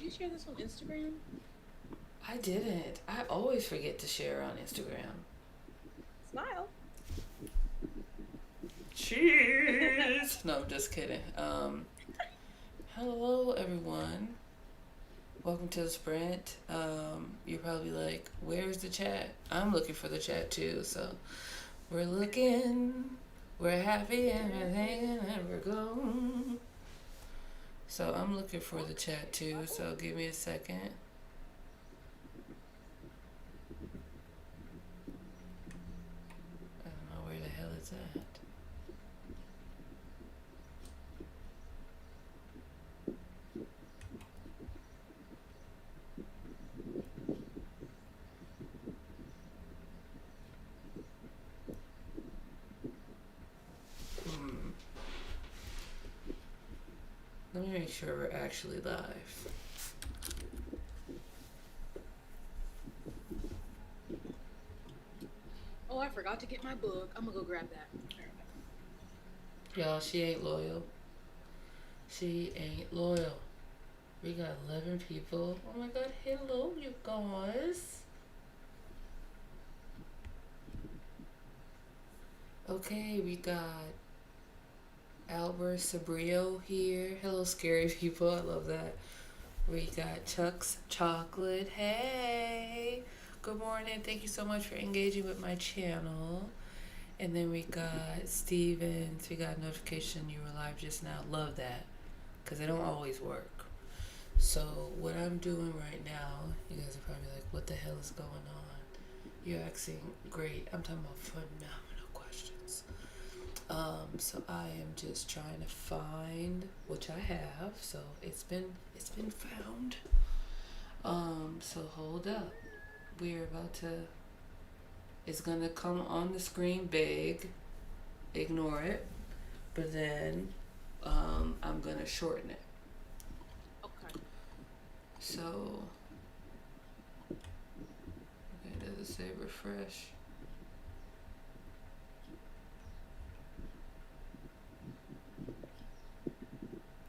you share this on Instagram? I didn't. I always forget to share on Instagram. Smile. Cheers! No, I'm just kidding. Hello everyone. Welcome to the sprint. You're probably like, where's the chat? I'm looking for the chat too, so we're looking. We're happy and everything and we're going. So I'm looking for the chat too, so give me a second. I don't know where the hell it's at. Let me make sure we're actually live. Oh, I forgot to get my book. I'm gonna go grab that. Y'all, she ain't loyal. She ain't loyal. We got 11 people. Oh my god, hello you guys. Okay, we got Albert Sabrio here. Hello, scary people. I love that. We got Chuck's Chocolate. Hey, good morning. Thank you so much for engaging with my channel. And then we got Stevens. We got notification you were live just now. Love that, because they don't always work. So what I'm doing right now, you guys are probably like, what the hell is going on? You're asking great. I'm talking about phenomenal questions. So I am just trying to find, which I have. So it's been found. So hold up. We're about to. It's gonna come on the screen big. Ignore it. But then, I'm gonna shorten it. Okay. So. Okay, does it say refresh?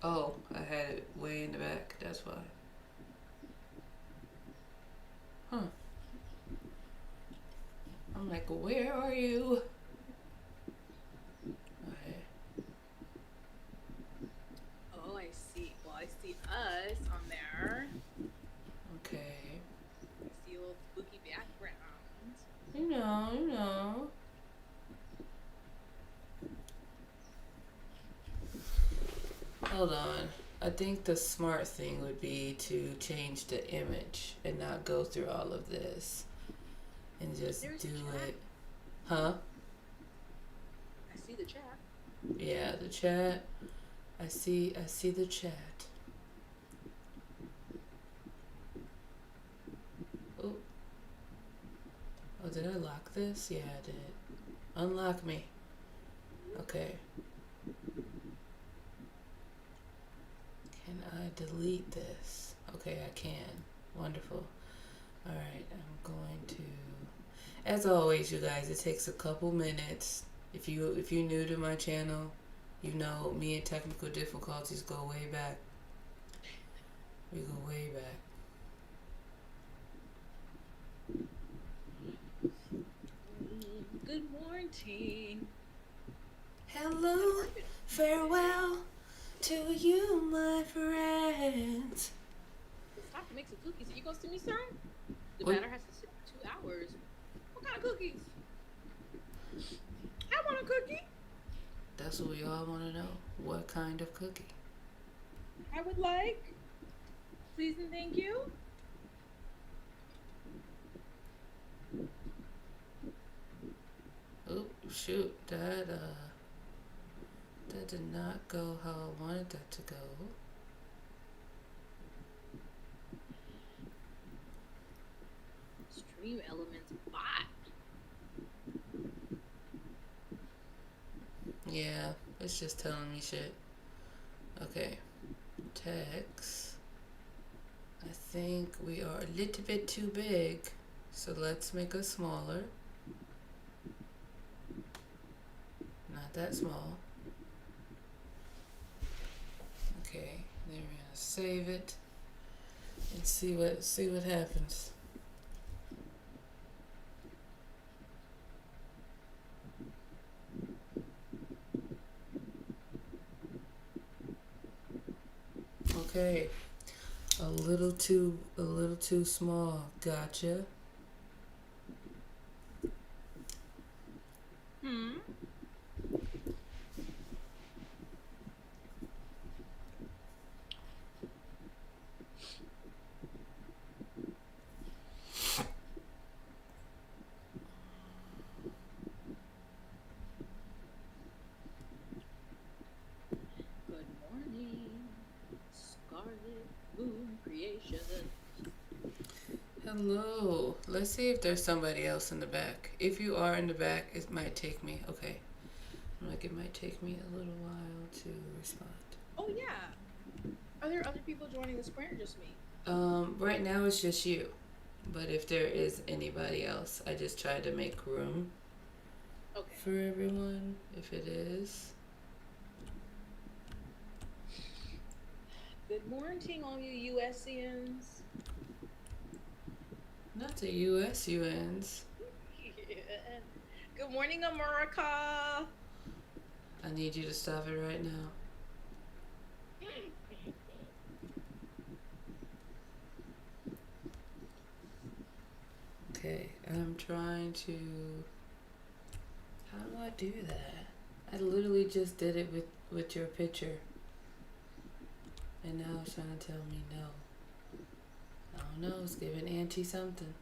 Oh, I had it way in the back, that's why. Huh. I'm like, where are you? Okay. Oh, I see. Well, I see us on there. Okay. I see a little spooky background. You know. Hold on. I think the smart thing would be to change the image and not go through all of this. And just There's do chat. it. Huh? I see the chat. Yeah, the chat. I see the chat. Oh. Oh, did I lock this? Yeah, I did. Unlock me. Okay. Can I delete this? Okay, I can. Wonderful. Alright, I'm going to... As always, you guys, it takes a couple minutes. If you're new to my channel, you know me and technical difficulties go way back. We go way back. Good morning. Hello, farewell to you, my friends. It's time to make some cookies. Are you gonna send me some? The What? batter has to sit for 2 hours. What kind of cookies? I want a cookie. That's what we all want to know. What kind of cookie? I would like. Please and thank you. Oh, shoot. That did not go how I wanted that to go. Stream elements bot. Yeah, it's just telling me shit. Okay. Text. I think we are a little bit too big. So let's make us smaller. Not that small. Okay, then we're gonna save it. and see what happens. Okay. A little too small. Gotcha. Hmm. Good morning, Scarlet Moon Creation. Hello. Let's see if there's somebody else in the back. If you are in the back, it might take me. Okay. Like it might take me a little while to respond. Oh yeah. Are there other people joining the square or just me? Right now it's just you. But if there is anybody else, I just try to make room Okay. for everyone. If it is. Good morning, all you USians. Not the US UNs. Good morning, America. I need you to stop it right now. Okay, I'm trying to. How do I do that? I literally just did it with your picture. And now it's trying to tell me no. I don't know, it's giving Auntie something.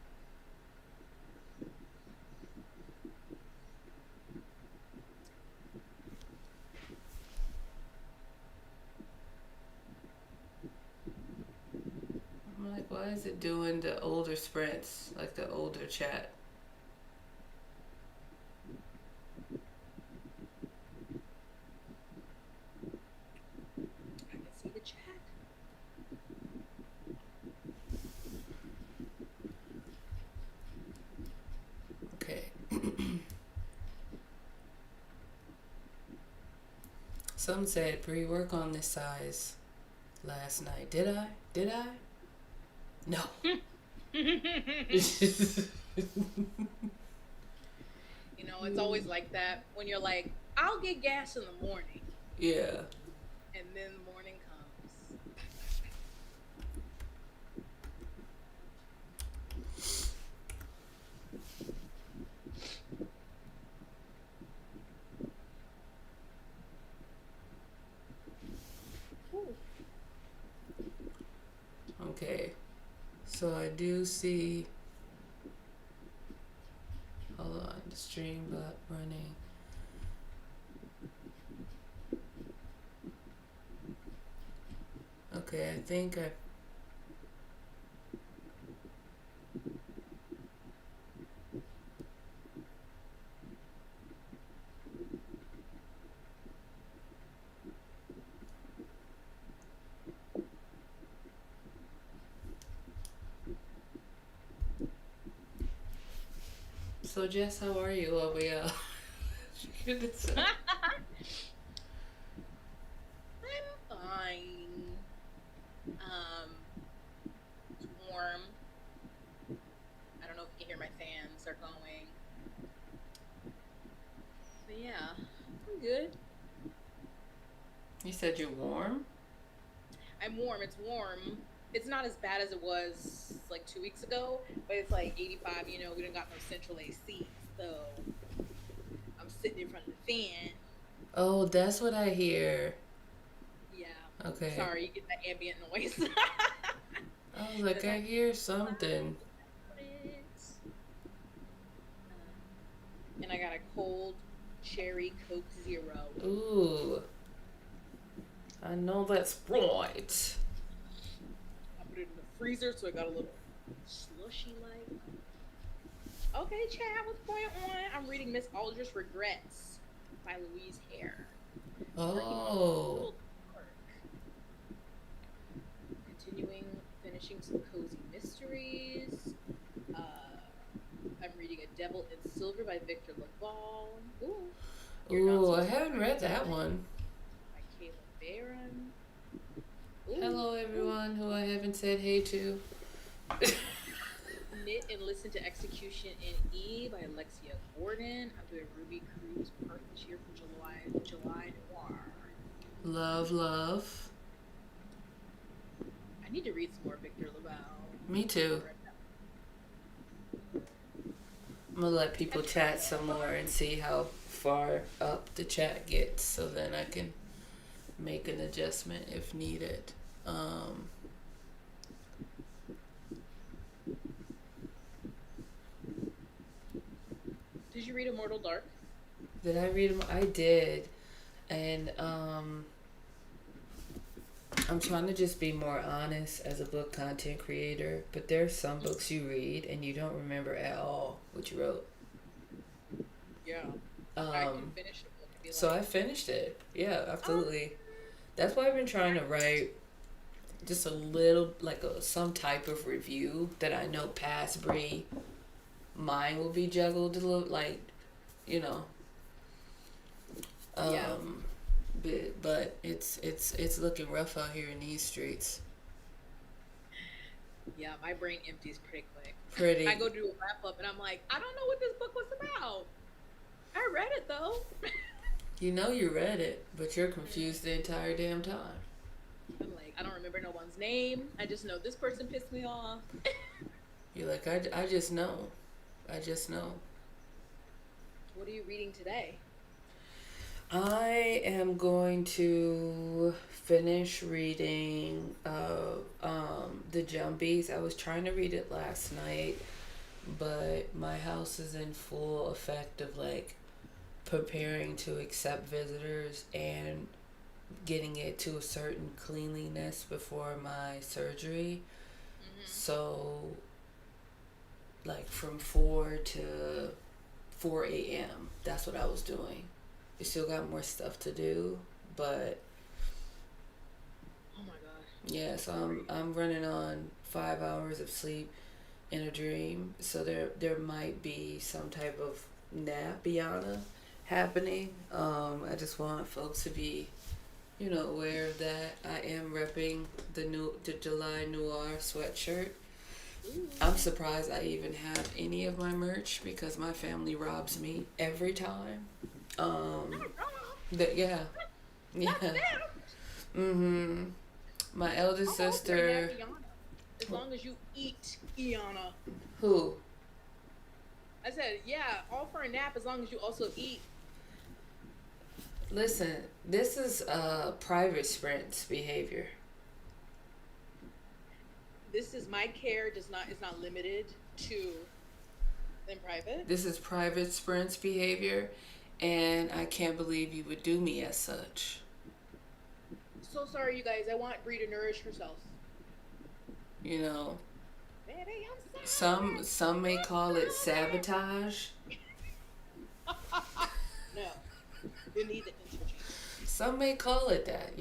I'm like, why is it doing the older sprints, like the older chat? I can see the chat. Okay. Some said pre-work on this size last night. Did I? Did I? No. You know, it's always like that when you're like, I'll get gas in the morning. Yeah. And then the morning comes. Ooh. Okay. So I do see. Hold on, the stream bot running. Okay, I think I. So Jess, how are you? While we I'm fine. It's warm. I don't know if you can hear my fans are going. But yeah, I'm good. You said you're warm? I'm warm. It's warm. It's not as bad as it was like 2 weeks ago, but it's like 85. You know, we don't got no central AC, so I'm sitting in front of the fan. Oh, that's what I hear. Yeah. Okay. Sorry, you get that ambient noise. I was like, I hear something. And I got a cold cherry Coke Zero. Ooh. I know that's right. I put it in the freezer so it got a little slushy like. Okay, chat, what's going on? I'm reading Miss Aldrich Regrets by Louise Hare. Oh. Continuing, finishing some cozy mysteries. I'm reading A Devil in Silver by Victor Laval. Ooh. Ooh, I haven't read that one. By Caleb Barron. Ooh, Hello, ooh. everyone who I haven't said hey to. Knit and Listen to Execution in E by Alexia Gordon. I'm doing Ruby Cruz part this year from July Noir. Love, love. I need to read some more Victor Laval. Me too. I'm gonna let people chat some more and see how far up the chat gets so then I can make an adjustment if needed. Did you read Immortal Dark? Did I read them? I did. And I'm trying to just be more honest as a book content creator, but there's some books you read and you don't remember at all what you wrote. Yeah. I can finish a book and be So like, I finished it. Yeah, absolutely. That's why I've been trying to write just a little, like some type of review that I know past Bree, mine will be juggled a little, like, you know. Yeah. But it's looking rough out here in these streets. Yeah, my brain empties pretty quick. Pretty. I go do a wrap up and I'm like, I don't know what this book was about. I read it though. You know you read it, but you're confused the entire damn time. I'm like, I don't remember no one's name. I just know this person pissed me off. You're like, I just know. I just know. What are you reading today? I am going to finish reading The Jumbies. I was trying to read it last night, but my house is in full effect of like preparing to accept visitors and getting it to a certain cleanliness before my surgery. So like from 4 to 4 a.m. That's what I was doing. We still got more stuff to do, but Oh my god. yeah, so I'm running on 5 hours of sleep in a dream. So there might be some type of nap Biana happening. I just want folks to be, aware of that. I am repping the July Noir sweatshirt. Ooh. I'm surprised I even have any of my merch because my family robs me every time. Yeah. My eldest sister. As long as you eat, Iana. Who? I said, yeah, all for a nap as long as you also eat. Listen, this is private sprints behavior. This is my care is not limited to in private. This is private sprints behavior, and I can't believe you would do me as such. So sorry, you guys. I want Bree to nourish herself. You know, Baby, I'm sorry. some may call it sabotage. No, you need the interchange. Some may call it that.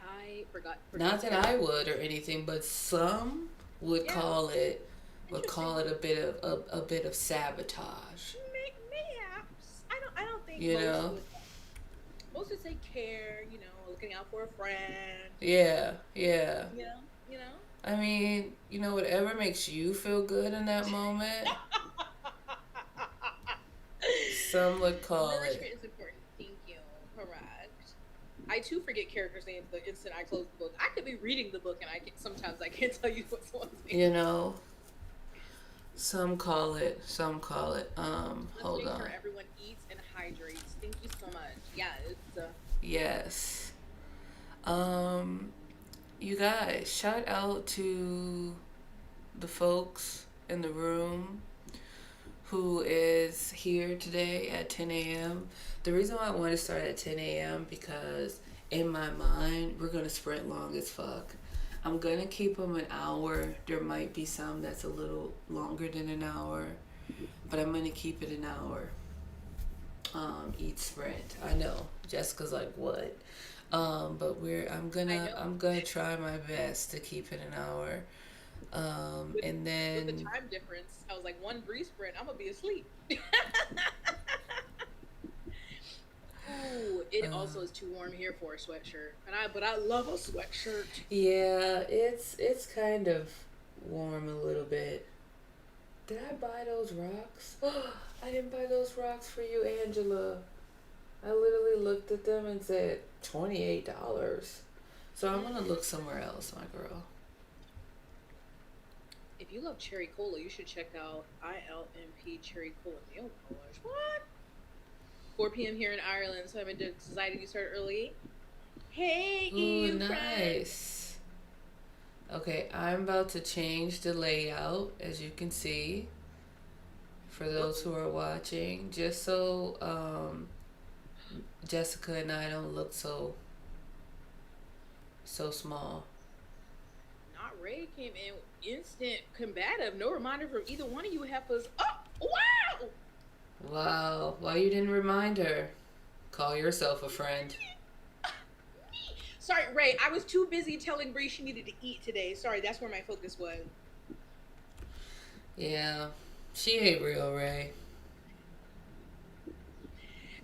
I forgot. Not that I would or anything, but some would call it a bit of sabotage. Mayhaps. I don't think most would say care. Looking out for a friend. Yeah. You know. I mean, whatever makes you feel good in that moment. Some would call Nourishment it. is important. Thank you. Correct. I too forget characters' names the instant I close the book. I could be reading the book and sometimes I can't tell you what someone's name. Some call it. Hold Make on. sure everyone eats and hydrates. Thank you so much. Yeah, it's Yes. You guys, shout out to the folks in the room who is here today at 10 a.m. The reason why I want to start at 10 a.m. because in my mind, we're going to sprint long as fuck. I'm going to keep them an hour. There might be some that's a little longer than an hour, but I'm going to keep it an hour. Each sprint. I know. Jessica's like, what? But I'm gonna try my best to keep it an hour. And then with the time difference, I was like, one Bree sprint, I'm gonna be asleep. Ooh, it also is too warm here for a sweatshirt, but I love a sweatshirt. Yeah, it's kind of warm a little bit. Did I buy those rocks? I didn't buy those rocks for you, Angela. I literally looked at them and said $28. So I'm gonna look somewhere else, my girl. If you love cherry cola, you should check out ILMP cherry cola nail polish. What? 4 p.m. here in Ireland, so I've been deciding to start early. Hey, Ooh, you nice. Okay, I'm about to change the layout, as you can see, for those who are watching, just so Jessica and I don't look so small. Not Ray came in instant combative. No reminder from either one of you heifers. Oh, wow! Wow, why you didn't remind her? Call yourself a friend. Sorry, Ray, I was too busy telling Bree she needed to eat today. Sorry, that's where my focus was. Yeah, she ain't real, Ray.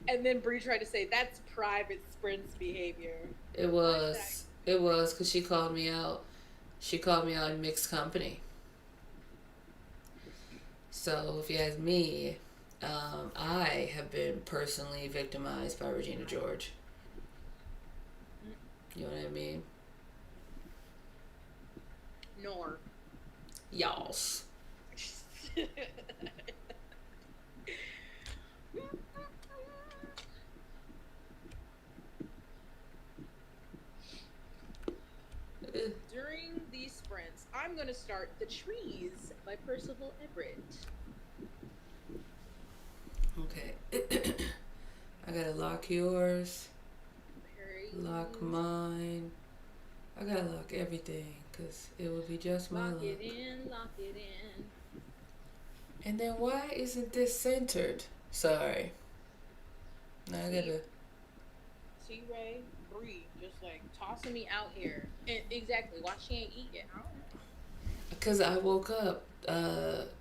And then Bree tried to say, that's private Sprint's behavior. It was, because she called me out. She called me out in mixed company. So, if you ask me, I have been personally victimized by Regina George. You know what I mean? Noir. Y'alls. During these sprints, I'm going to start The Trees by Percival Everett. Okay. I gotta lock yours. Lock Very mine. I gotta lock everything, because it would be just my luck. Lock it in, lock it in. And then why isn't this centered? Sorry. Now I gotta... See, Ray? Bree, just like tossing me out here. And exactly, why she ain't eat yet? I don't know. Because I woke up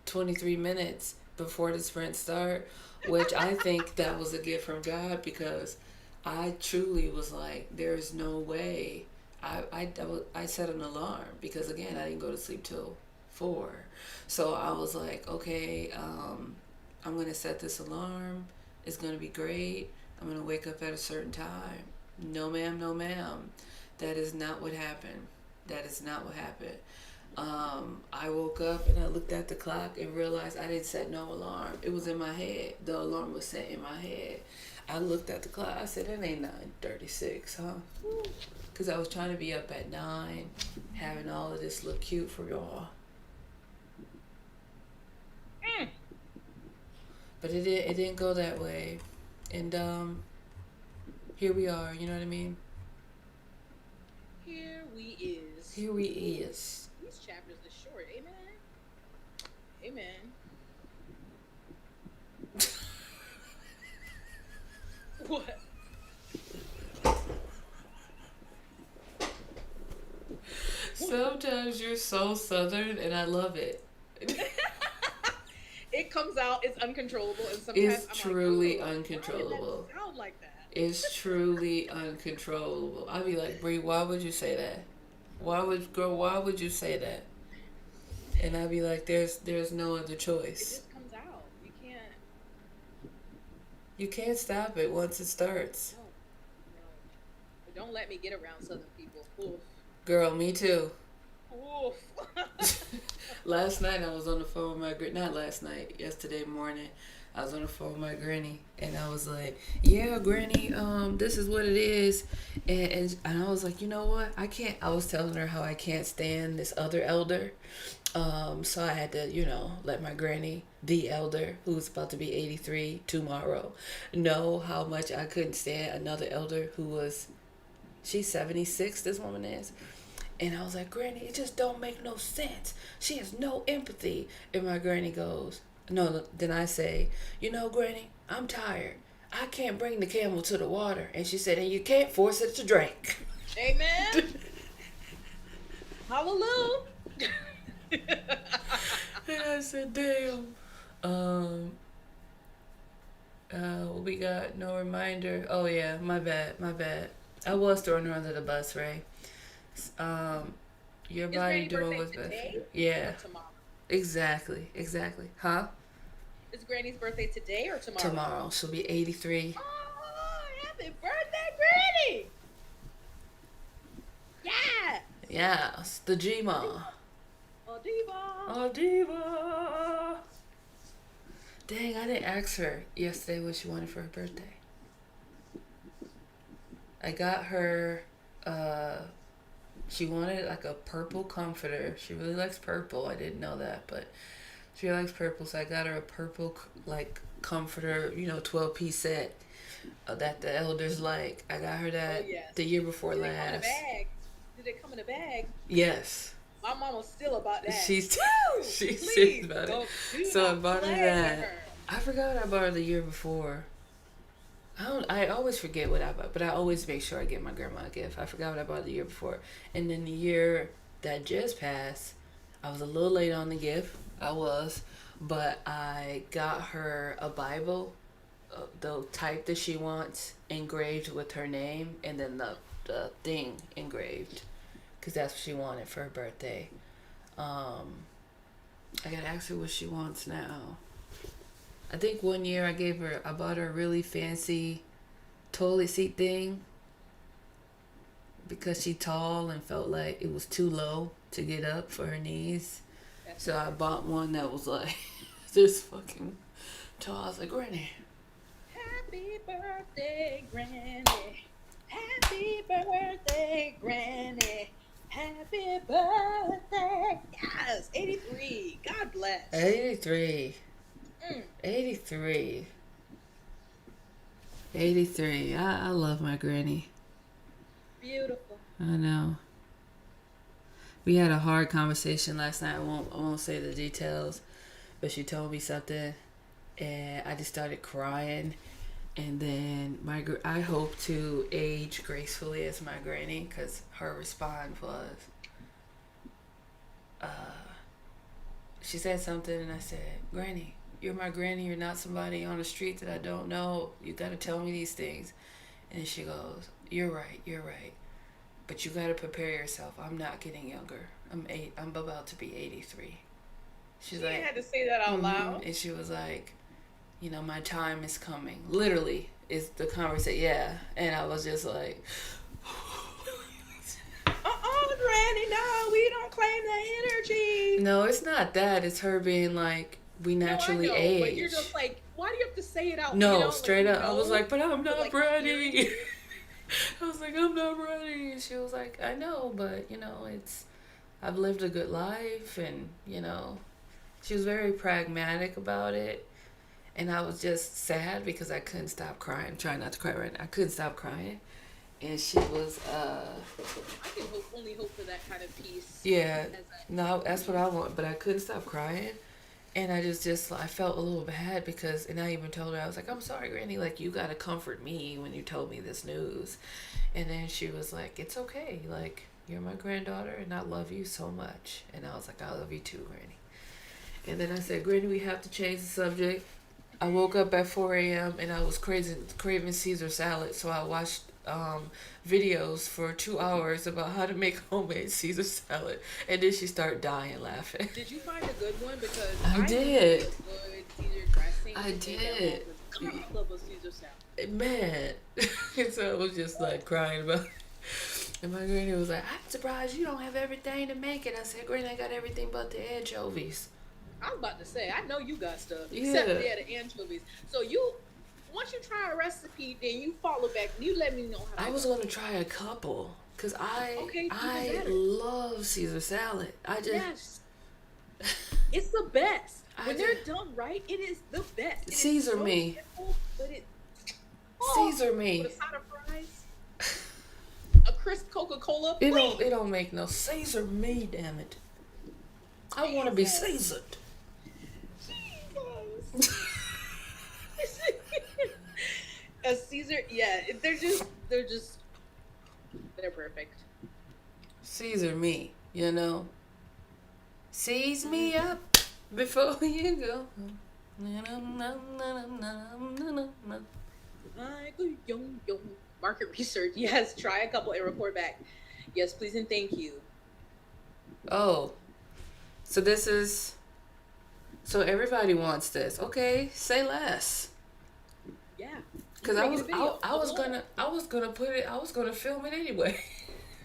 23 minutes before the sprint start, which I think that was a gift from God, because I truly was like, there's no way. I set an alarm, because again, I didn't go to sleep till 4. So I was like, okay, I'm going to set this alarm. It's going to be great. I'm going to wake up at a certain time. No ma'am, no ma'am. That is not what happened. That is not what happened. I woke up and I looked at the clock and realized I didn't set no alarm. It was in my head. The alarm was set in my head. I looked at the clock. I said, it ain't 9:36, huh? Because I was trying to be up at 9, having all of this look cute for y'all. But it didn't go that way. And here we are, you know what I mean? Here we is. Here we is. These chapters are short, amen? Amen. What? Sometimes you're so southern and I love it. It comes out, it's uncontrollable, and sometimes It's I'm truly like, uncontrollable. Why did that sound like that? It's truly uncontrollable. I'd be like, Bree, why would you say that? Why would you say that? And I'd be like, there's no other It choice. just comes out. You can't stop it once it starts. No. But don't let me get around Southern people. Oof. Girl, me too. Oof. Last night I was on the phone with my not last night, yesterday morning. I was on the phone with my granny and I was like, yeah, granny, this is what it is. And I was like, you know what? I was telling her how I can't stand this other elder. So I had to, let my granny, the elder, who's about to be 83 tomorrow, know how much I couldn't stand another elder she's 76, this woman is. And I was like, Granny, it just don't make no sense. She has no empathy. And my granny goes, no, then I say, Granny, I'm tired. I can't bring the camel to the water. And she said, and you can't force it to drink. Amen. Hallelujah. And I said, damn. We got no reminder. Oh yeah, my bad, my bad. I was throwing her under the bus, Ray. Um, your Is body Granny doing birthday what's best for today you. Yeah, or tomorrow? exactly, exactly. Huh? Is Granny's birthday today or tomorrow? Tomorrow she'll be 83. Oh, happy birthday, Granny! Yes! Yes, the G-Ma. Oh, diva! Oh, diva. Dang, I didn't ask her yesterday what she wanted for her birthday. I got her, she wanted like a purple comforter. She really likes purple. I didn't know that, but she likes purple, so I got her a purple like comforter, 12-piece set that the elders like. I got her Oh, that yes. the year before Did it come in a last. bag? Did it come in a bag? Yes. My mom was still about that. She's Woo! she's serious Please about don't it. do So I not bought her play that. with her. I forgot I bought her the year before. I always forget what I bought, but I always make sure I get my grandma a gift. I forgot what I bought the year before. And then the year that just passed, I was a little late on the gift. I was. But I got her a Bible, the type that she wants, engraved with her name, and then the thing engraved. Because that's what she wanted for her birthday. I gotta ask her what she wants now. I think one year I bought her a really fancy toilet seat thing because she's tall and felt like it was too low to get up for her knees. So I bought one that was like this fucking tall. I was like, Granny. Happy birthday, Granny. Happy birthday, Granny. Happy birthday. Yes, 83. God bless. 83. 83. 83. I love my granny. Beautiful. I know. We had a hard conversation last night. I won't say the details, but she told me something, and I just started crying. And then I hope to age gracefully as my granny, because her response was, she said something, and I said, Granny, you're my granny. You're not somebody on the street that I don't know. You got to tell me these things. And she goes, you're right. But you got to prepare yourself. I'm not getting younger. I'm about to be 83. She's like, had to say that out loud. And she was like, my time is coming. Literally is the conversation. Yeah. And I was just like, Granny, no, we don't claim that energy. no, it's not that. It's her being like, we naturally age. But you're just like, why do you have to say it out? No, straight up. I was like, but I'm not like, ready. I was like, I'm not ready. And she was like, I know, but I've lived a good life, and she was very pragmatic about it. And I was just sad because I couldn't stop crying. I'm trying not to cry right now. I couldn't stop crying. And she was I can only hope for that kind of peace. Yeah. No, that's what I want, but I couldn't stop crying. And I I felt a little bad because, and I even told her, I was like, I'm sorry, Granny, like, you gotta comfort me when you told me this news. And then she was like, it's okay, like, you're my granddaughter and I love you so much. And I was like, I love you too, Granny. And then I said, Granny, we have to change the subject. I woke up at 4 a.m. and I was craving Caesar salad, so I watched videos for 2 hours about how to make homemade Caesar salad, and then she started dying laughing. Did you find a good one? Because I did. Good Caesar dressing. I did. I love a Caesar salad. Man, and so I was just like crying about it. And my granny was like, I'm surprised you don't have everything to make it. I said, Granny, I got everything but the anchovies. I was about to say, I know you got stuff, Yeah. except the anchovies. So once you try a recipe, then you follow back and you let me know how. I was gonna try a couple because I love Caesar salad. Yes, it's the best. When they're done right, it is the best. Caesar me. Simple, but Caesar me. With a side of fries, a crisp Coca-Cola. It don't make no Caesar me, damn it. I want to be seasoned. Jesus. A Caesar, yeah, they're perfect. Caesar me, Seize me up before you go. Like a young, young market research. Yes, try a couple and report back. Yes, please and thank you. Oh, so this is so everybody wants this. Okay, say less. Yeah, you Cause can make it a video. I was gonna put it I was gonna film it anyway.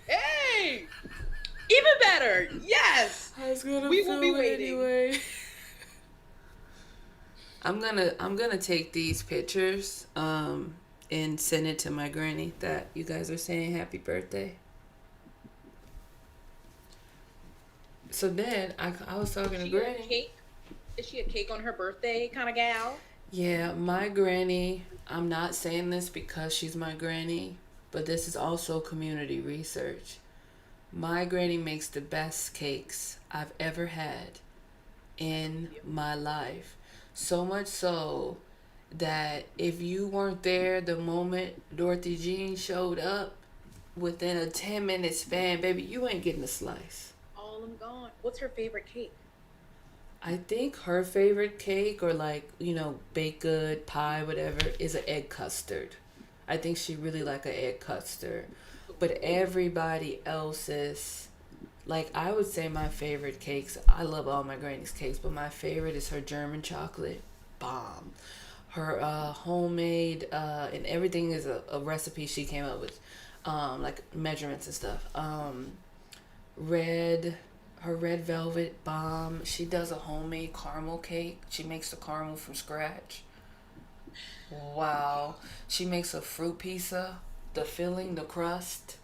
Hey, even better. Yes, I was gonna we will be film it waiting. anyway. I'm gonna take these pictures and send it to my granny that you guys are saying happy birthday. So then I was Is talking to she a granny. cake? Is she a cake on her birthday kind of gal? Yeah, my granny, I'm not saying this because she's my granny, but this is also community research. My granny makes the best cakes I've ever had in Yep. my life. So much so that if you weren't there the moment Dorothy Jean showed up, within a 10-minute span, baby, you ain't getting a slice. All of them gone. What's her favorite cake? I think her favorite cake, or like, baked good, pie, whatever, is an egg custard. I think she really like an egg custard. But Ooh. everybody else's, like, I would say my favorite cakes, I love all my granny's cakes, but my favorite is her German chocolate bomb. Her homemade, and everything is a recipe she came up with, like measurements and stuff. Red, her red velvet bomb. She does a homemade caramel cake. She makes the caramel from scratch. Wow. She makes a fruit pizza. The filling, the crust.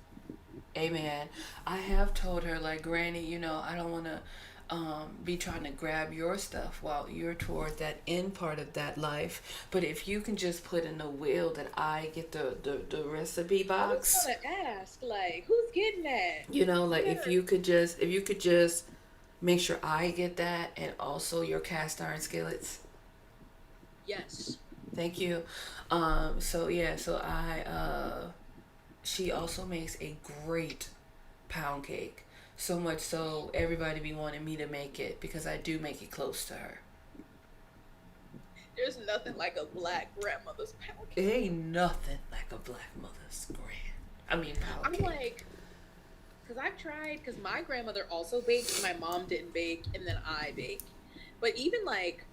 Amen. I have told her, like, Granny, I don't want to be trying to grab your stuff while you're toward that end part of that life. But if you can just put in the will that I get the recipe I was box, gonna ask, like, who's getting that? like, Yeah. if you could just make sure I get that, and also your cast iron skillets. Yes. Thank you. So yeah, so she also makes a great pound cake. So much so everybody be wanting me to make it because I do make it close to her. There's nothing like a black grandmother's pound It cake. ain't nothing like a black mother's pound I'm cake. like, because I've tried, because my grandmother also baked, my mom didn't bake, and then I bake. But even like,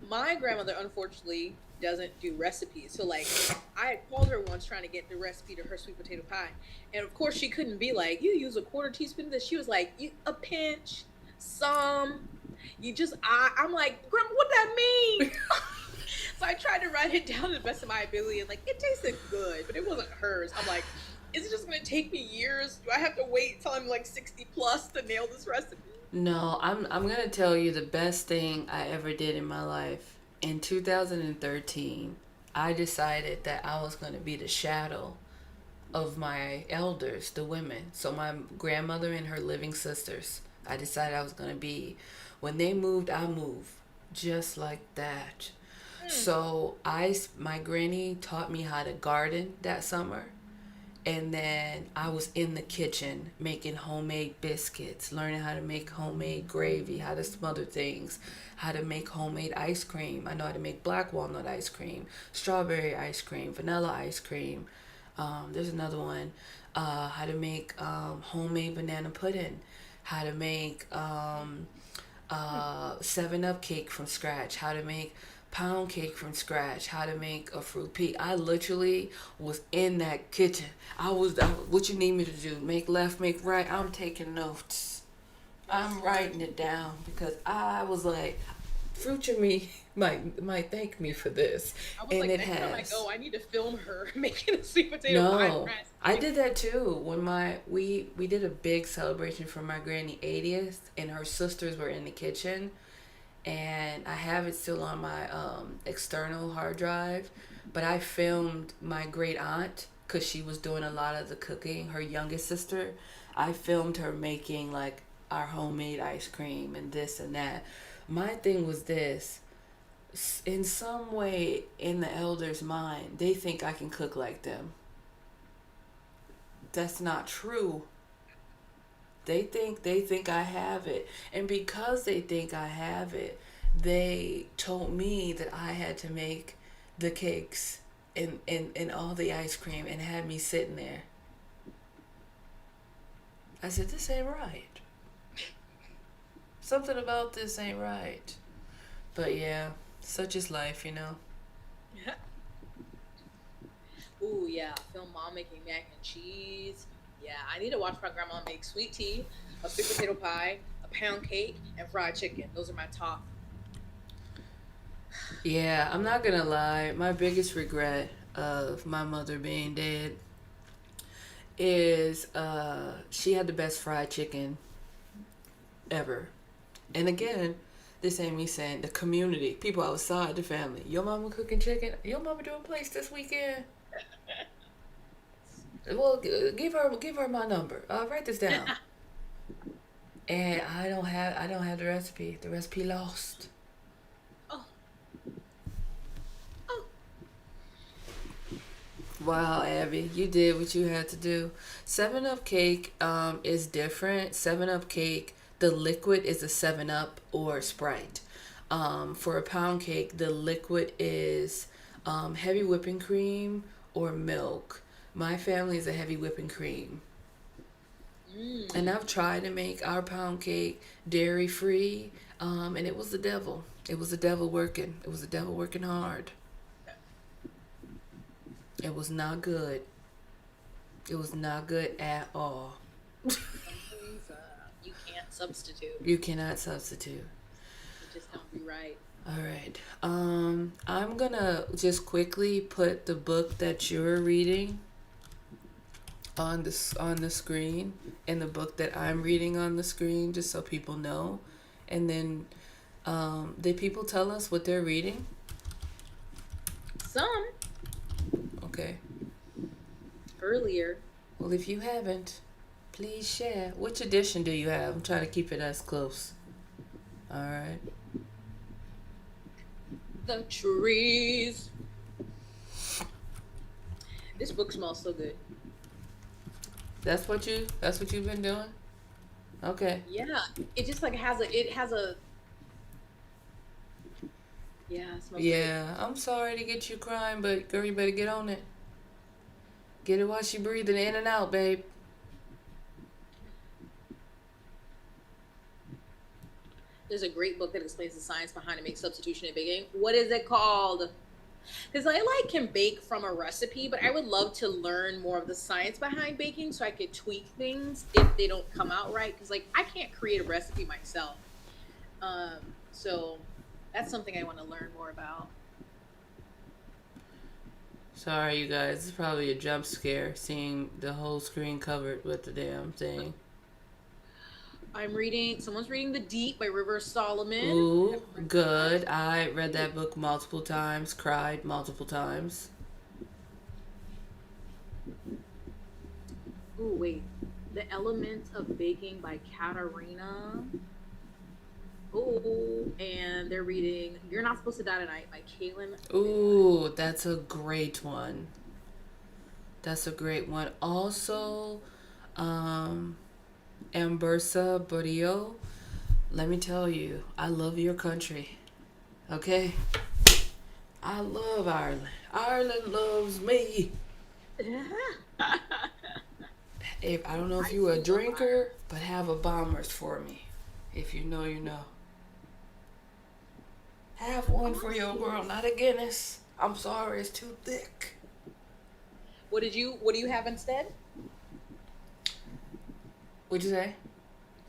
my grandmother unfortunately doesn't do recipes. So like, I had called her once trying to get the recipe to her sweet potato pie, and of course she couldn't be like, you use a quarter teaspoon of this. She was like, a pinch, some. I'm like, Grandma, what that mean? So I tried to write it down to the best of my ability, and like, it tasted good, but it wasn't hers. I'm like, is it just gonna take me years? Do I have to wait until I'm like 60 plus to nail this recipe? No, I'm gonna tell you the best thing I ever did in my life. In 2013, I decided that I was gonna be the shadow of my elders, the women. So my grandmother and her living sisters. I decided I was gonna be. When they moved, I moved, just like that. Mm. So my granny taught me how to garden that summer, and then I was in the kitchen making homemade biscuits, learning how to make homemade gravy, how to smother things, how to make homemade ice cream. I know how to make black walnut ice cream, strawberry ice cream, vanilla ice cream. There's another one. How to make homemade banana pudding. How to make 7 Up cake from scratch. How to make pound cake from scratch. How to make a fruit pea. I literally was in that kitchen. What you need me to do? Make left, make right. I'm taking notes. I'm writing it down because I was like, future me might thank me for this, I was and like, it next time I has. go, I need to film her making a sweet potato pie No, I recipe. did that too. When we did a big celebration for my granny 80th, and her sisters were in the kitchen, and I have it still on my external hard drive. But I filmed my great aunt because she was doing a lot of the cooking. Her youngest sister, I filmed her making like our homemade ice cream and this and that. My thing was this: in some way, in the elders' mind, they think I can cook like them. That's not true. They think I have it. And because they think I have it, they told me that I had to make the cakes and all the ice cream and had me sitting there. I said, this ain't right. Something about this ain't right. But yeah, such is life, you know. Ooh, yeah. Film mom making mac and cheese. Yeah, I need to watch my grandma make sweet tea, a sweet potato pie, a pound cake, and fried chicken. Those are my top. Yeah, I'm not gonna lie. My biggest regret of my mother being dead is she had the best fried chicken ever. And again, this ain't me saying the community, people outside the family. Your mama cooking chicken? Your mama doing plates this weekend? Well, give her my number. Write this down. And I don't have the recipe. The recipe lost. Oh, oh. Wow, Abby, you did what you had to do. 7-Up cake is different. 7-Up cake, the liquid is a 7-Up or Sprite. For a pound cake, the liquid is heavy whipping cream or milk. My family is a heavy whipping cream. And I've tried to make our pound cake dairy free, and it was the devil. It was the devil working. It was the devil working hard. It was not good. It was not good at all. Some things you can't substitute. You cannot substitute. It just don't be right. All right. I'm gonna just quickly put the book that you're reading on the screen, and the book that I'm reading on the screen, just so people know. And then, did people tell us what they're reading? Some Okay. earlier. Well, if you haven't, please share. Which edition do you have? I'm trying to keep it as close. All right. The trees. This book smells so good. That's what you've been doing? Okay. Yeah, it just like has a. Yeah, it smells good. Yeah, I'm sorry to get you crying, but girl, you better get on it. Get it while she breathing in and out, babe. There's a great book that explains the science behind to make substitution in baking. What is it called? Because I can bake from a recipe, but I would love to learn more of the science behind baking so I could tweak things if they don't come out right. Because I can't create a recipe myself. So that's something I want to learn more about. Sorry, you guys. It's probably a jump scare seeing the whole screen covered with the damn thing. Someone's reading The Deep by River Solomon. Ooh, good. I read that book multiple times, cried multiple times. Ooh, wait. The Elements of Baking by Katarina. Ooh, and they're reading You're Not Supposed to Die Tonight by Kaylin. Ooh, that's a great one. That's a great one. Also, Ambersa Borio, let me tell you, I love your country. Okay? I love Ireland. Ireland loves me. If I don't know if you're a drinker, but have a bombers for me. If you know, you know. Have one for your girl, not a Guinness. I'm sorry, it's too thick. What do you have instead? What'd you say?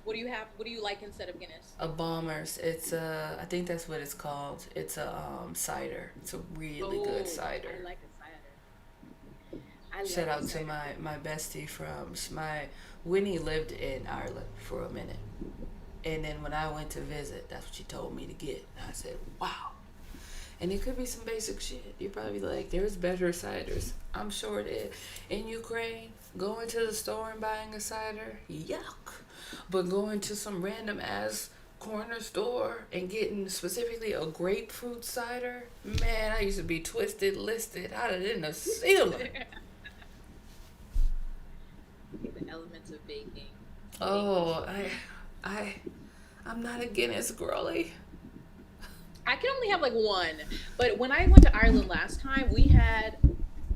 What do you have? What do you like instead of Guinness? A bombers. It's I think that's what it's called. It's a cider. It's a really good cider. I like a cider. Shout out to my bestie from Winnie lived in Ireland for a minute. And then when I went to visit, that's what she told me to get. And I said, wow. And it could be some basic shit. You're probably like, there's better ciders. I'm sure it is. In Ukraine, going to the store and buying a cider, yuck. But going to some random ass corner store and getting specifically a grapefruit cider, man, I used to be twisted, listed, out of it in the ceiling. The Elements of Baking. Oh, I'm not a Guinness girly. I can only have like one. But when I went to Ireland last time, we had,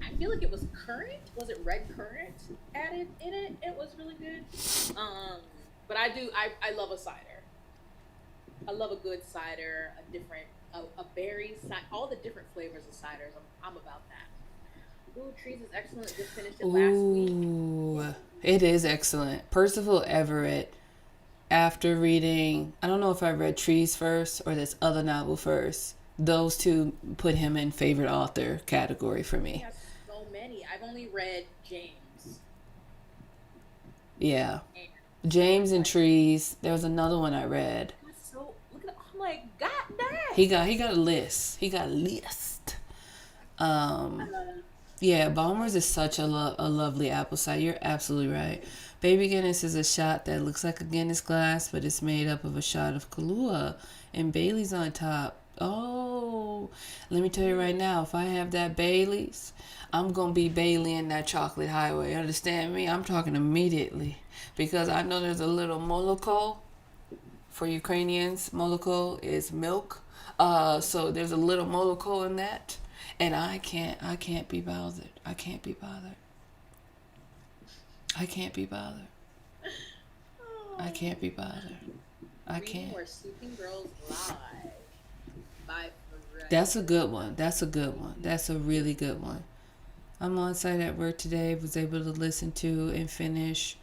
I feel like it was currant. Was it red currant added in it? It was really good. Um, but I love a cider. I love a good cider, a different, a berry cider, all the different flavors of ciders. I'm about that. Ooh, Trees is excellent. Just finished it last week. Ooh, it is excellent. Percival Everett, after reading, I don't know if I read Trees first or this other novel first. Those two put him in favorite author category for He me. has so many. I've only read James. Yeah. And James and like, Trees. There was another one I read. that's so, look at, I'm like, God He dang. got a list. He got a list. Uh, Yeah, Balmer's is such a lovely apple cider. You're absolutely right. Baby Guinness is a shot that looks like a Guinness glass, but it's made up of a shot of Kahlua and Bailey's on top. Oh, let me tell you right now, if I have that Bailey's, I'm going to be Bailey in that chocolate highway. Understand me? I'm talking immediately because I know there's a little moloko for Ukrainians. Moloko is milk. So there's a little moloko in that. And I can't be bothered. I can't be bothered. I can't be bothered. I oh. can't be bothered. I Reading can't. Where Sleeping Girls Lie by That's a Forever. good one. That's a good one. That's a really good one. I'm on site at work today. Was able to listen to and finish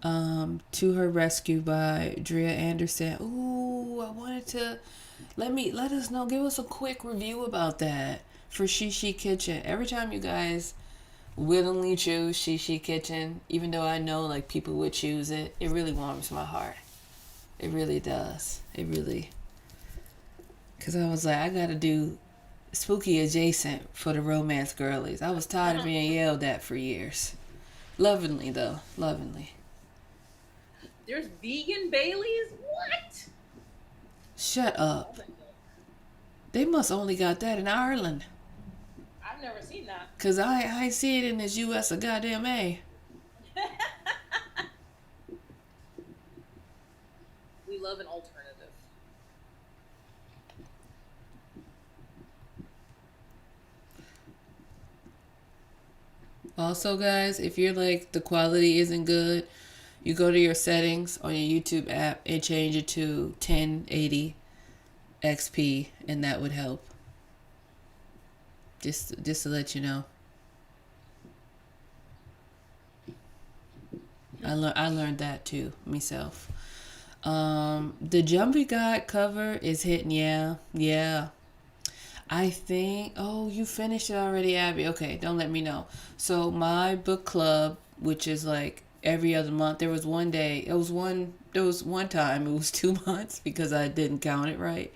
To Her Rescue by Drea Anderson. Ooh, I wanted to let us know. Give us a quick review about that for Shishi Kitchen. Every time you guys willingly choose Shishi Kitchen, even though I know like people would choose it, it really warms my heart. It really does. It really. Because I was like, I gotta do spooky adjacent for the romance girlies. I was tired of being yelled at for years. Lovingly though, lovingly. There's vegan Baileys? What? Shut up. Almond milk. They must only got that in Ireland. I've never seen that. Cause I see it in this U.S. a goddamn A. We love an alternative. Also, guys, if you're like the quality isn't good, you go to your settings on your YouTube app and change it to 1080 XP, and that would help. Just to let you know. I learned that too myself. The Jumpy God cover is hitting. Yeah. I think. Oh, you finished it already, Abby. Okay, don't let me know. So my book club, which is like every other month, there was one day. It was one. There was one time. It was 2 months because I didn't count it right.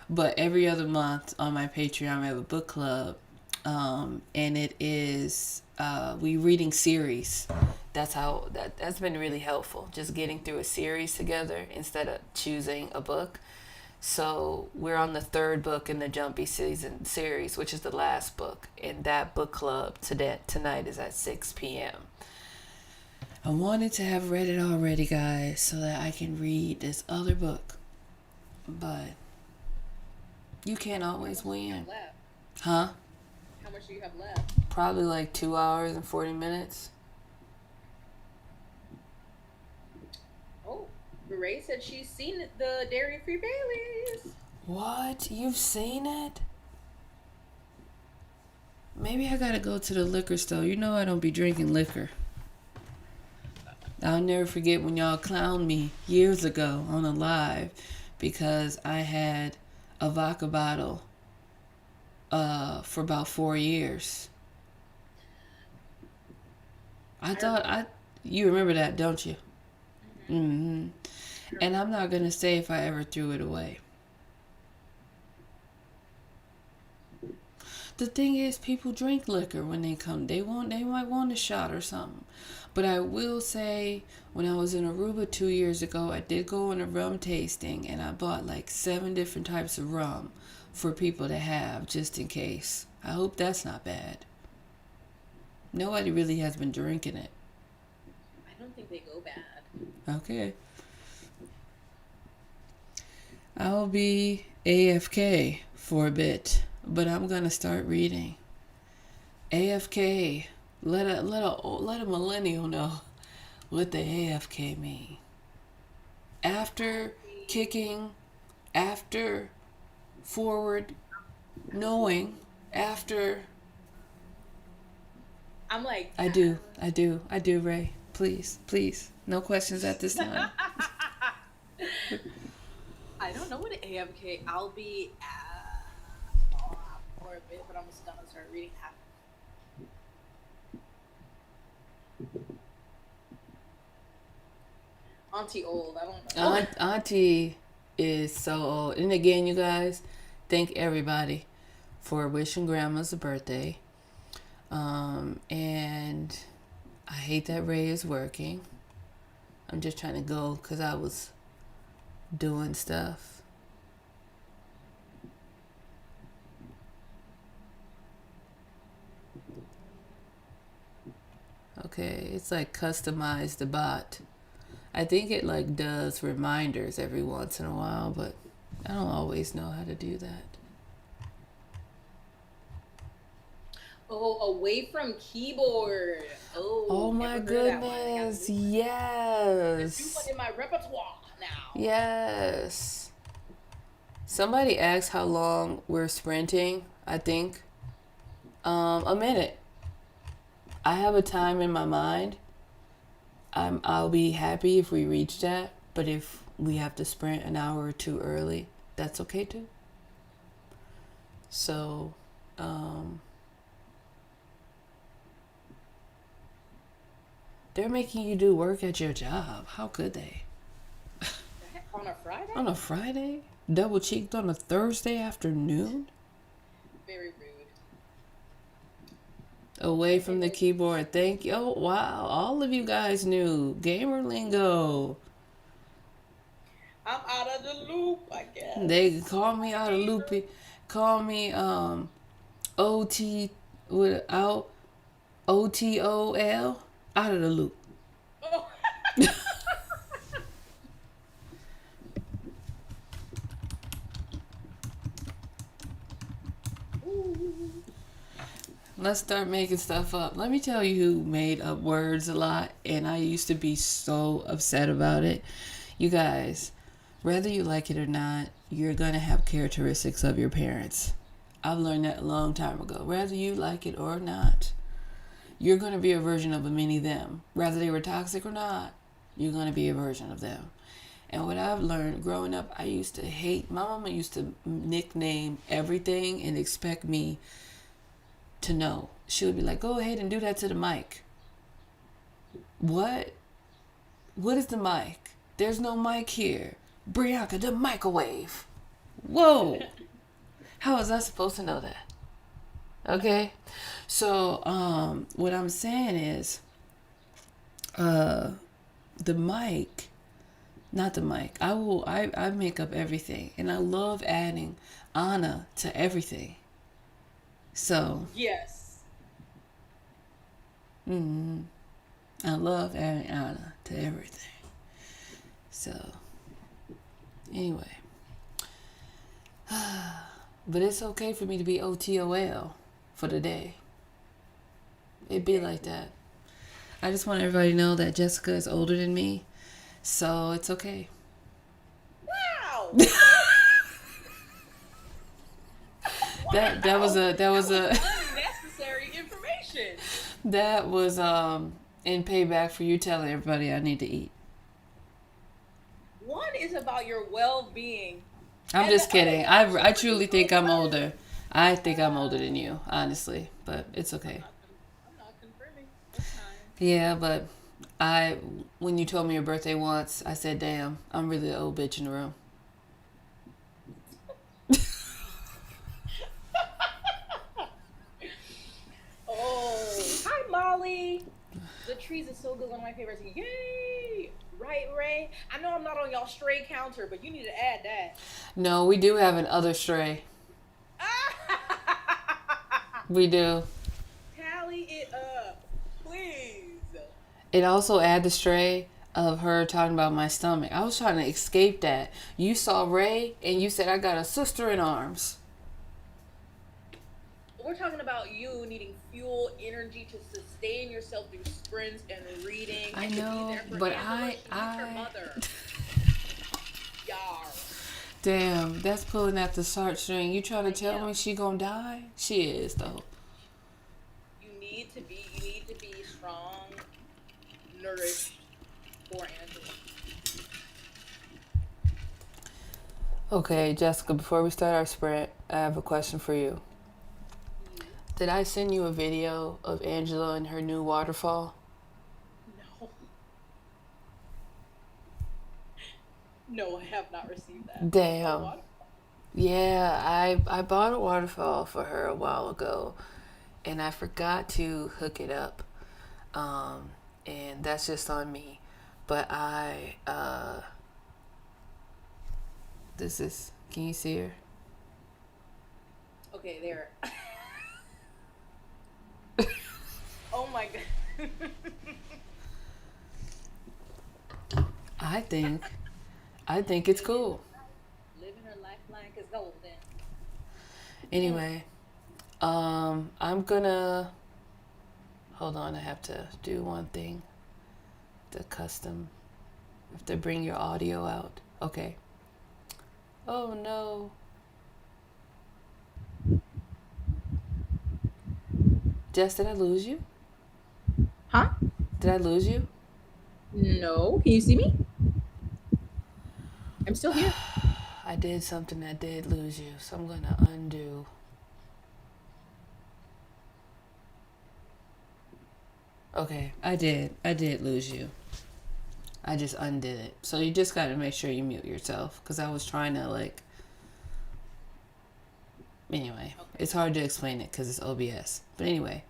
But every other month on my Patreon, I have a book club, and it is we reading series. That's been really helpful. Just getting through a series together instead of choosing a book. So we're on the third book in the Jumpy season series, which is the last book. And that book club tonight is at 6 p.m. I wanted to have read it already, guys, so that I can read this other book. But you can't How always much do you win. have left? Huh? How much do you have left? Probably like 2 hours and 40 minutes. Oh, Ray said she's seen the dairy-free Baileys. What? You've seen it? Maybe I gotta go to the liquor store. You know I don't be drinking liquor. I'll never forget when y'all clowned me years ago on a live because I had a vodka bottle for about 4 years. You remember that, don't you? Mm-hmm. And I'm not gonna say if I ever threw it away. The thing is, people drink liquor when they come. They might want a shot or something. But I will say, when I was in Aruba 2 years ago, I did go on a rum tasting, and I bought like 7 different types of rum for people to have, just in case. I hope that's not bad. Nobody really has been drinking it. I don't think they go bad. Okay. I'll be AFK for a bit, but I'm gonna start reading. AFK. Let a millennial know what the AFK mean. After kicking, after forward, knowing, after. I'm like, I do, Ray. Please, no questions at this time. I don't know what an AFK. I'll be for a bit, but I'm just gonna start reading half. Auntie old. I don't know. Auntie is so old. And again, you guys, thank everybody for wishing grandma's a birthday. And I hate that Ray is working. I'm just trying to go because I was doing stuff. Okay, it's like customize the bot. I think it like does reminders every once in a while, but I don't always know how to do that. Oh, away from keyboard. Oh my goodness. Yes. There's one in my repertoire now. Yes. Somebody asked how long we're sprinting, I think. A minute. I have a time in my mind. I'll be happy if we reach that, but if we have to sprint an hour or two early, that's okay too. So, they're making you do work at your job. How could they? On a Friday? On a Friday? Double cheeked on a Thursday afternoon? Very rude. Away from the keyboard. Thank you. Oh, wow. All of you guys knew. Gamer lingo. I'm out of the loop, I guess. They call me out of loopy. Call me OT without OTOL. Out of the loop. Oh. Let's start making stuff up. Let me tell you who made up words a lot, and I used to be so upset about it. You guys, whether you like it or not, you're going to have characteristics of your parents. I've learned that a long time ago. Whether you like it or not, you're going to be a version of a mini them. Whether they were toxic or not, you're going to be a version of them. And what I've learned growing up, I used to hate, my mama used to nickname everything and expect me to know. She would be like, go ahead and do that to the mic. What? What is the mic? There's no mic here. Brianka, the microwave. Whoa. How was I supposed to know that? Okay. So, what I'm saying is, the mic, not the mic. I make up everything, and I love adding Anna to everything. So. Yes. I love adding Anna to everything. So. Anyway. But it's okay for me to be OTOL for the day. It'd be like that. I just want everybody to know that Jessica is older than me, so it's okay. Wow. That was unnecessary information. That was in payback for you telling everybody I need to eat. One is about your well-being. I'm just kidding. I truly think I'm older. I think I'm older than you, honestly, but it's okay. I'm not confirming. That's fine. Yeah, but when you told me your birthday once, I said, damn, I'm really the old bitch in the room. Oh, hi, Molly. The trees is so good. One of my favorites. Yay! Right, Ray? I know I'm not on y'all stray counter, but you need to add that. No, we do have an other stray. We do. Tally it up, please. It also add the stray. of her talking about my stomach. I was trying to escape that. You saw Ray and you said I got a sister in arms. We're talking about you needing fuel, energy to sustain yourself through sprints and reading. I and know, to be there for but Angela. She's her mother. Yar. Damn, that's pulling at the heartstring. You trying to tell am. me she gonna die? She is though. You need to be strong, nourished for Angela. Okay, Jessica, before we start our sprint, I have a question for you. Did I send you a video of Angela and her new waterfall? No. No, I have not received that. Damn. Yeah, I bought a waterfall for her a while ago, and I forgot to hook it up. And that's just on me. But this is, can you see her? Okay, there. Oh my god. I think it's cool. Living her life like it's golden. Anyway, I'm gonna hold on. I have to do one thing. The custom. I have to bring your audio out. Okay. Oh no. Jess, did I lose you? Huh? Did I lose you? No. Can you see me? I'm still here. I did something that did lose you, so I'm gonna undo. Okay, I did lose you. I just undid it. So you just gotta make sure you mute yourself, because I was trying to anyway, okay. It's hard to explain it because it's OBS. But anyway,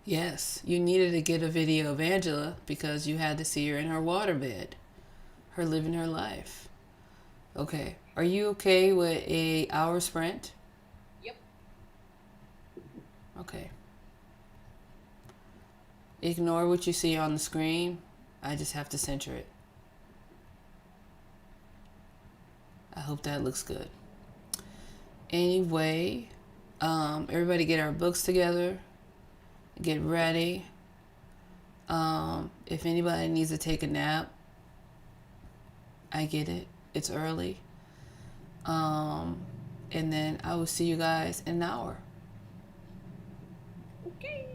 yes, you needed to get a video of Angela because you had to see her in her waterbed, her living her life. Okay, are you okay with a hour sprint? Yep. Okay. Ignore what you see on the screen. I just have to center it. I hope that looks good. Anyway, everybody get our books together. Get ready. If anybody needs to take a nap, I get it. It's early. And then I will see you guys in an hour. Okay.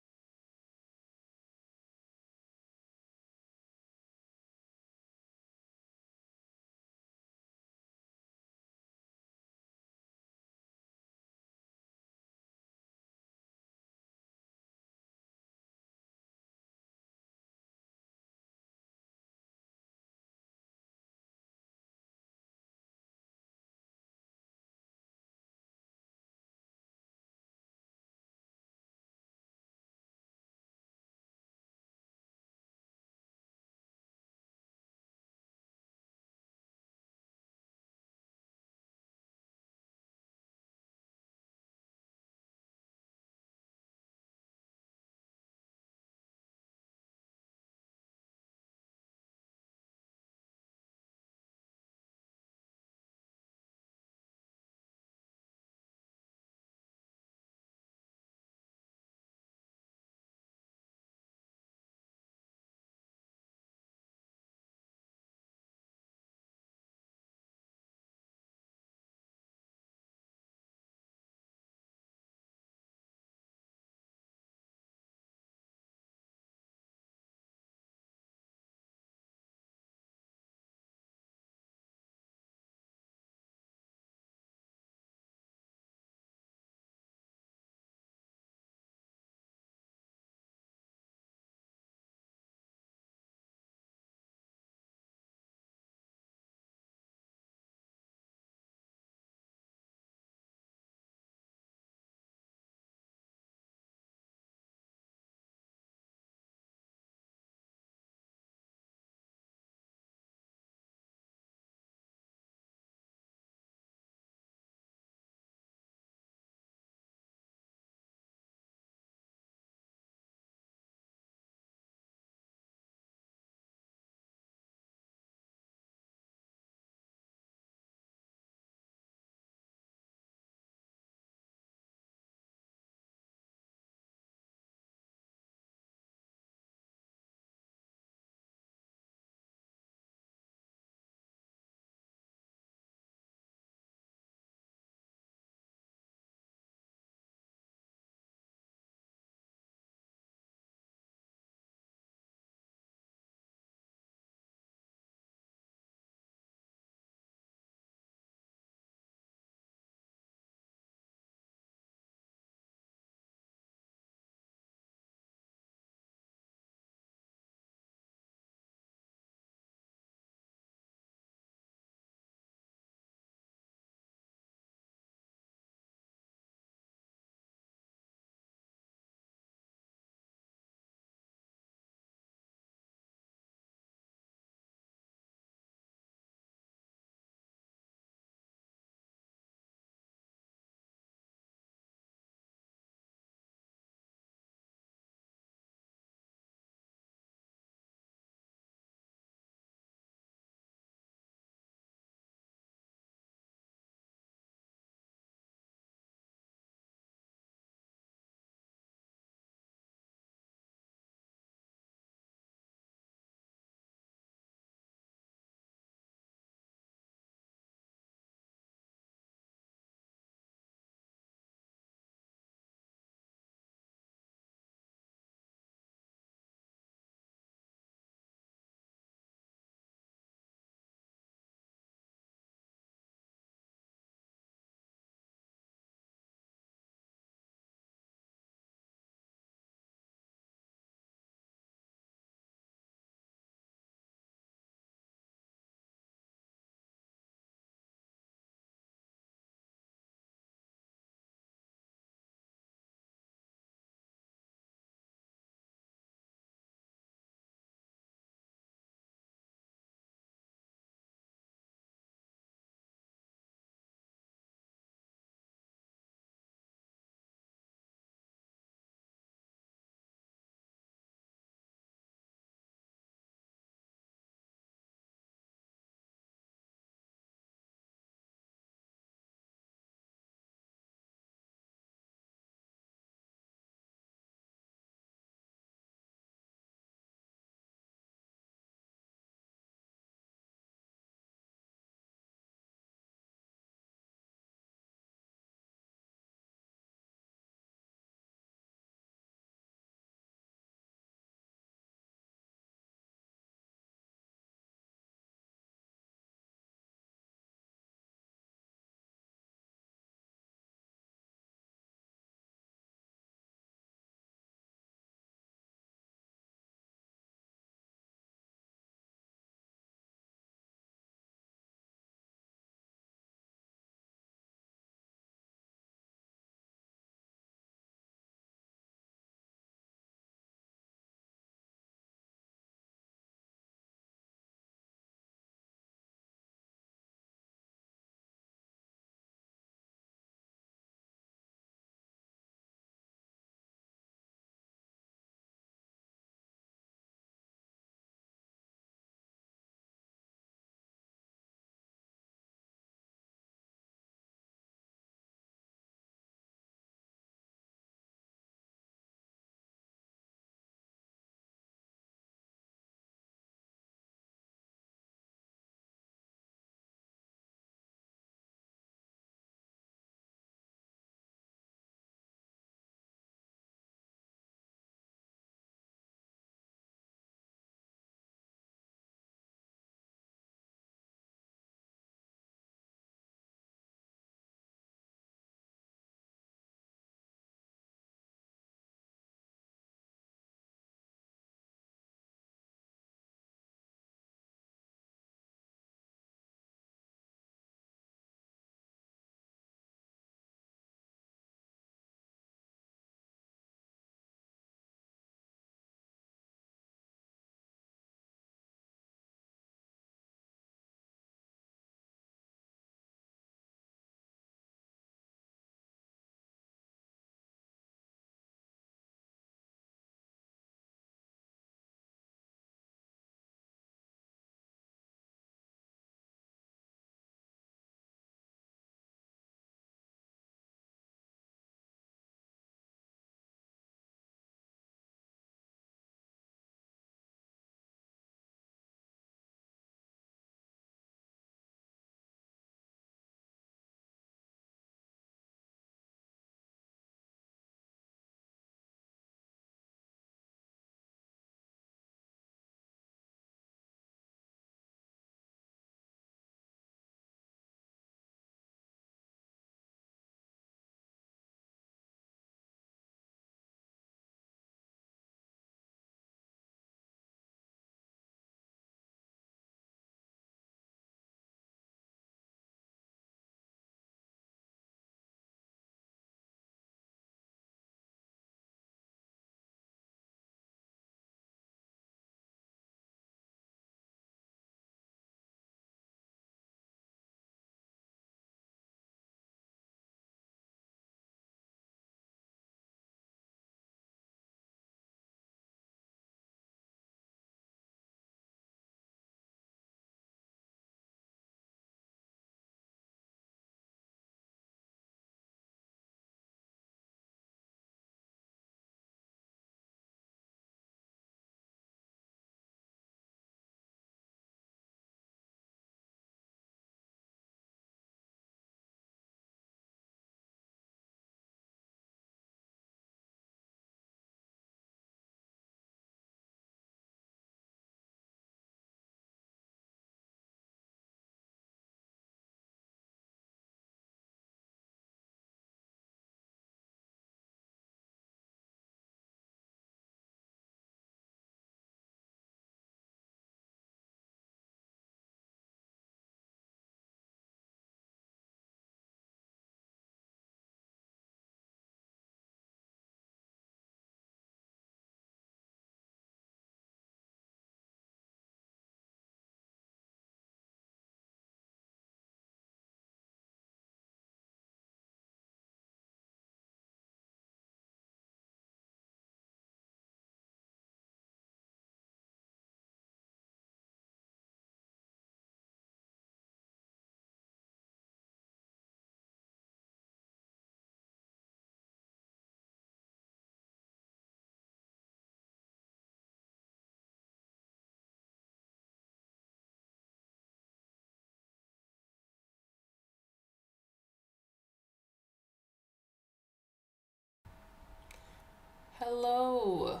Hello.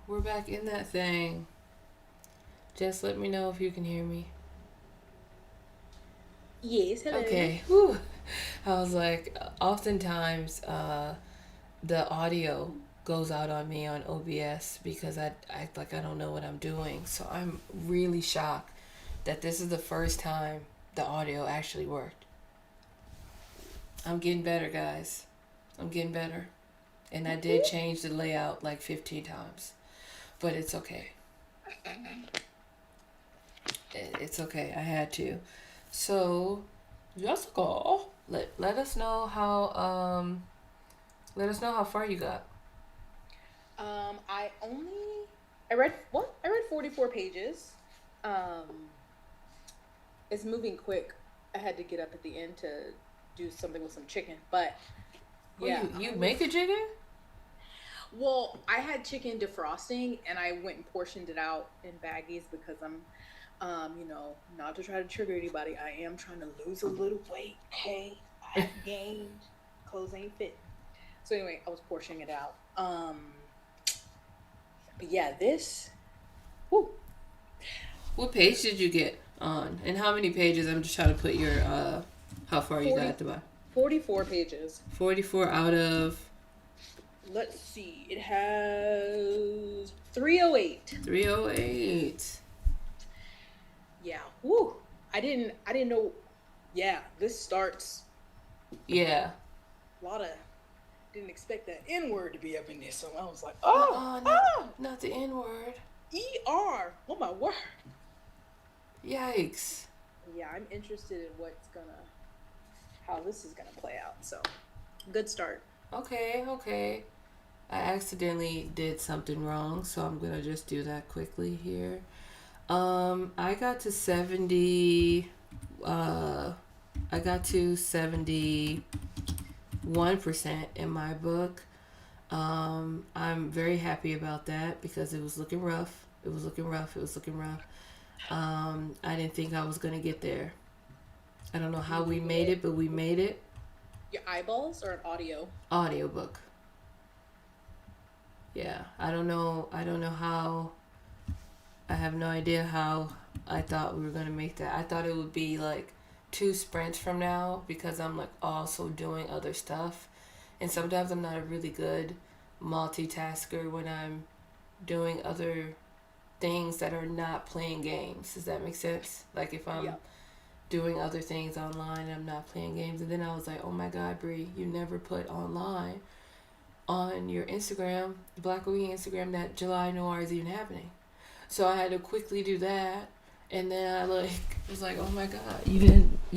We're back in that thing. Just let me know if you can hear me. Yes, hello. Okay. Whew. I was like, oftentimes the audio goes out on me on OBS because I act like I don't know what I'm doing. So I'm really shocked that this is the first time the audio actually worked. I'm getting better, guys. I'm getting better. And I did change the layout like 15 times. But it's okay. It's okay. I had to. So, Jessica, let us know how far you got. I read 44 pages. It's moving quick. I had to get up at the end to do something with some chicken, but yeah. You make a chicken? Well, I had chicken defrosting and I went and portioned it out in baggies because I'm, not to try to trigger anybody. I am trying to lose a little weight. Okay, I have gained. Clothes ain't fit. So anyway, I was portioning it out. But yeah, this. Woo. What page did you get on? And how many pages? I'm just trying to put your how far you got at the bottom. 44 pages. 44 out of. Let's see. It has 308. 308. Yeah. Woo. I didn't know. Yeah. This starts. Yeah. A lot of. Didn't expect that N word to be up in this, so I was like, not the N word. ER. Oh my word. Yikes. Yeah, I'm interested in how this is gonna play out. So, good start. Okay. I accidentally did something wrong, so I'm gonna just do that quickly here. I got to 70. I got to 71% in my book. I'm very happy about that because it was looking rough. I didn't think I was gonna get there. I don't know how we made it, but we made it. Your eyeballs or an audio? Audiobook. Yeah, I don't know how. I have no idea how I thought we were gonna make that. I thought it would be like 2 sprints from now because I'm like also doing other stuff, and sometimes I'm not a really good multitasker when I'm doing other things that are not playing games. Does that make sense? Like if I'm doing other things online, I'm not playing games. And then I was like, oh my God, Bree, you never put online on your Instagram, the Blackoween Instagram, that July Noir is even happening. So I had to quickly do that. And then I was like, oh my God, you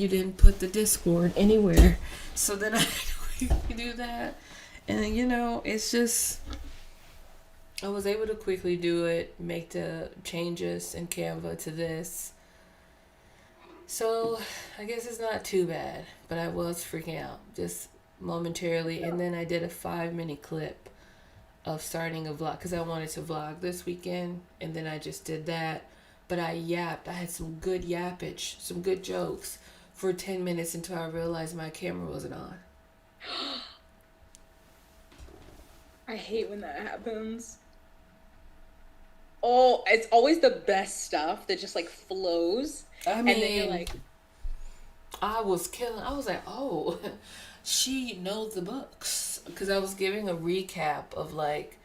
didn't put the Discord anywhere. So then I had to quickly do that. And it's just, I was able to quickly do it, make the changes in Canva to this. So I guess it's not too bad, but I was freaking out just momentarily. And then I did a 5-minute clip of starting a vlog because I wanted to vlog this weekend. And then I just did that. But I yapped. I had some good yappage, some good jokes for 10 minutes until I realized my camera wasn't on. I hate when that happens. Oh, it's always the best stuff that just like flows. I mean, and then you're like, I was like, oh, she knows the books. Because I was giving a recap of like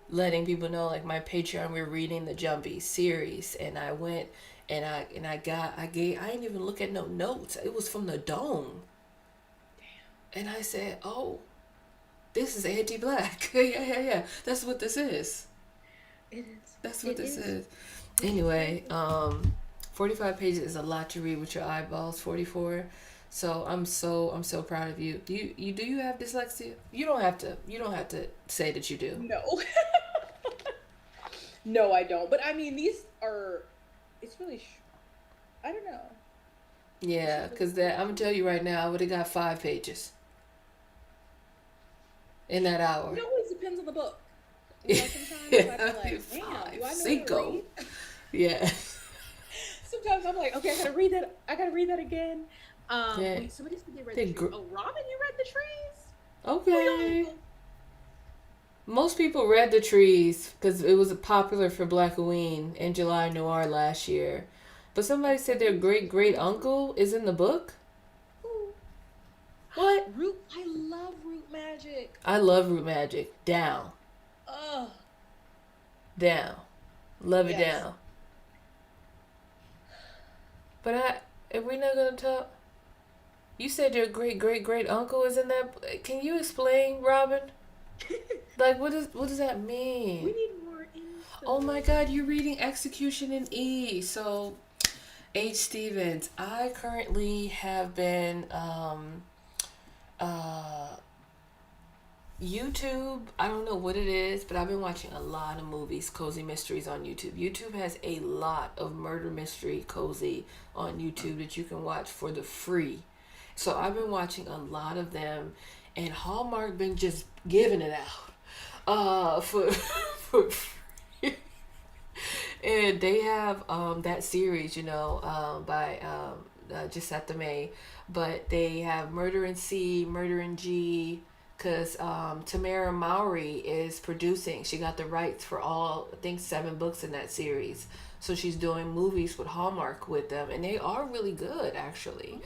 letting people know like my Patreon, we're reading the Jumpy series. And I went and I didn't even look at no notes. It was from the Dome. Damn. And I said, oh, this is anti-black. Yeah. That's what this is. It is. That's what this is. Anyway, 45 pages is a lot to read with your eyeballs. 44. So I'm so proud of you. Do you have dyslexia? You don't have to say that you do. No. No, I don't. But I mean, it's really I don't know. Yeah, because I'm gonna tell you right now, I would have got 5 pages in that hour. It always depends on the book. Sometimes I feel like, damn, do I know how to read? Yeah. Sometimes I'm like, okay, I gotta read that again. Wait, somebody said they read the trees. Oh, Robin, you read the trees? Okay. Most people read The Trees because it was popular for Blackoween and July Noir last year. But somebody said their great great uncle is in the book. Ooh. What? Root. I love Root Magic. I love Root Magic. Down. Ugh. Down. Love it Yes. down. But if we're not gonna talk, you said your great great great uncle is in that. Can you explain, Robin? Like, what does that mean? We need more info. Oh my God, you're reading Execution in E. So, H. Stevens, I currently have been YouTube. I don't know what it is, but I've been watching a lot of movies, cozy mysteries on YouTube. YouTube has a lot of murder mystery cozy on YouTube that you can watch for the free. So I've been watching a lot of them, and Hallmark been just giving it out for free. And they have that series, by Giuseppe May, but they have Murder in C, Murder in G, because Tamara Mowry is producing. She got the rights for all, I think, 7 books in that series. So she's doing movies with Hallmark with them, and they are really good, actually.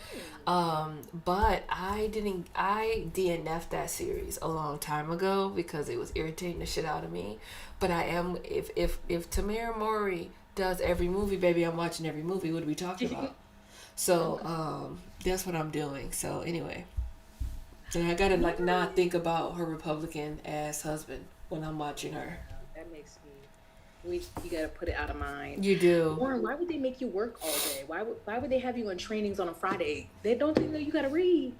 But I DNF'd that series a long time ago because it was irritating the shit out of me. But I am, if Tamara Mowry does every movie, baby, I'm watching every movie. What are we talking about? So that's what I'm doing. So anyway, and I gotta not think about her Republican ass husband when I'm watching her. That makes me. You gotta put it out of mind. You do. Warren, why would they make you work all day? Why would they have you in trainings on a Friday? They don't think that you gotta read.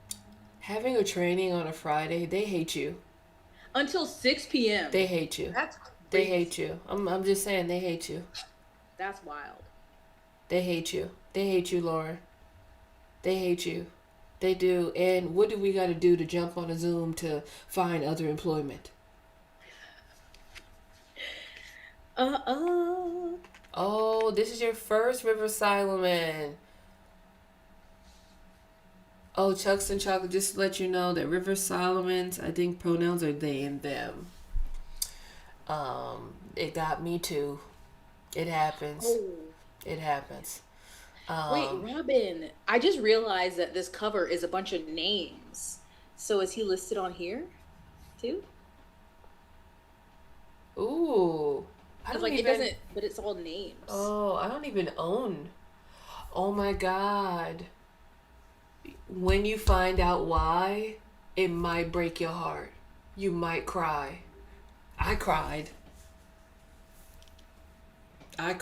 Having a training on a Friday, they hate you. Until 6 p.m. They hate you. That's crazy. They hate you. I'm just saying they hate you. That's wild. They hate you. They hate you, Lauren. They hate you. They do. And what do we got to do to jump on a Zoom to find other employment? Oh, this is your first River Solomon. Oh, Chucks and Chocolate, just to let you know that River Solomons, I think pronouns are they and them. It got me too. It happens. Oh. It happens. Wait, Robin, I just realized that this cover is a bunch of names. So is he listed on here too? Ooh. It doesn't, but it's all names. Oh, I don't even own. Oh my God. When you find out why, it might break your heart. You might cry. I cried. I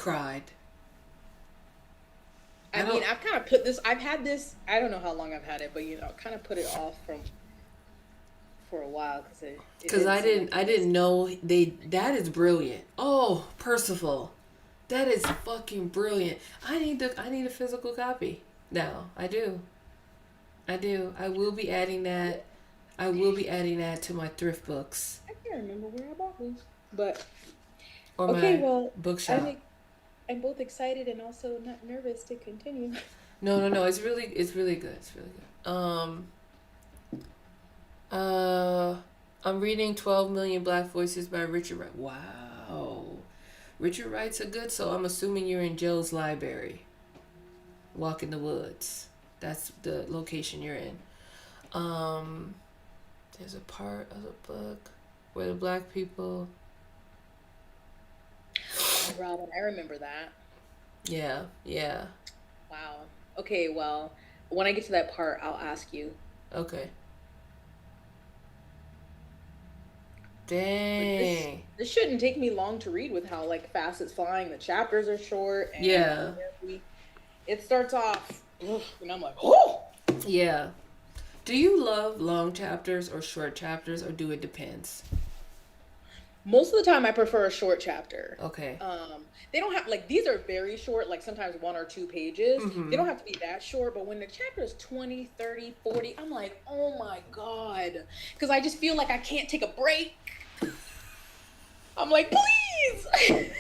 mean, I've kind of I've had this, I don't know how long I've had it, but kind of put it off for a while because I didn't know that is brilliant. Oh, Percival. That is fucking brilliant. I need a physical copy now. I do. I will be adding that. To my thrift books. I can't remember where I bought these, but or okay, my well, bookshop. I'm both excited and also not nervous to continue. No. It's really good. It's really good. I'm reading 12 Million Black Voices by Richard Wright. Wow. Richard Wright's a good, so I'm assuming you're in Joe's library. Walk in the Woods. That's the location you're in. There's a part of the book where the black people... Oh, Robin, I remember that. Yeah. Wow. Okay, well, when I get to that part, I'll ask you. Okay. Dang. This shouldn't take me long to read with how fast it's flying. The chapters are short. And yeah. It starts off, and I'm like, oh. Yeah. Do you love long chapters or short chapters, or do it depends? Most of the time, I prefer a short chapter. Okay. They don't have these are very short, sometimes 1 or 2 pages. Mm-hmm. They don't have to be that short, but when the chapter is 20, 30, 40, I'm like, oh my God. Because I just feel like I can't take a break. I'm like, please.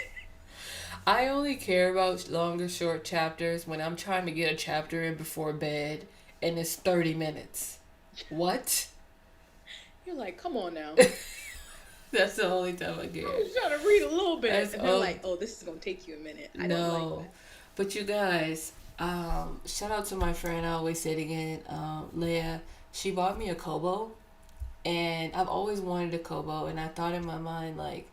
I only care about longer short chapters when I'm trying to get a chapter in before bed and it's 30 minutes. What? You're like, come on now. That's the only time I care. I was trying to read a little bit, That's and they're all. like, "Oh, this is gonna take you a minute." I don't like No. that. But you guys, shout out to my friend, I always say it again, Leah. She bought me a Kobo, and I've always wanted a Kobo, and I thought in my mind, like,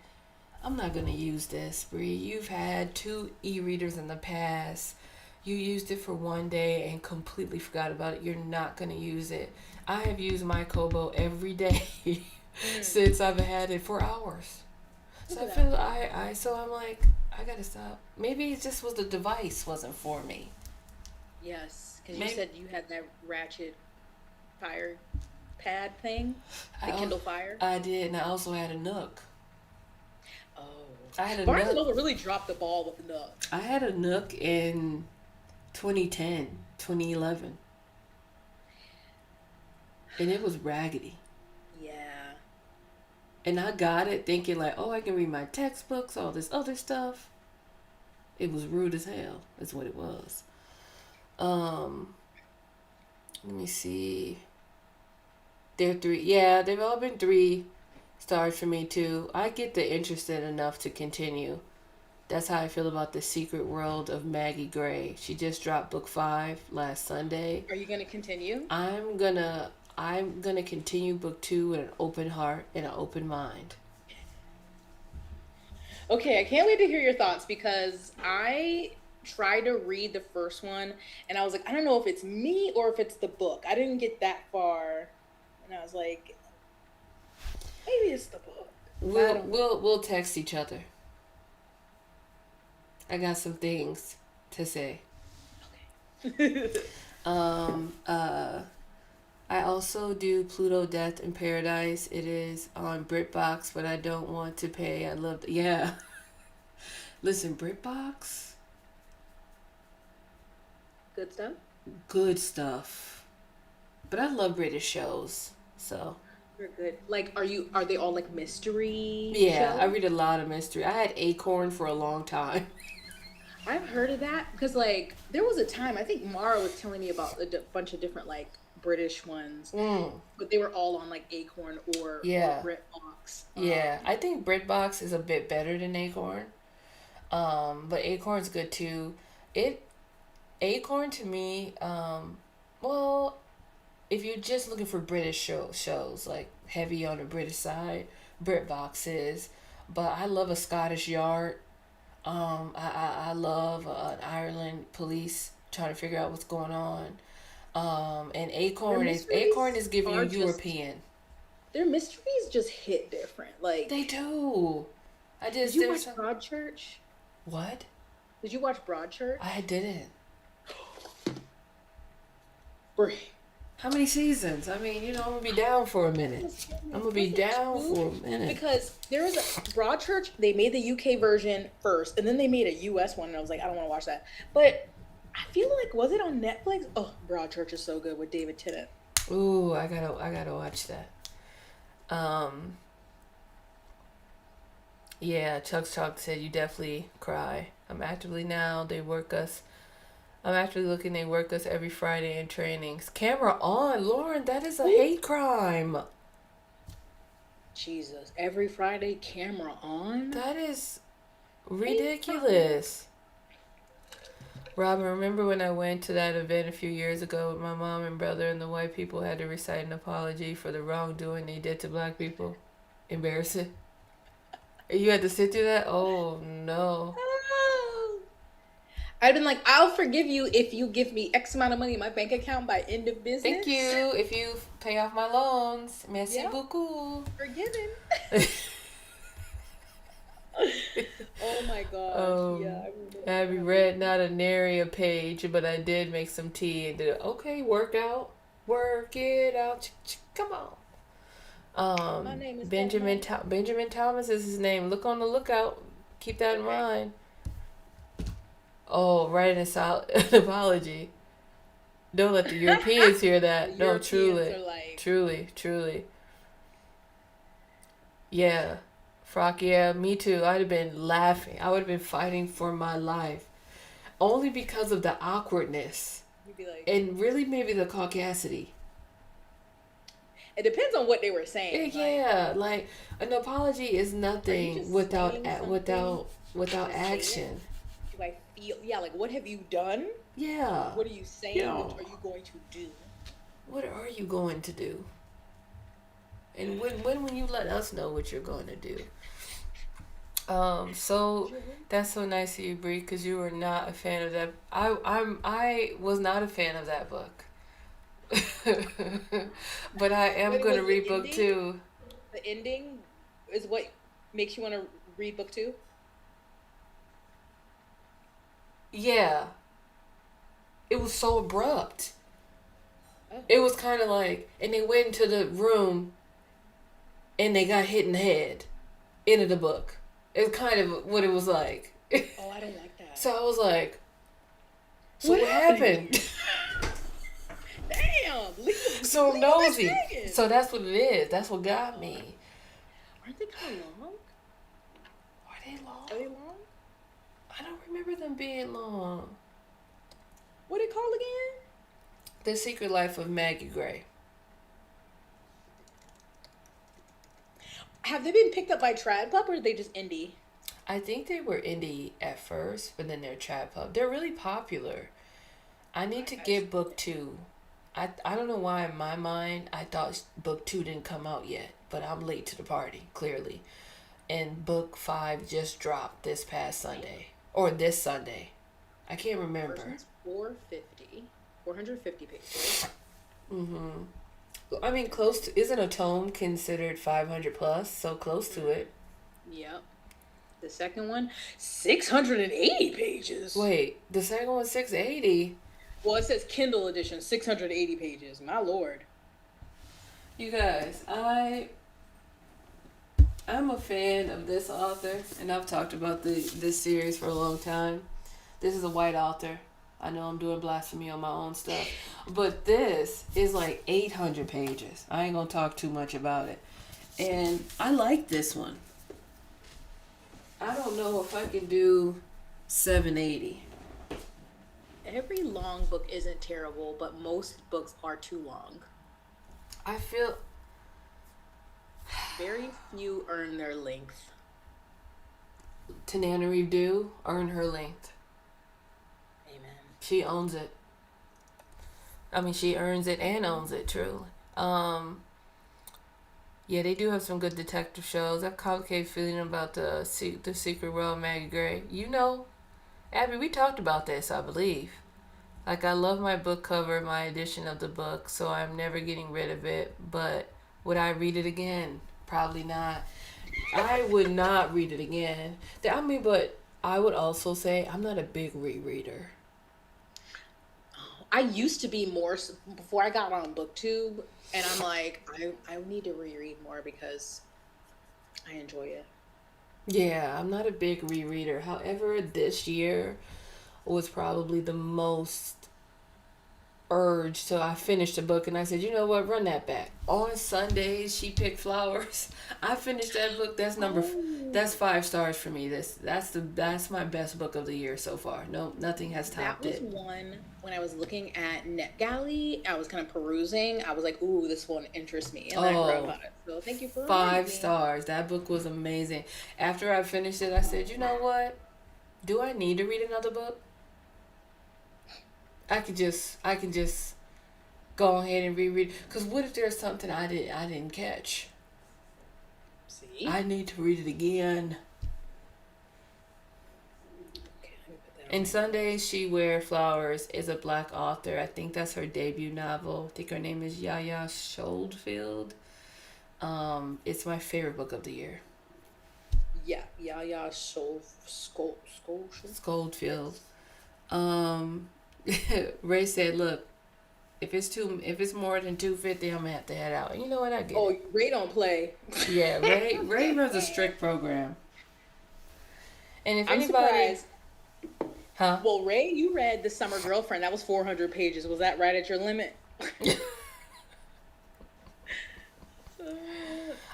I'm not going to use this, Bree. You've had two e-readers in the past. You used it for one day and completely forgot about it. You're not going to use it. I have used my Kobo every day since I've had it for hours. So Look I at feel so I'm like, I gotta stop. Maybe it just was the device wasn't for me. Yes, because you Maybe said you had that ratchet fire pad thing, I the al- Kindle Fire. I did, and I also had a Nook. Oh, I had a Barnes and Nook. Noble really dropped the ball with the Nook. I had a Nook in 2010, 2011, and it was raggedy. Yeah. And I got it thinking like, oh, I can read my textbooks, all this other stuff. It was rude as hell. That's what it was. Um, Let me see. They're three. Yeah, they've all been 3 stars for me too. I get the interested enough to continue. That's how I feel about The Secret World of Maggie Gray. She just dropped book 5 last Sunday. Are you gonna continue? I'm gonna continue book 2 with an open heart and an open mind. Okay, I can't wait to hear your thoughts because I tried to read the first one and I was like, I don't know if it's me or if it's the book. I didn't get that far, and I was like, maybe it's the book. I We'll don't we'll we'll text each other. I got some things to say. know. Um uh I also do Pluto Death in Paradise. It is on BritBox, but I don't want to pay. I love yeah. Listen, BritBox, Good stuff. good stuff. But I love British shows. So, They're good. Like, are they all like mystery yeah, I shows? read a lot of mystery. I had Acorn for a long time. I've heard of that because like there was a time I think Mara was telling me about a bunch of different like British ones, Mm, but they were all on like Acorn or yeah. BritBox. Yeah, I think BritBox is a bit better than Acorn. But Acorn's good too. It Acorn to me, well, if you're just looking for British shows like heavy on the British side, BritBox is. But I love a Scottish Yard. I love an Ireland police trying to figure out what's going on. And Their Acorn mysteries is giving you are just European. their mysteries just hit different. They Like, do. I did just you there's watch some Broadchurch? what? Did you watch Broadchurch? I didn't. Brie. How many seasons? I mean, I'm gonna be down for a minute. I'm gonna be Was it down for two? a minute. Because there was a Broadchurch. They made the UK version first, and then they made a US one, and I was like, I don't want to watch that. But I feel like was it on Netflix? Oh, Broadchurch is so good with David Tennant. Ooh, I gotta watch that. Um, yeah, Chuck's Chalk said you definitely cry. I'm actively looking. They work us every Friday in trainings. Camera on, Lauren. That is a Ooh. hate crime. Jesus, every Friday, camera on. That is Hate crime. ridiculous. Robin, remember when I went to that event a few years ago with my mom and brother, and the white people had to recite an apology for the wrongdoing they did to black people? Embarrassing. You had to sit through that? Oh no. Oh. I'd been like, I'll forgive you if you give me X amount of money in my bank account by end of business. Thank you. If you pay off my loans. Merci Yeah, beaucoup. forgiven. Oh my gosh. Yeah, I remember Abby that. read not a nary a page, but I did make some tea and did okay, work out. Work it out. Come on. My name is Benjamin Batman. Benjamin Thomas is his name. Look on the lookout. Keep that in Okay. mind. Oh, write an apology. Don't let the Europeans hear The that. No, Europeans truly, are like, truly. Yeah, Frock. Yeah, me too. I'd have been laughing. I would have been fighting for my life only because of the awkwardness you'd be like, and really maybe the caucasity. It depends on what they were saying. Yeah, like an apology is Are you nothing just saying something without to say it? action. Do I feel? Yeah, like what have you done? Yeah. What are you saying? What are you going to do? What are you going to do? And when will you let us know what you're going to do? So that's so nice of you, Bree, because you were not a fan of that. I was not a fan of that book, but I am Wait, going was to the read book ending? two. The ending is what makes you want to read book two. Yeah, it was so abrupt. Oh, It was kind of like, and they went into the room and they got hit in the head. End of the book. It's kind of what it was like. oh, I don't like that. So I was like, so What what happened? happened? Damn, So leave the bitch nosy. hanging. So that's what it is. That's what got Oh, me. aren't they kind of long? Are they long? Are they long? I don't remember them being long. What are they called again? The Secret Life of Maggie Gray. Have they been picked up by Trad Pup or are they just indie? I think they were indie at first, but then they're trap pub. They're really popular. I need to get book two. I don't know why in my mind I thought book two didn't come out yet, but I'm late to the party, clearly. And book five just dropped this past Sunday. Or this Sunday. I can't remember. First one's 450 pages. Mm-hmm. I mean, close to, isn't a tome considered 500 plus? So close to it. Yep. The second one, 680 pages. Wait, the second one's 680. Well, it says Kindle edition, 680 pages. My lord. You guys, I'm a fan of this author, and I've talked about this series for a long time. This is a white author. I know I'm doing blasphemy on my own stuff, but this is like 800 pages. I ain't gonna talk too much about it, and I like this one. I don't know if I can do 780. Every long book isn't terrible, but most books are too long. I feel Very few earn their length. Tananarive Due earn her length. Amen. She owns it. I mean, she earns it and owns it, truly. Yeah, they do have some good detective shows. I have a complicated feeling about the Secret World of Maggie Gray. You know, Abby, we talked about this, I believe. Like, I love my book cover, my edition of the book, so I'm never getting rid of it. But would I read it again? Probably not. I would not read it again. I mean, but I would also say I'm not a big rereader. I used to be more before I got on BookTube, and I'm like, I need to reread more because I enjoy it. Yeah, I'm not a big rereader. However, this year was probably the most urge. So I finished the book and I said, you know what, run that back. On Sundays, She Picked Flowers. I finished that book. That's that's 5 stars for me. That's my best book of the year so far. No, nothing has topped it. That was one when I was looking at NetGalley. I was kind of perusing. I was like, ooh, this one interests me, and I read about it. So thank you for 5 stars. That book was amazing. After I finished it, I said, you know what? Do I need to read another book? I can just go ahead and reread. Because what if there's something I didn't catch? See? I need to read it again. Okay, let me put that on. And Sundays She Wear Flowers is a Black author. I think that's her debut novel. I think her name is Yaya Scholdfield. It's my favorite book of the year. Yeah, Yaya Scholdfield. Ray said, "Look, if it's more than 250, I'm gonna have to head out." And you know what? I get Oh, it. Ray don't play. Yeah, Ray runs a strict program. And if I'm anybody, surprised. huh? Well, Ray, you read The Summer Girlfriend. That was 400 pages. Was that right at your limit?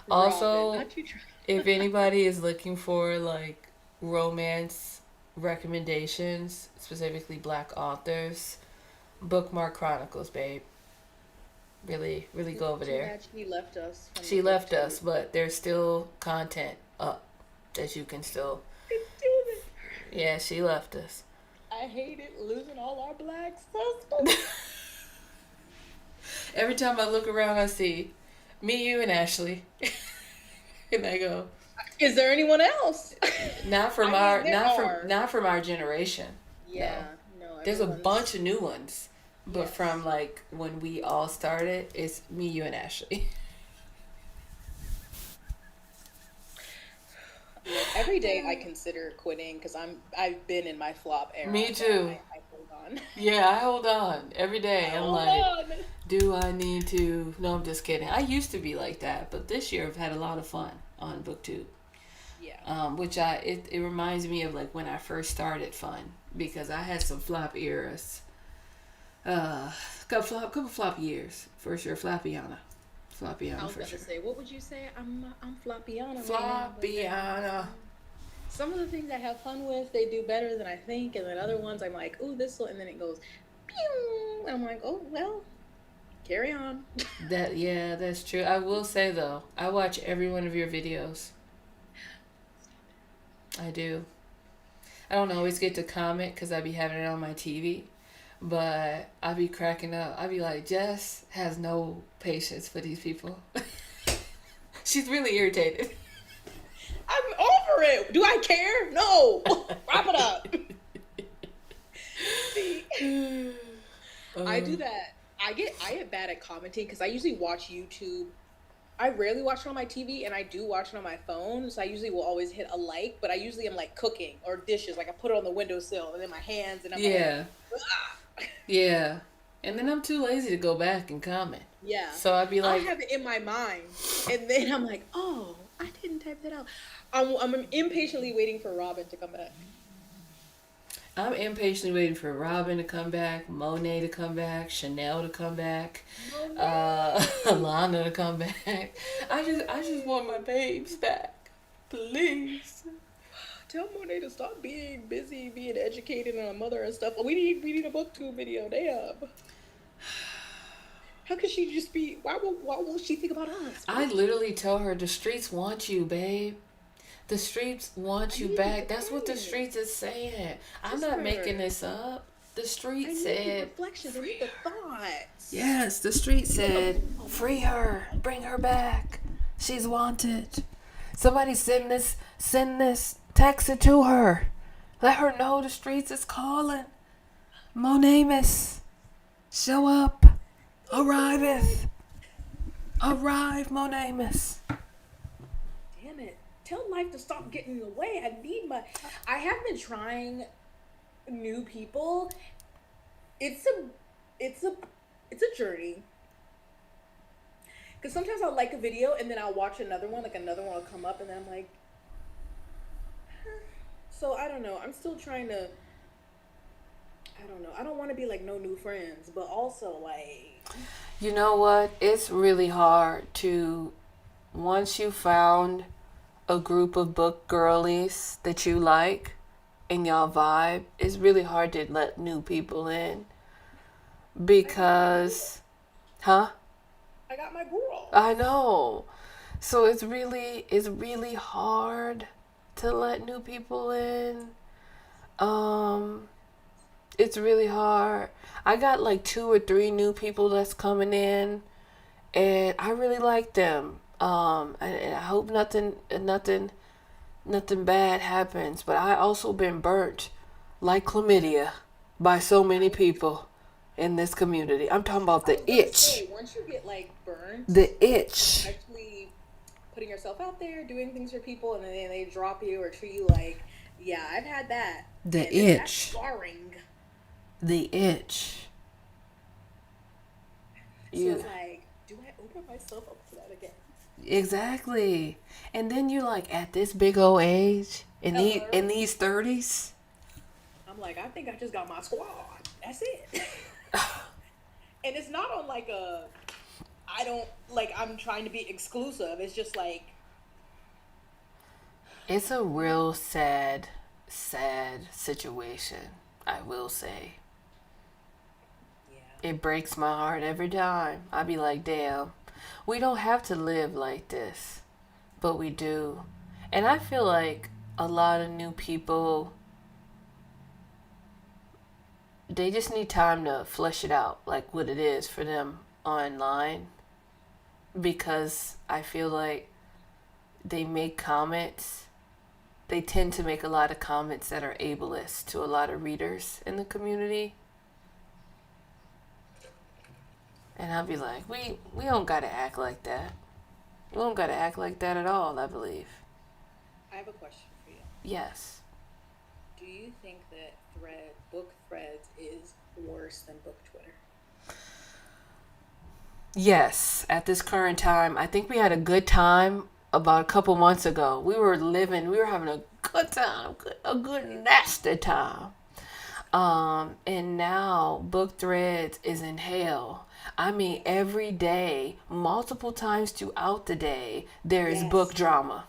Also, Robin, not you try- if anybody is looking for like romance recommendations, specifically Black authors, bookmark Chronicles, babe. really, really go over Too there. bad she left us. From She the left booktube. us, but there's still content up that you can still. It's still there. Yeah, she left us. I hate it losing all our black sisters. Every time I look around, I see me, you, and Ashley, and I go, Is there anyone else? not from I our, mean, there are. not from our generation. No, Yeah, no, there's a everyone's. bunch of new ones, but Yes. from like when we all started, it's me, you, and Ashley. Every day I consider quitting because I've been in my flop era. Me too. I hold on. Yeah, I hold on every day. I'm Hold like, on. do I need to? No, I'm just kidding. I used to be like that, but this year I've had a lot of fun on BookTube. Yeah. Which it reminds me of like when I first started fun because I had some flop eras. Couple flop years for sure. Floppiana I was for about sure. to say, what would you say? I'm Floppiana. Right now, but Floppiana. some of the things I have fun with, they do better than I think, and then other ones I'm like, ooh, this will, and then it goes, pew, and I'm like, oh well, carry on. That's true. I will say though, I watch every one of your videos. I do. I don't always get to comment because I be having it on my TV, but I be cracking up. I be like, Jess has no patience for these people. She's really irritated. I'm over it. Do I care? No. Wrap it up. See, I do that. I get bad at commenting because I usually watch YouTube. I rarely watch it on my TV, and I do watch it on my phone. So I usually will always hit a like, but I usually am like cooking or dishes. Like I put it on the windowsill and in my hands, and I'm Yeah, like, ah. yeah. And then I'm too lazy to go back and comment. Yeah. So I'd be I'll like, have it in my mind, and then I'm like, oh, I didn't type that out. I'm impatiently waiting for Robin to come back. I'm impatiently waiting for Robin to come back, Monet to come back, Chanel to come back, Alana to come back. I just want my babes back, please. Tell Monet to stop being busy, being educated and a mother and stuff. We need a booktube video. Damn. How could she just be? Why won't she think about us? I literally tell her the streets want you, babe. The streets want you back. That's what the streets is saying. I'm not making this up. The street said. Reflections. I need the thoughts. Yes, the street said, free her, bring her back. She's wanted. Somebody send this, text it to her. Let her know the streets is calling. Monamus, show up. Arriveth. Arrive, Monamus. Damn it. Tell life to stop getting in the way. I have been trying new people. It's a journey. Because sometimes I'll like a video and then I'll watch another one, like another one will come up and then I'm like, huh. So I don't know. I'm still trying to, I don't know. I don't want to be like no new friends, but also like. You know what? It's really hard to, once you found a group of book girlies that you like and y'all vibe, it's really hard to let new people in because, huh? I got my girl. I know. So it's really hard to let new people in. It's really hard. I got like 2 or 3 new people that's coming in and I really like them. And I hope nothing bad happens. But I also been burnt like chlamydia by so many people in this community. I'm talking about the itch. Say, once you get like burned, the itch. Actually putting yourself out there, doing things for people, and then they drop you or treat you like, yeah, I've had that. The and itch. That's scarring. The itch. So it's like, do I open myself up to that again? Exactly. And then you're like at this big old age in these 30s. I'm like, I think I just got my squad. That's it. And it's not on like I'm trying to be exclusive. It's just like. It's a real sad situation, I will say. Yeah. It breaks my heart every time. I be like, damn, we don't have to live like this, but we do. And I feel like a lot of new people, they just need time to flesh it out, like what it is for them online. Because I feel like they make comments, they tend to make a lot of comments that are ableist to a lot of readers in the community. And I'll be like, we don't gotta act like that. We don't gotta act like that at all, I believe. I have a question for you. Yes. Do you think that book threads is worse than book Twitter? Yes, at this current time, I think we had a good time about a couple months ago. We were having a good time, a good nasty time. And now book threads is in hell. I mean, every day, multiple times throughout the day, there is book drama.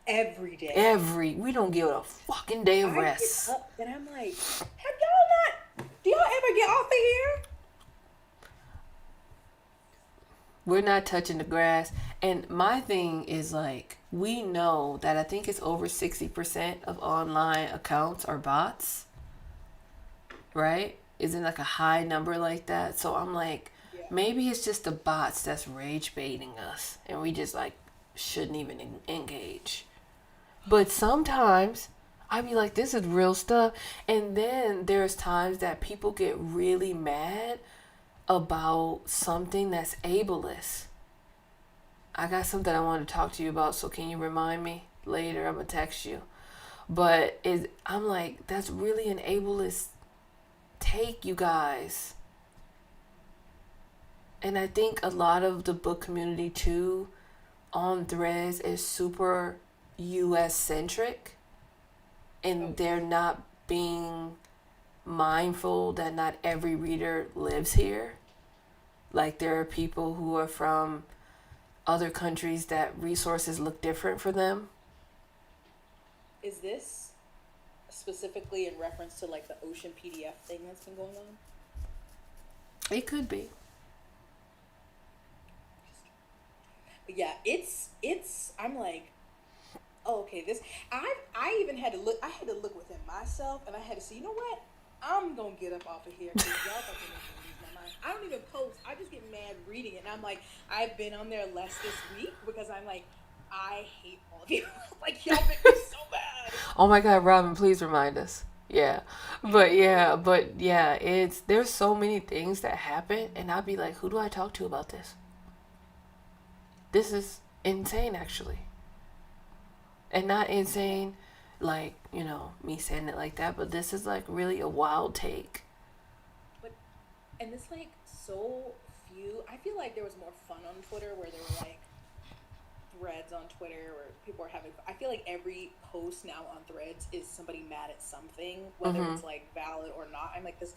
Every day. We don't give a fucking day of rest. I get up and I'm like, do y'all ever get off of here? We're not touching the grass. And my thing is like, we know that I think it's over 60% of online accounts are bots. Right? Isn't like a high number like that? So I'm like, maybe it's just the bots that's rage baiting us. And we just like shouldn't even engage. But sometimes I be like, this is real stuff. And then there's times that people get really mad about something that's ableist. I got something I want to talk to you about, so can you remind me later? I'm gonna text you. But I'm like, that's really an ableist take, you guys. And I think a lot of the book community too on Threads is super US centric, and they're not being mindful that not every reader lives here. Like, there are people who are from other countries that resources look different for them. Is this specifically in reference to like the Ocean PDF thing that's been going on? It could be. But yeah, it's I'm like, oh, okay, I even had to look within myself, and I had to see, you know what? I'm gonna get up off of here because y'all fucking lose my mind. I don't even post. I just get mad reading it, and I'm like, I've been on there less this week because I'm like, I hate all of you. Like, y'all make me so bad. Oh my God, Robin, please remind us. But there's so many things that happen, and I'll be like, who do I talk to about this? This is insane, actually. And not insane like, me saying it like that, but this is like really a wild take. And it's like so few. I feel like there was more fun on Twitter where there were like threads on Twitter where people are having. I feel like every post now on Threads is somebody mad at something, whether it's like valid or not. I'm like, this.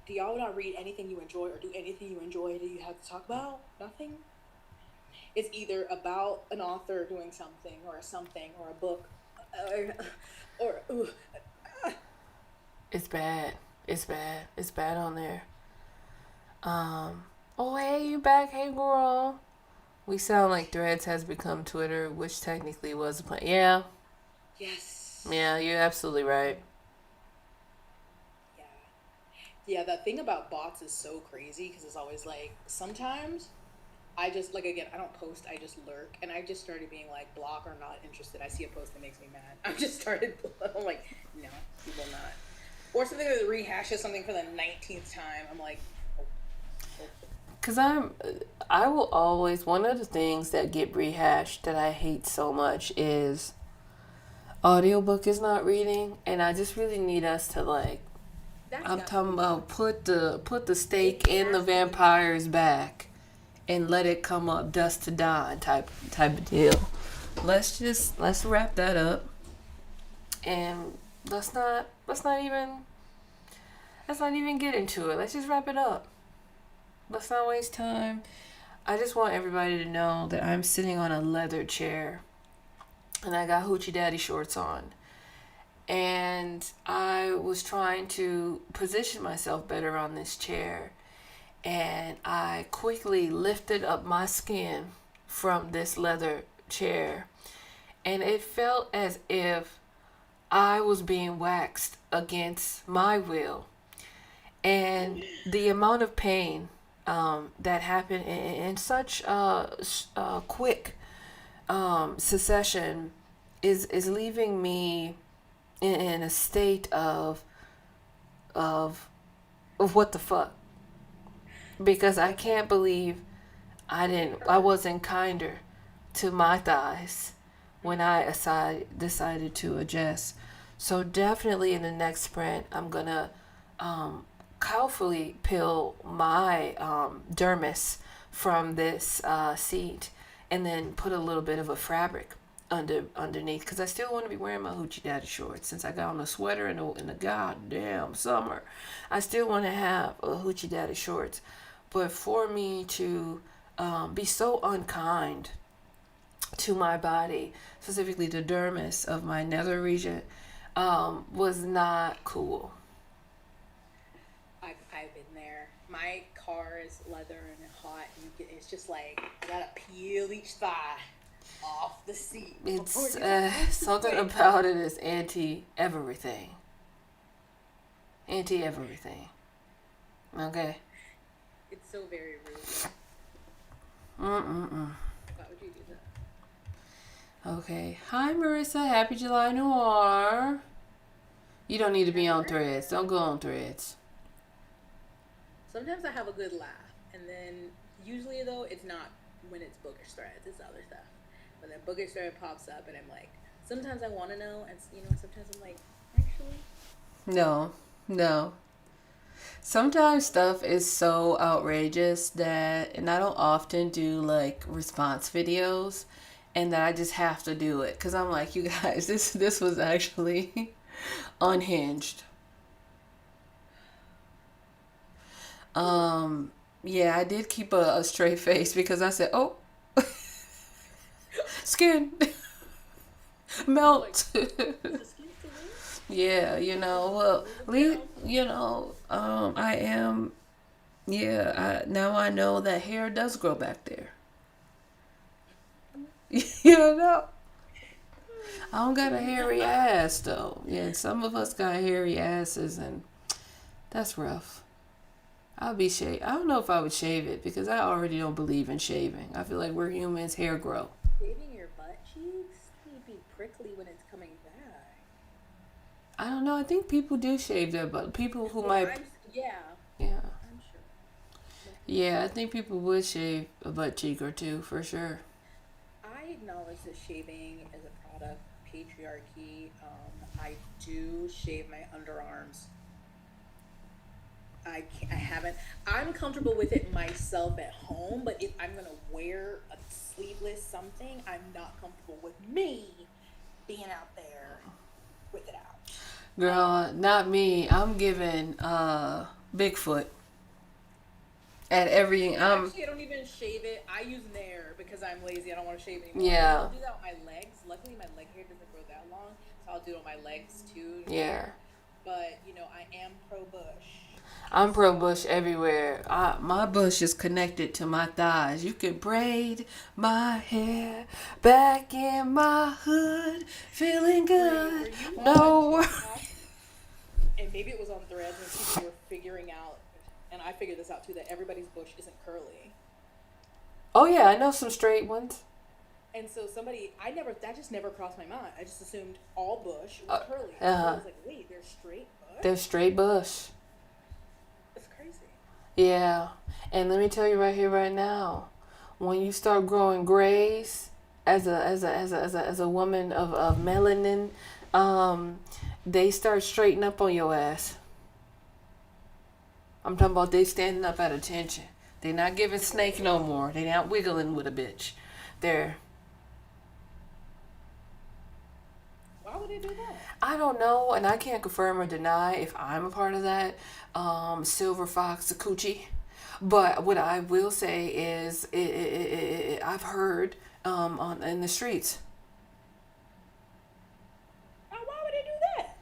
Do y'all not read anything you enjoy or do anything you enjoy that you have to talk about? Nothing. It's either about an author doing something or a book or It's bad. It's bad on there. Oh, hey, you back? Hey, girl. We sound like Threads has become Twitter, which technically was a plan. Yeah. Yes. Yeah, you're absolutely right. Yeah, that thing about bots is so crazy because it's always like, sometimes I just, like, again, I don't post, I just lurk, and I just started being like, block or not interested. I see a post that makes me mad. I'm like, no, people not. Or something that rehashes something for the 19th time. I'm like, Because I will always, one of the things that get rehashed that I hate so much is audiobook is not reading, and I just really need us to like, I'm talking about put the stake in the vampire's back and let it come up dusk to dawn type of deal. Let's wrap that up, and let's not even get into it. Let's just wrap it up. Let's not waste time. I just want everybody to know that I'm sitting on a leather chair, and I got Hoochie Daddy shorts on, and I was trying to position myself better on this chair, and I quickly lifted up my skin from this leather chair, and it felt as if I was being waxed against my will. And the amount of pain that happened in such quick succession is leaving me in a state of what the fuck, because I can't believe I wasn't kinder to my thighs when I decided to adjust. So definitely in the next sprint, I'm gonna carefully peel my dermis from this seat, and then put a little bit of a fabric underneath, because I still want to be wearing my hoochie daddy shorts. Since I got on a sweater in the goddamn summer, I still want to have a hoochie daddy shorts. But for me to be so unkind to my body, specifically the dermis of my nether region, was not cool. I've been there. My car is leather and hot, and it's just like I gotta peel each thigh off the seat. It's something about it is anti everything. Anti everything. Okay. It's so very rude. Why would you do that? Okay. Hi, Marissa. Happy July, Noir. You don't need to be on Threads. Don't go on Threads. Sometimes I have a good laugh, and then usually though it's not when it's bookish threads, it's other stuff. But then bookish thread pops up, and I'm like, sometimes I want to know, and sometimes I'm like, actually, No. Sometimes stuff is so outrageous that, and I don't often do like response videos, and that I just have to do it because I'm like, you guys, this was actually unhinged. Yeah, I did keep a straight face because I said, oh, skin melt. Yeah, I am, now I know that hair does grow back there. I don't got a hairy ass though. Yeah, some of us got hairy asses, and that's rough. I don't know if I would shave it because I already don't believe in shaving. I feel like we're humans, hair grow. Shaving your butt cheeks would be prickly when it's coming back. I don't know. I think people do shave their butt. People who Yeah. Yeah. I'm sure. Yeah, I think people would shave a butt cheek or two for sure. I acknowledge that shaving is a product of patriarchy. I do shave my underarms. I haven't. I'm comfortable with it myself at home, but if I'm gonna wear a sleeveless something, I'm not comfortable with me being out there with it out. Girl, not me. I'm giving Bigfoot at every. Actually, I don't even shave it. I use Nair because I'm lazy. I don't want to shave anymore. Yeah. I'll do that with my legs. Luckily, my leg hair doesn't grow that long, so I'll do it on my legs too. Yeah. But I am pro bush. I'm pro bush everywhere. My bush is connected to my thighs. You can braid my hair back in my hood, feeling good. No. And maybe it was on Threads when people were figuring out, and I figured this out too, that everybody's bush isn't curly. Oh yeah, I know some straight ones. And so that just never crossed my mind. I just assumed all bush was curly. Uh-huh. So I was like, wait, there's straight bush? They're straight bush. It's crazy. Yeah, and let me tell you right here, right now, when you start growing grays as a woman of melanin, they start straightening up on your ass. I'm talking about they standing up at attention. They not giving snake no more. They not wiggling with a bitch. They're. Why would they do that? I don't know, and I can't confirm or deny if I'm a part of that silver fox coochie. But what I will say is, I've heard in the streets. Why would they do that?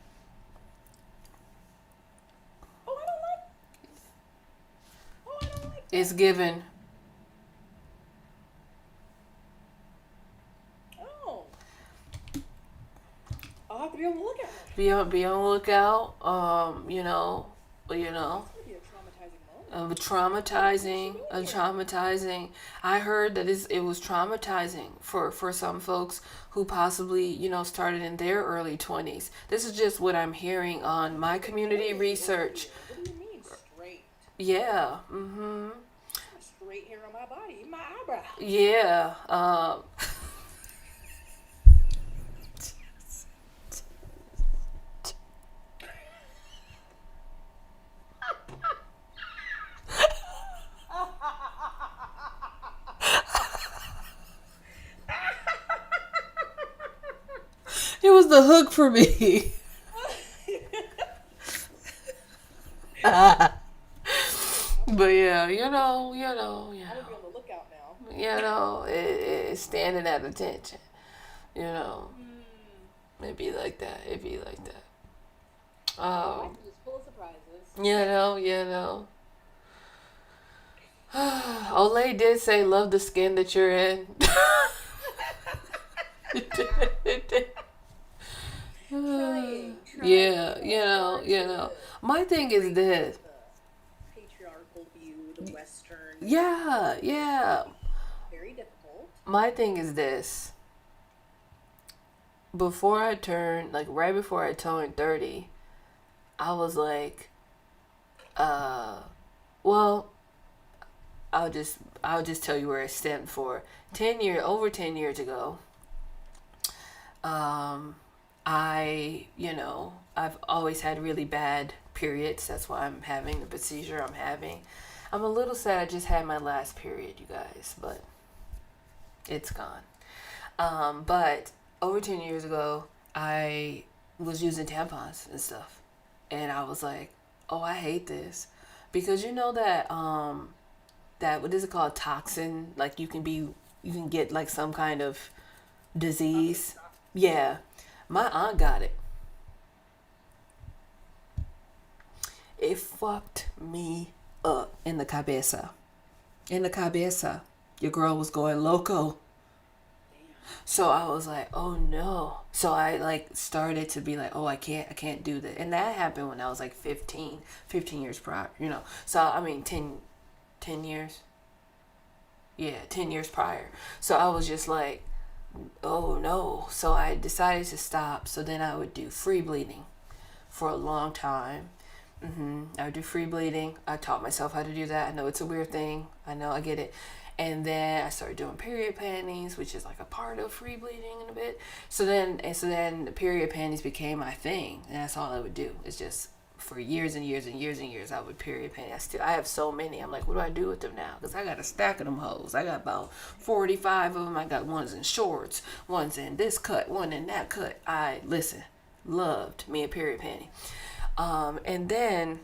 It's given. Oh, I'll have to be on the lookout. Be on the lookout. You know, It's gonna be a traumatizing moment. traumatizing. I heard that it was traumatizing for some folks who possibly, started in their early 20s. This is just what I'm hearing on my community research. What do you mean straight? Yeah. Mm-hmm. Straight hair on my body, my eyebrow. Yeah. It was the hook for me. But yeah, I'm gonna be on the lookout now. it's standing at attention. Mm. It'd be like that. Life is just full of surprises. You know. Olay did say, "Love the skin that you're in." Trying. Yeah, Trying to My thing is this. the patriarchal view, the Western. Yeah. Very difficult. My thing is this. Right before I turned 30, I was like, well, I'll just tell you where it stemmed for. Over 10 years ago, I've always had really bad periods. That's why I'm having the procedure I'm having. I'm a little sad I just had my last period, you guys, but it's gone. But over 10 years ago, I was using tampons and stuff. And I was like, oh, I hate this. Because you know that, what is it called? Toxin? Like you can get like some kind of disease. Yeah. My aunt got it. It fucked me up in the cabeza. Your girl was going loco. So I was like, oh no. So I like started to be like, oh, I can't do that. And that happened when I was like 15 years prior, So I mean 10 years. Yeah, 10 years prior. So I was just like, oh no. So I decided to stop. So then I would do free bleeding for a long time. I would do free bleeding. I taught myself how to do that. I know it's a weird thing. I know, I get it. And then I started doing period panties, which is like a part of free bleeding in a bit. So then the period panties became my thing. And that's all I would do. It's just for years and years and years and years, I would period panties. I have so many. I'm like, what do I do with them now? Because I got a stack of them hoes. I got about 45 of them. I got ones in shorts, ones in this cut, one in that cut. Loved me a period panty. And then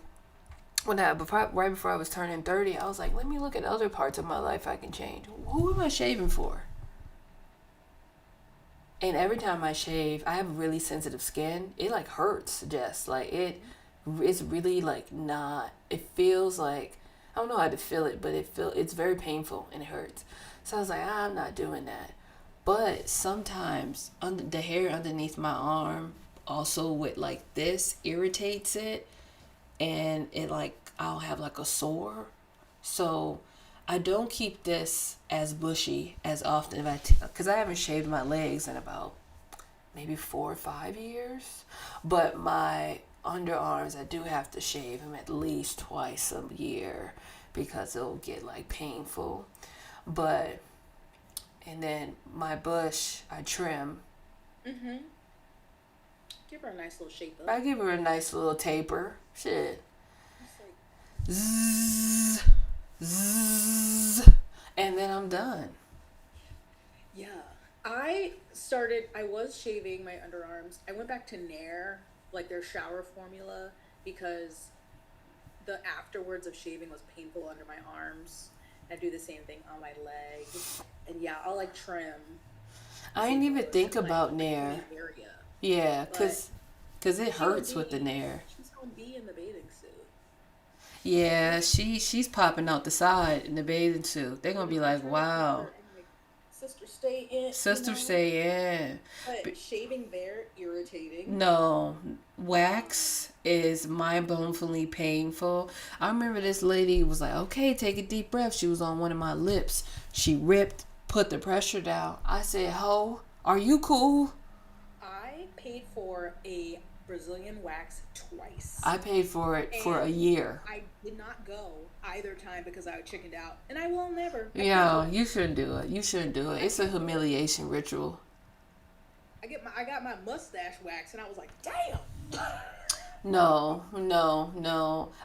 right before I was turning 30, I was like, let me look at other parts of my life I can change. Who am I shaving for? And every time I shave, I have really sensitive skin. It like hurts, just like it's really like not. It feels like, I don't know how to feel it, but it's very painful and it hurts. So I was like, I'm not doing that. But sometimes the hair underneath my arm also with like this irritates it, and it like I'll have like a sore. So I don't keep this as bushy as often because I haven't shaved my legs in about maybe 4 or 5 years. But my underarms, I do have to shave them at least twice a year because it'll get like painful. And then my bush, I trim. Give her a nice little shape up. I give her a nice little taper. Shit. Zzz, zzz, and then I'm done. Yeah. I was shaving my underarms. I went back to Nair, like their shower formula, because the afterwards of shaving was painful under my arms. I do the same thing on my legs. And yeah, I'll like trim. I didn't even think about Nair. Area. Yeah, because it hurts with the Nair. She's going to be in the bathing suit. Yeah, she's popping out the side in the bathing suit. They're gonna be I'm like, trying to keep wow, her. I'm like, sister, stay in. sister, stay in. But shaving there irritating. No, wax is mind-blowingly painful. I remember this lady was like, okay, take a deep breath. She was on one of my lips. She ripped, put the pressure down. I said, ho, are you cool? I paid for a Brazilian wax twice. I paid for it for a year. I did not go either time because I chickened out, and I will never. Yeah, you shouldn't do it. You shouldn't do it. It's a humiliation ritual. I got my mustache waxed, and I was like, damn. No.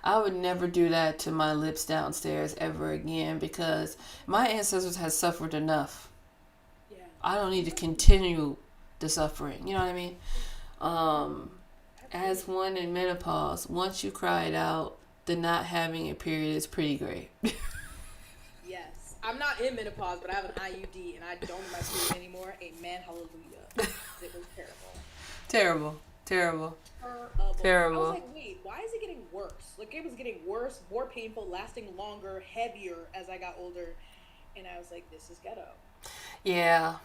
I would never do that to my lips downstairs ever again because my ancestors had suffered enough. Yeah. I don't need to continue the suffering. You know what I mean? As one in menopause, once you cry it out, the not having a period is pretty great. Yes. I'm not in menopause, but I have an IUD, and I don't need my period anymore. Amen. Hallelujah. It was terrible. Terrible. I was like, wait, why is it getting worse? Like, it was getting worse, more painful, lasting longer, heavier as I got older. And I was like, this is ghetto. Yeah.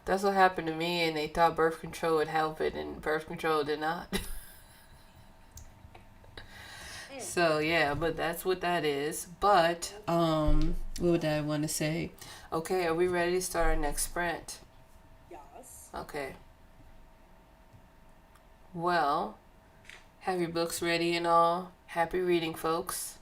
That's what happened to me, and they thought birth control would help it, and birth control did not. So yeah, but that's what that is. But what would I want to say? Okay, are we ready to start our next sprint? Yes. Okay. Well, have your books ready and all. Happy reading, folks.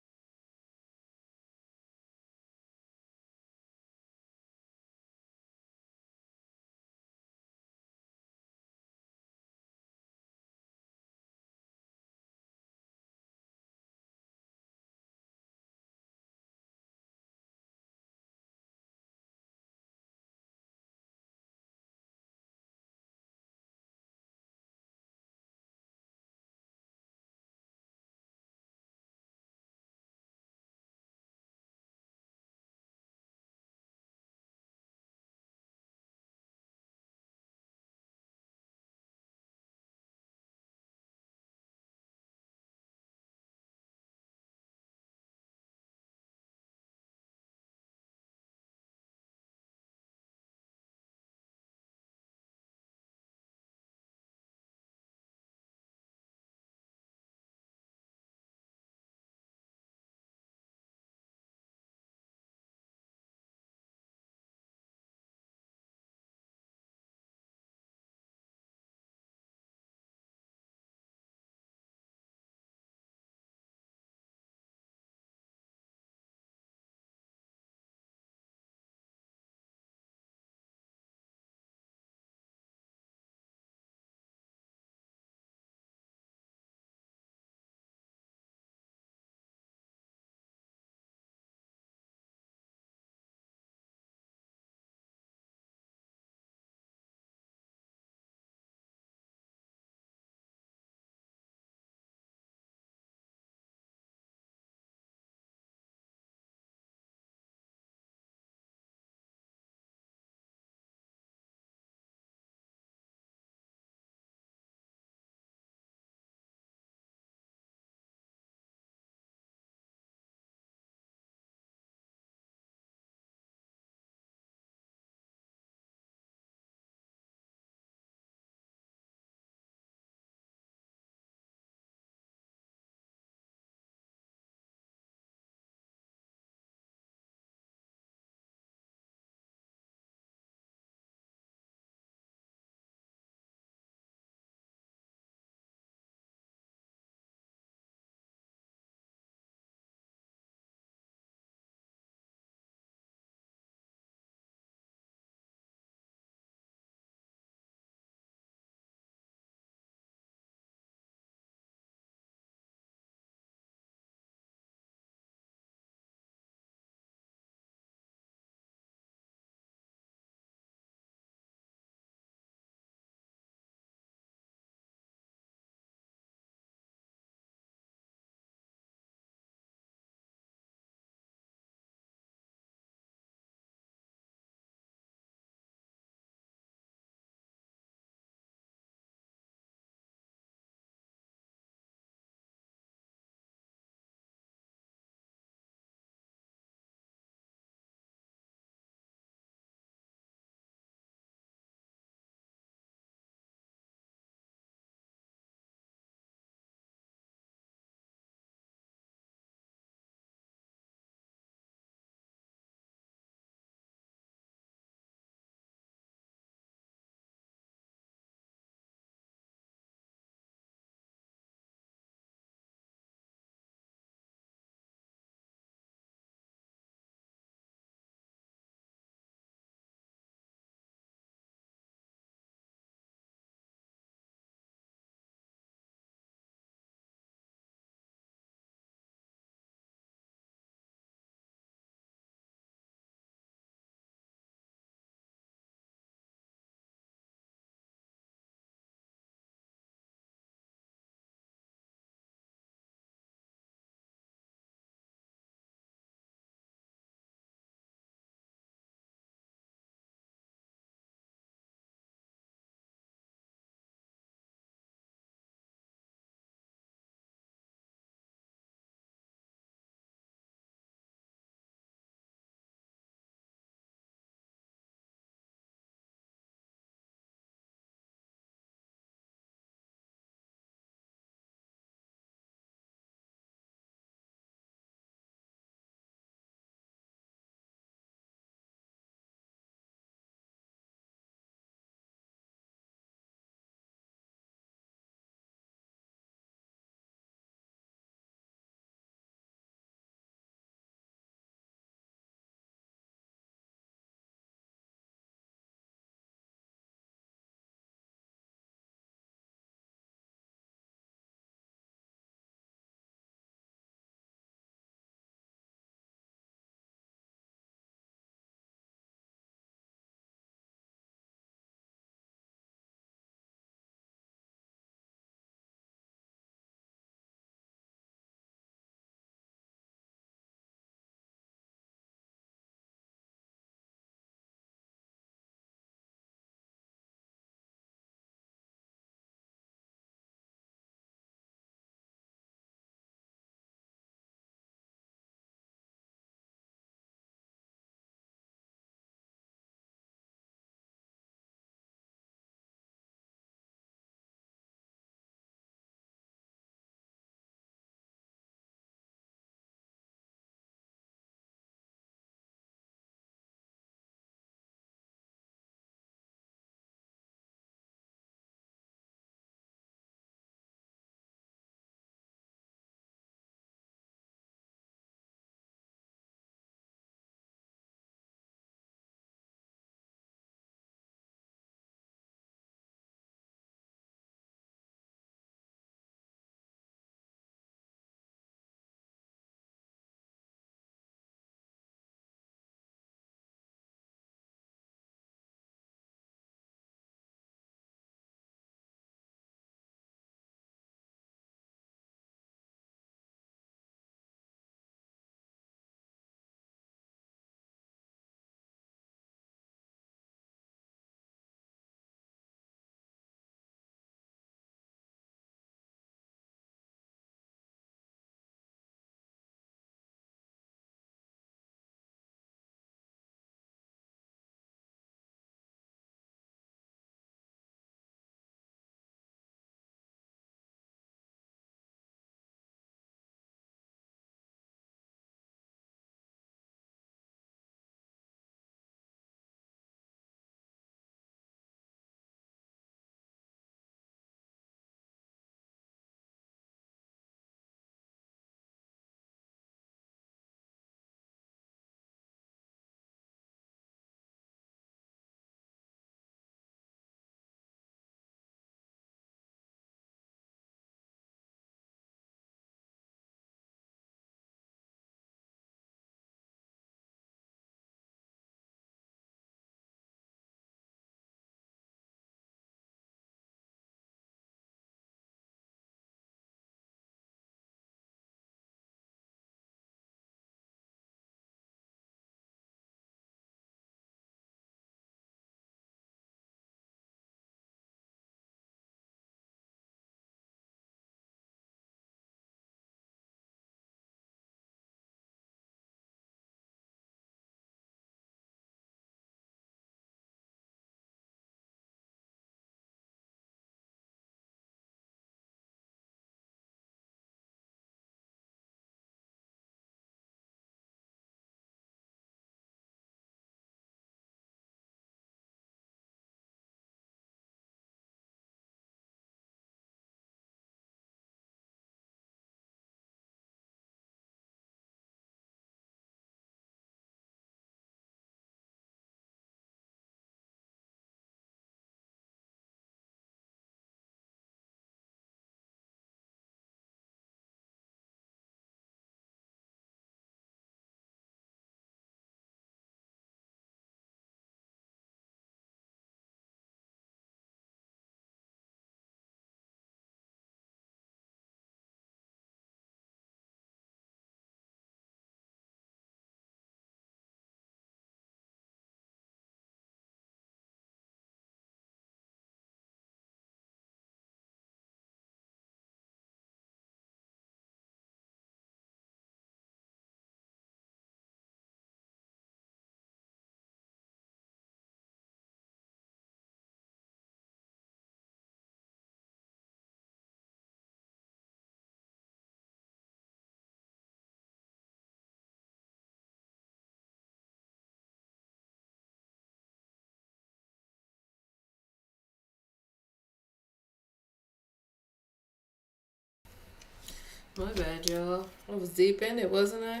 My bad, y'all. I was deep in it, wasn't I?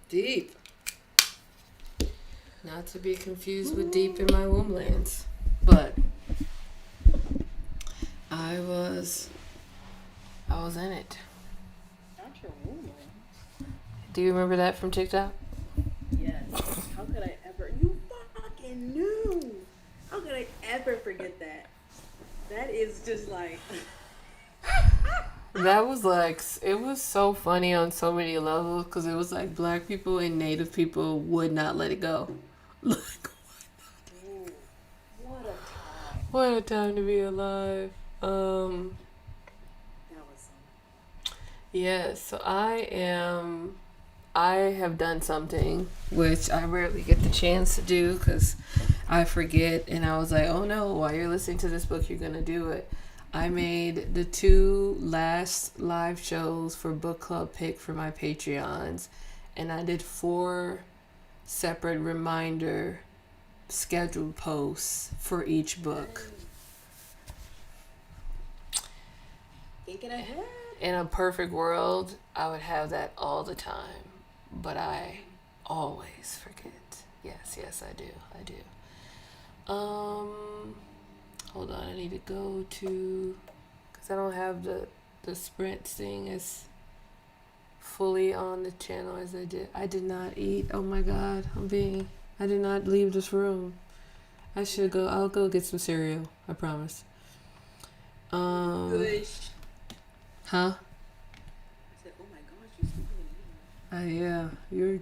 Deep. Not to be confused with deep in my womblands. But I was in it. Not your woman. Do you remember that from TikTok? Yes. How could I ever? You fucking knew. How could I ever forget that? That is just like. That was like, it was so funny on so many levels because it was like black people and native people would not let it go. Like, Ooh, what a time. what a time to be alive. That was some. Yeah, so I have done something which I rarely get the chance to do because I forget, and I was like, oh no, while you're listening to this book, you're gonna do it. I made the 2 last live shows for book club pick for my Patreons, and I did 4 separate reminder scheduled posts for each book. Thinking ahead. In a perfect world, I would have that all the time, but I always forget. Yes, I do. Hold on, I need to go to, because I don't have the sprint thing as fully on the channel as I did. I did not eat. Oh my God, I did not leave this room. I'll go get some cereal, I promise. Gosh. Huh? I said, oh my gosh, you still gonna eat. Yeah, you're.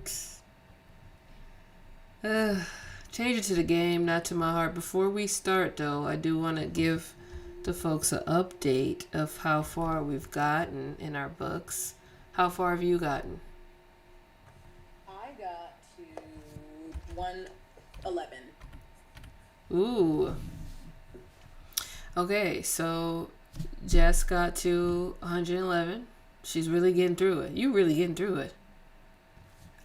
Change it to the game, not to my heart. Before we start, though, I do want to give the folks an update of how far we've gotten in our books. How far have you gotten? I got to 111. Ooh. Okay, so Jess got to 111. She's really getting through it. You really getting through it.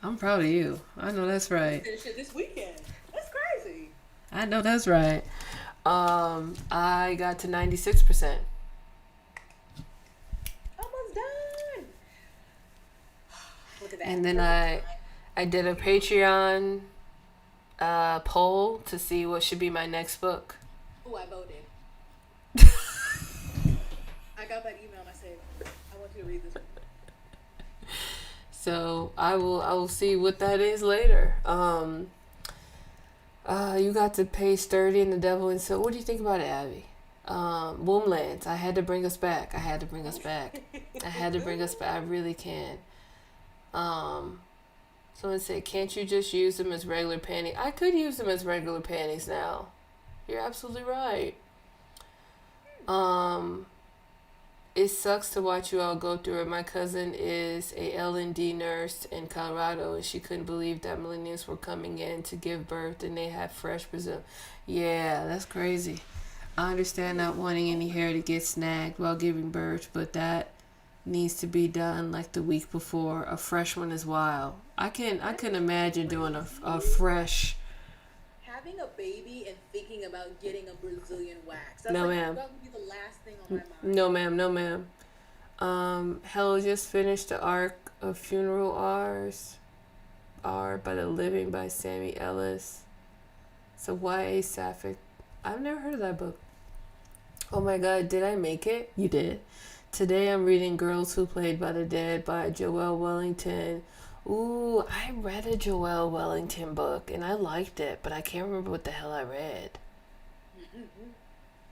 I'm proud of you. I know that's right. Finish it this weekend. That's crazy. I know that's right. I got to 96%. Almost done. Look at that. And then I did a Patreon poll to see what should be my next book. Oh, I voted. I got that email and I said, I want you to read this one. So I will see what that is later. You got to page 30 in The Devil and So. What do you think about it, Abby? Womblands. I had to bring us back. I really can. Someone said, can't you just use them as regular panties? I could use them as regular panties now. You're absolutely right. It sucks to watch you all go through it. My cousin is a L&D nurse in Colorado, and she couldn't believe that millennials were coming in to give birth, and they had fresh Brazil. Yeah, that's crazy. I understand not wanting any hair to get snagged while giving birth, but that needs to be done like the week before. A fresh one is wild. I can imagine doing a fresh. Having a baby and thinking about getting a Brazilian wax. No, ma'am. That would be the last thing on my mind. No, ma'am. Hello just finished the arc of Funeral R's R by the Living by Sammy Ellis. It's a YA sapphic. I've never heard of that book. Oh my God, did I make it? You did. Today I'm reading Girls Who Played by the Dead by Joelle Wellington. Ooh, I read a Joelle Wellington book and I liked it, but I can't remember what the hell I read.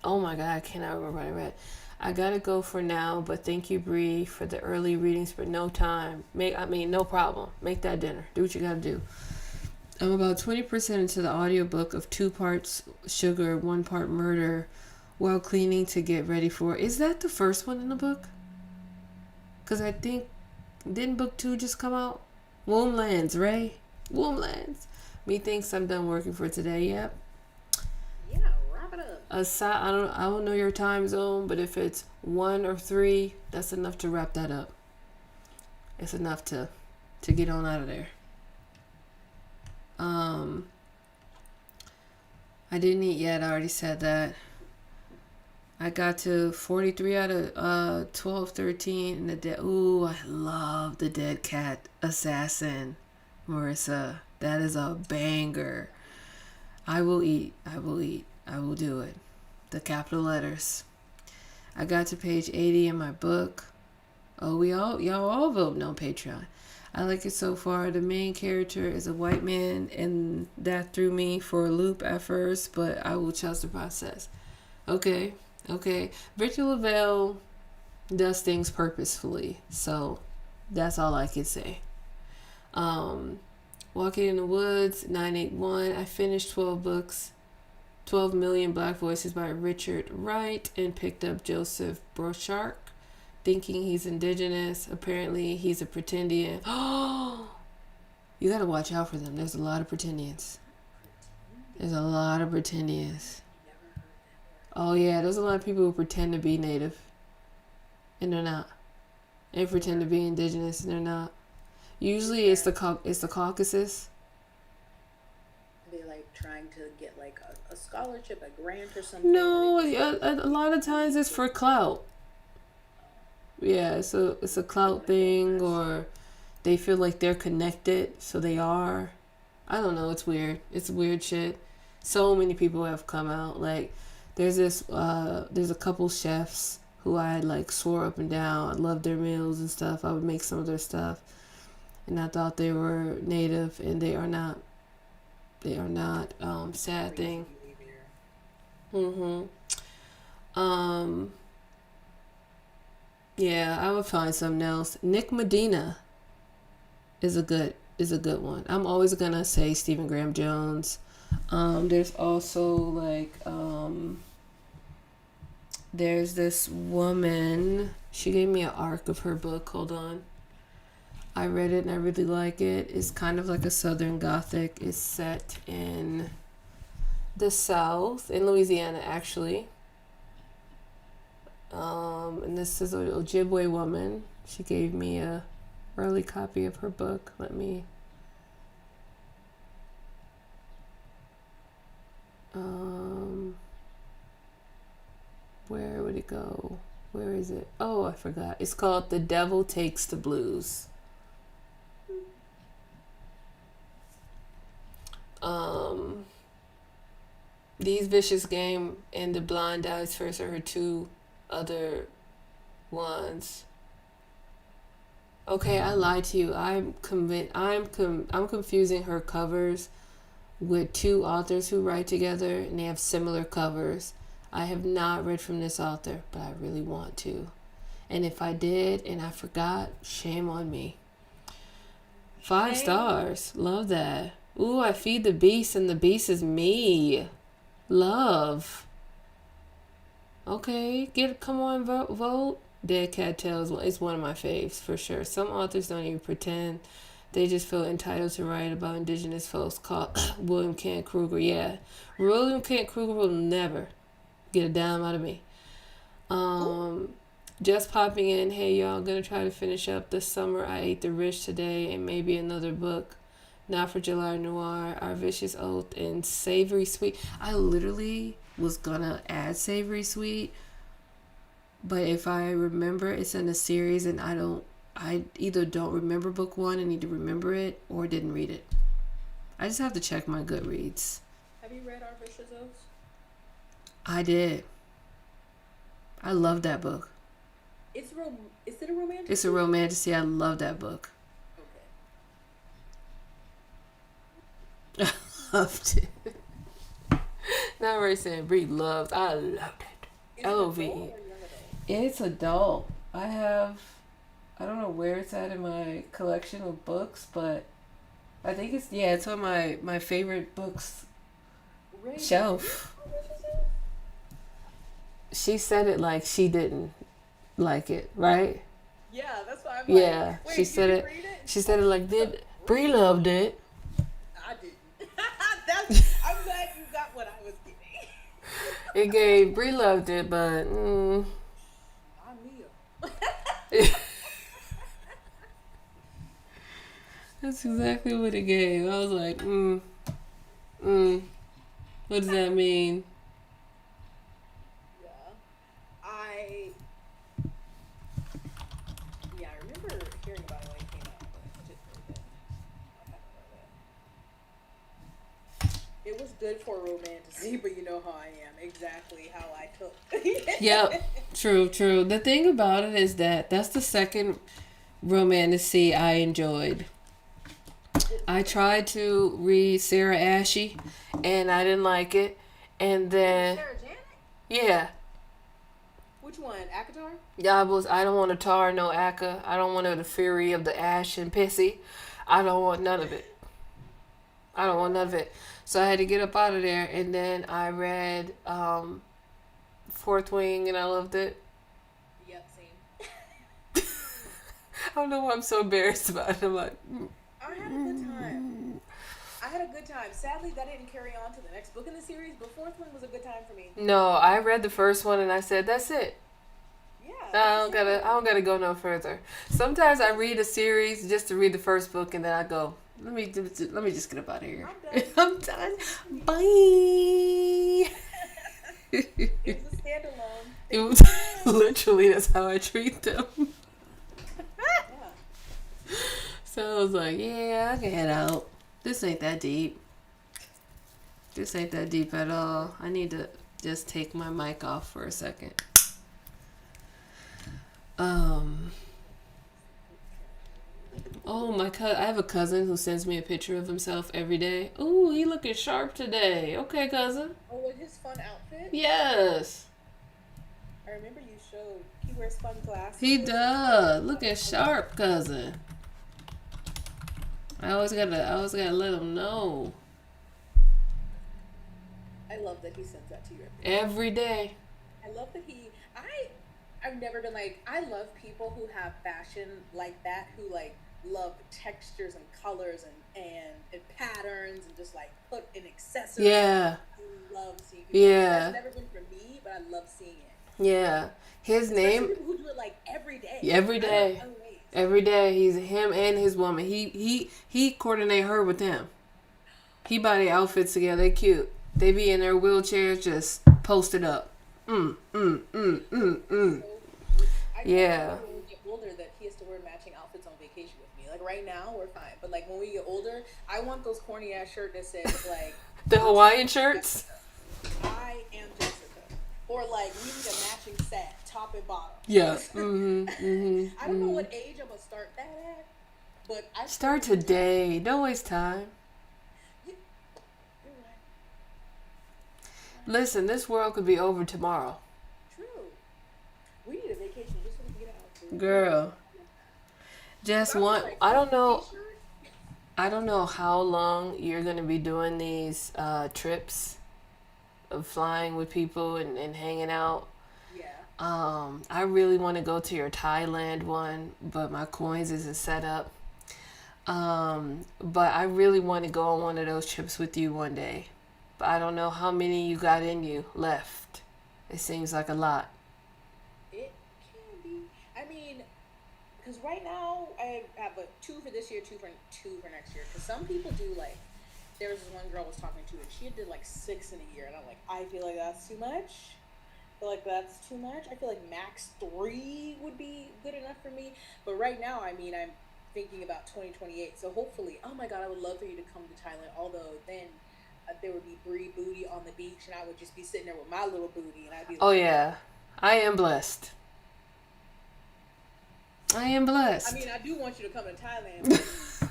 Oh my God, I cannot remember what I read. I gotta go for now, but thank you, Bree, for the early readings, but no time. No problem. Make that dinner. Do what you gotta do. I'm about 20% into the audiobook of 2 parts sugar, 1 part murder while cleaning to get ready for. Is that the first one in the book? Because I think, didn't book 2 just come out? Womblands, Ray. Womblands. Methinks I'm done working for today. Yep. Yeah, wrap it up. I don't know your time zone, but if it's 1 or 3, that's enough to wrap that up. It's enough to get on out of there. I didn't eat yet. I already said that. I got to 43 out of 12, 13, and the dead. Ooh, I love the Dead Cat Assassin, Marissa. That is a banger. I will eat. I will eat. I will do it. The capital letters. I got to page 80 in my book. Oh, y'all all voting on Patreon. I like it so far. The main character is a white man, and that threw me for a loop at first, but I will trust the process. Okay. Victor LaValle does things purposefully, so that's all I can say. Walking in the Woods, 981. I finished 12 books, 12 Million Black Voices by Richard Wright, and picked up Joseph Brochard, thinking he's indigenous. Apparently, he's a pretendian. Oh, you gotta watch out for them. There's a lot of pretendians. Oh yeah, there's a lot of people who pretend to be native, and they're not. They pretend to be indigenous, and they're not. Usually, it's the Caucasus. Are they like trying to get like a scholarship, a grant, or something? No, a lot of times it's for clout. Yeah, it's a clout thing, or they feel like they're connected, so they are. I don't know. It's weird. It's weird shit. So many people have come out. Like, there's a couple chefs who I like swore up and down. I loved their meals and stuff. I would make some of their stuff, and I thought they were native, and they are not. They are not. Sad thing. Yeah, I would find something else. Nick Medina is a good one. I'm always gonna say Stephen Graham Jones. There's also like there's this woman. She gave me an arc of her book. Hold on. I read it and I really like it. It's kind of like a Southern Gothic. It's set in the South, in Louisiana, actually. And this is an Ojibwe woman. She gave me a early copy of her book. Let me. Where would it go? Where is it? Oh, I forgot. It's called The Devil Takes the Blues. These Vicious Game and The Blind Dies First are her two other ones. Okay, I lied to you. I'm confusing her covers with two authors who write together, and they have similar covers. I have not read from this author, but I really want to. And if I did and I forgot, shame on me. 5 stars. Love that. Ooh, I feed the beast, and the beast is me. Love. Okay, come on, vote. Dead Cat Tales is one of my faves for sure. Some authors don't even pretend. They just feel entitled to write about indigenous folks. Called William Kent Kruger. Yeah, William Kent Kruger will never get a dime out of me. Just popping in. Hey y'all, gonna try to finish up this summer. I Ate the Rich today, and maybe another book. Not for July Noir, Our Vicious Oath, and Savory Sweet. I literally was gonna add Savory Sweet, but if I remember, it's in a series, and I either don't remember book 1 and need to remember it, or didn't read it. I just have to check my Goodreads. Have you read Our Vicious Oaths? I did. I love that book. Is it a romantic? It's a romantic. I love that book. Okay. Loved it. Not really saying Brie loved. I loved it. LOVE. It's adult. I don't know where it's at in my collection of books, but I think it's on my favorite books shelf. She said it like she didn't like it, right? Yeah, that's why I'm yeah, like, wait, she said it. She said it like did Brie loved it. I didn't. I'm glad you got what I was getting. It gave Brie loved it, but I'm Mia. That's exactly what it gave. I was like, what does that mean? Yeah. it was good for romantasy, but you know how I am. Exactly how I took. Yep. True. The thing about it is that that's the second romantasy I enjoyed. I tried to read Sarah Ashe, and I didn't like it. And then, Sarah Janet? yeah. Which one? Akatar? I don't want to tar no Akka. I don't want the fury of the ash and pissy. I don't want none of it. So I had to get up out of there, and then I read Fourth Wing, and I loved it. Yep, same. I don't know why I'm so embarrassed about it. I'm like, I had a good time. Sadly, that didn't carry on to the next book in the series, but Fourth One was a good time for me. no, I read the first one, and I said, that's it. Yeah. I don't gotta go no further. Sometimes I read a series just to read the first book, and then I go, let me just get up out of here. I'm done. Bye. It was a standalone. It was literally, that's how I treat them. Yeah. So I was like, yeah, I can head out. This ain't that deep. This ain't that deep at all. I need to just take my mic off for a second. Oh, I have a cousin who sends me a picture of himself every day. Ooh, he looking sharp today. Okay, cousin. Oh, with his fun outfit? Yes. I remember you showed he wears fun glasses. He does. Looking sharp, cousin. I always gotta let him know. I love that he sends that to you Every day. I love that I've never been like, I love people who have fashion like that, who like love textures and colors and patterns and just like put in accessories. Yeah. I love seeing people. Yeah. That's never been for me, but I love seeing it. Yeah. His Especially name. people who do it like every day. Every day. Every day. He's him and his woman. He coordinate her with him. He buy their outfits together. They cute. They be in their wheelchairs just posted up. So, Yeah. when we get older, that he has to wear matching outfits on vacation with me. Like right now, we're fine, but like when we get older, I want those corny ass shirts that says like The Hawaiian shirts. I am Jessica, or like we need a matching set, top and bottom. Yeah. I don't know what age I'm gonna start that at, but I Start today. Don't waste time. You're right. Listen, this world could be over tomorrow. True. We need a vacation just so we can get out. Girl. Just one. I don't know how long you're going to be doing these trips of flying with people and hanging out. Yeah. I really want to go to your Thailand one, but my coins isn't set up. But I really want to go on one of those trips with you one day. But I don't know how many you got in you left. It seems like a lot. It can be. I mean, because right now I have 2 for this year, 2 for next year. Because some people do like. There was this one girl I was talking to, and she did like 6 in a year, and I'm like, I feel like that's too much. I feel like that's too much. I feel like max 3 would be good enough for me. But right now, I mean, I'm thinking about 2028. So hopefully, oh my God, I would love for you to come to Thailand. Although then there would be Bree booty on the beach, and I would just be sitting there with my little booty, and I'd be like, oh yeah, I am blessed. I am blessed. I mean, I do want you to come to Thailand. But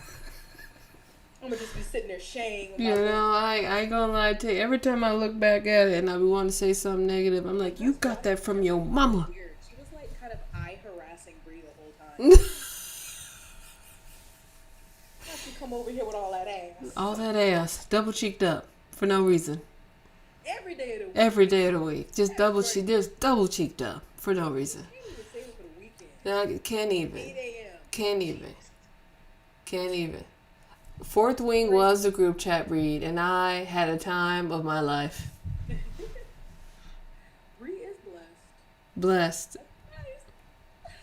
I'm gonna just be sitting there shaying. You know, I ain't gonna lie to you. Every time I look back at it and I want to say something negative, I'm like, you got that from your mama. Weird. She was like kind of eye harassing Bree the whole time. Why she come over here with all that ass? All that ass, double cheeked up for no reason. Every day of the week. Every day of the week, just double cheeked up for no reason. I can't even save it for the weekend. No, can't 8 even. a.m. Can't even. Fourth Wing was the group chat read, and I had a time of my life. Bree is blessed. Blessed. Nice.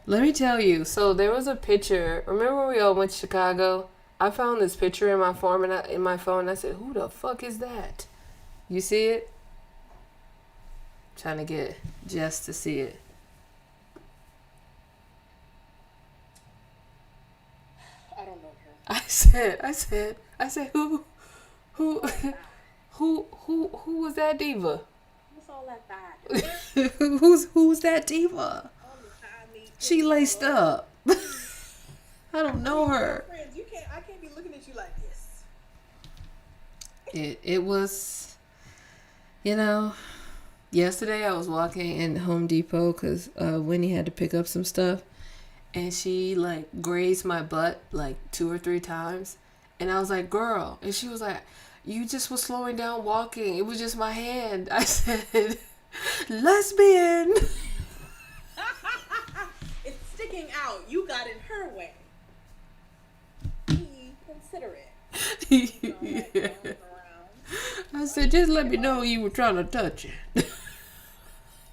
Let me tell you. So there was a picture. Remember when we all went to Chicago? I found this picture in my phone, and I said, "Who the fuck is that?" You see it? Trying to get Jess to see it. I don't know her. I said, Who who was that diva? What's all that thigh? Who's that diva? All the thigh meat. She laced up. I don't know her. Friends, I can't be looking at you like this. It was, you know, yesterday I was walking in Home Depot because Winnie had to pick up some stuff, and she like grazed my butt like 2 or 3 times, and I was like, girl, and she was like, you just was slowing down walking. It was just my hand. I said, lesbian. It's sticking out. You got in her way. Be considerate. Yeah. I said, just let me know you were trying to touch it.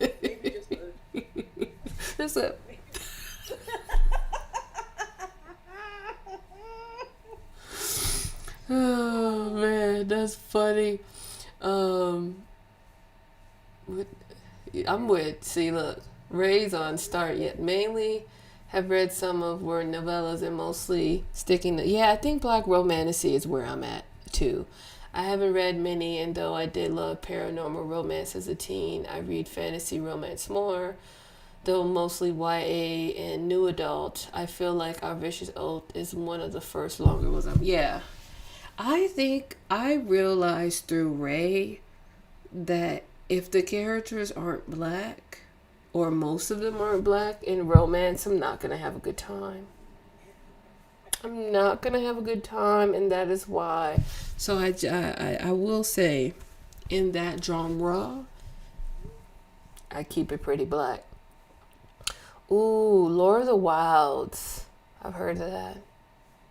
Maybe just a... That's it. Oh man, that's funny. I'm with, see, look, Ray's on start yet. Mainly have read some of were novellas and mostly sticking to, yeah, I think Black romantasy is where I'm at too. I haven't read many, and though I did love paranormal romance as a teen, I read fantasy romance more. Though mostly YA and new adult, I feel like Our Vicious Oath is one of the first longer ones. Yeah. I think I realized through Ray that if the characters aren't black, or most of them aren't black in romance, I'm not going to have a good time. I'm not going to have a good time, and that is why. So I will say, in that genre, I keep it pretty black. Ooh, Lord of the Wilds. I've heard of that.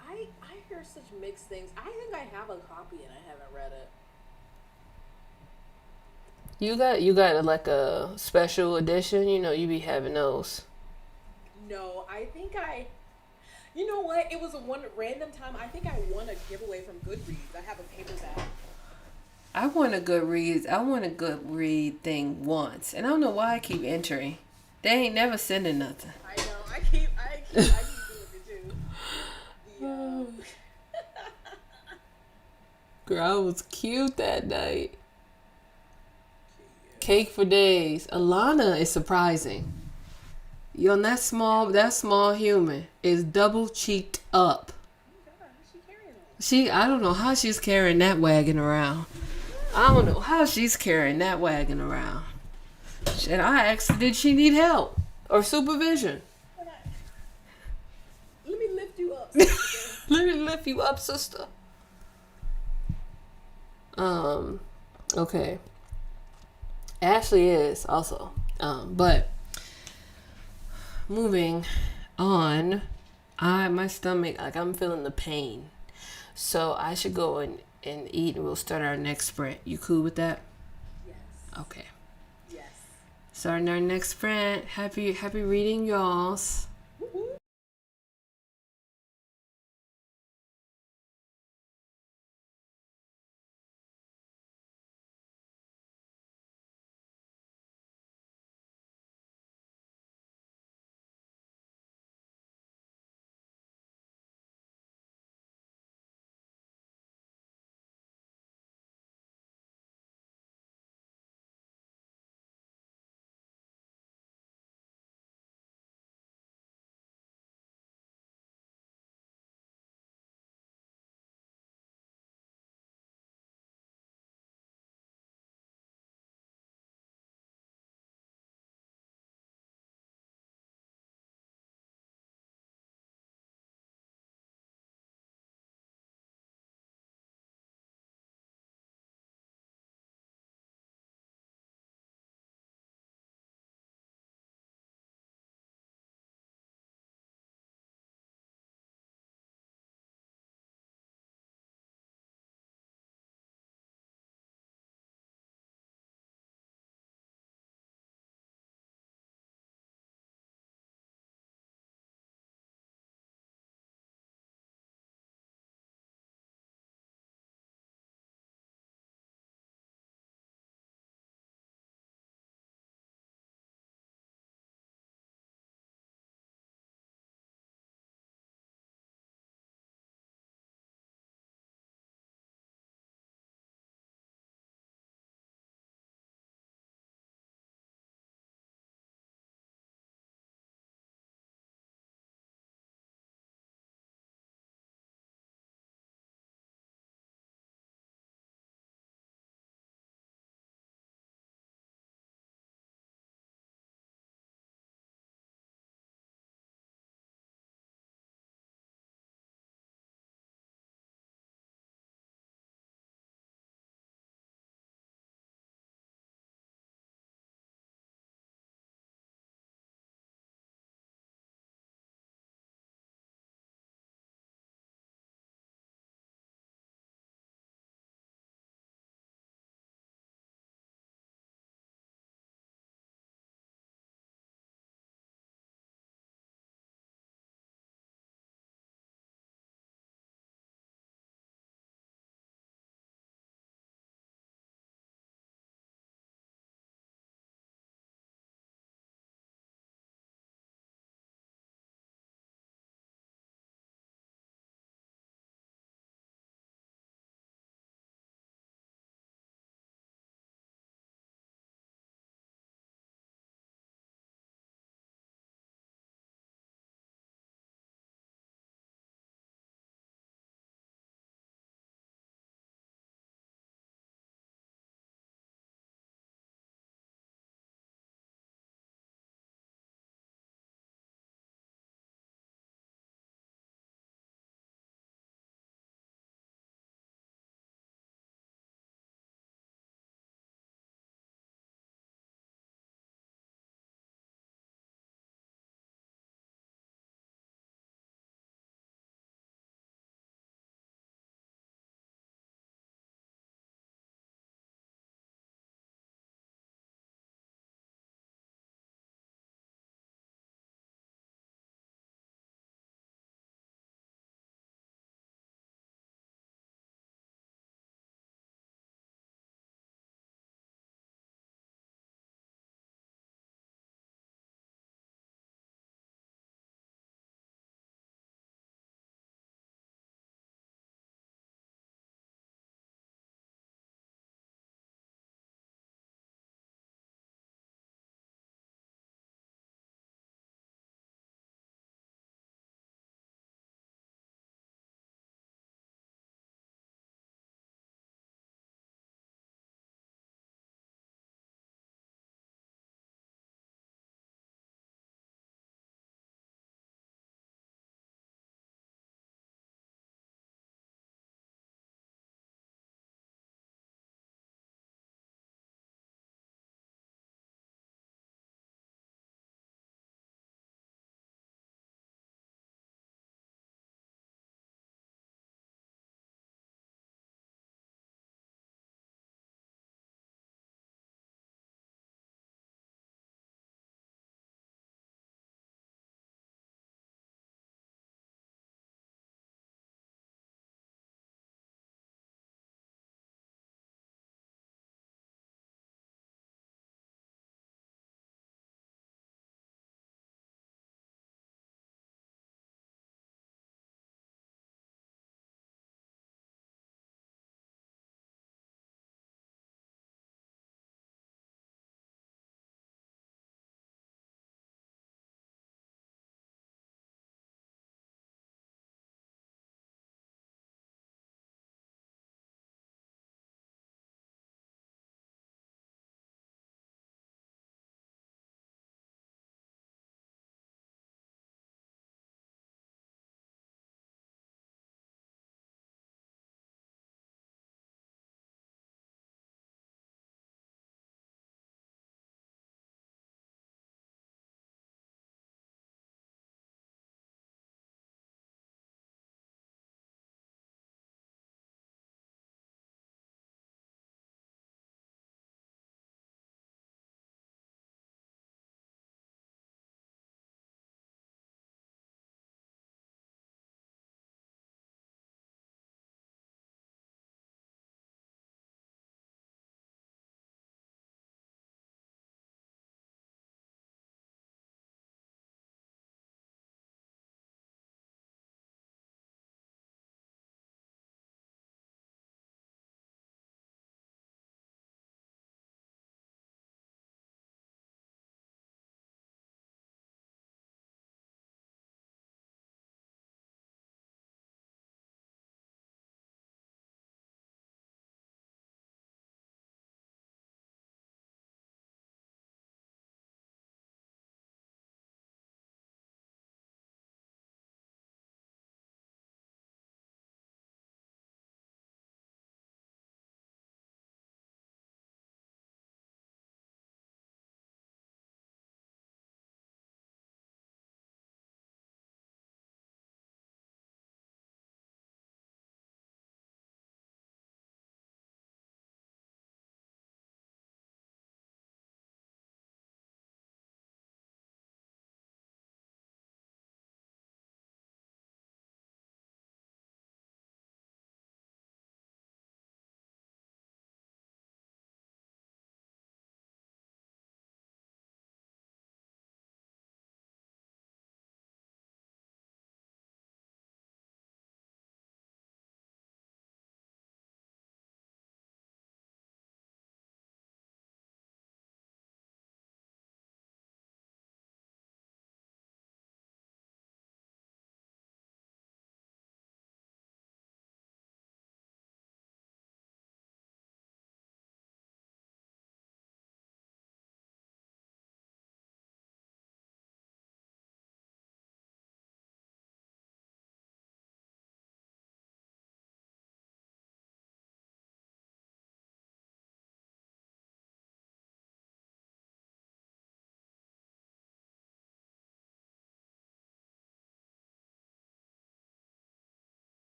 I hear such mixed things. I think I have a copy and I haven't read it. You got like a special edition, you know, you be having those. No, I think you know what? It was a one random time. I think I won a giveaway from Goodreads. I have a paperback. I want a good read thing once, and I don't know why I keep entering. They ain't never sending nothing. I know. I keep doing it too. Girl, I was cute that night. Cake for days. Alana is surprising. You know, that small human is double cheeked up. I don't know how she's carrying that wagon around. I don't know how she's carrying that wagon around. And I asked her, did she need help or supervision? Let me lift you up. Let me lift you up, sister. Okay. Ashley is also. But moving on, my stomach, like I'm feeling the pain. So I should go and eat, and we'll start our next sprint. You cool with that? Yes. Okay. Yes. Starting our next sprint. Happy reading, y'all.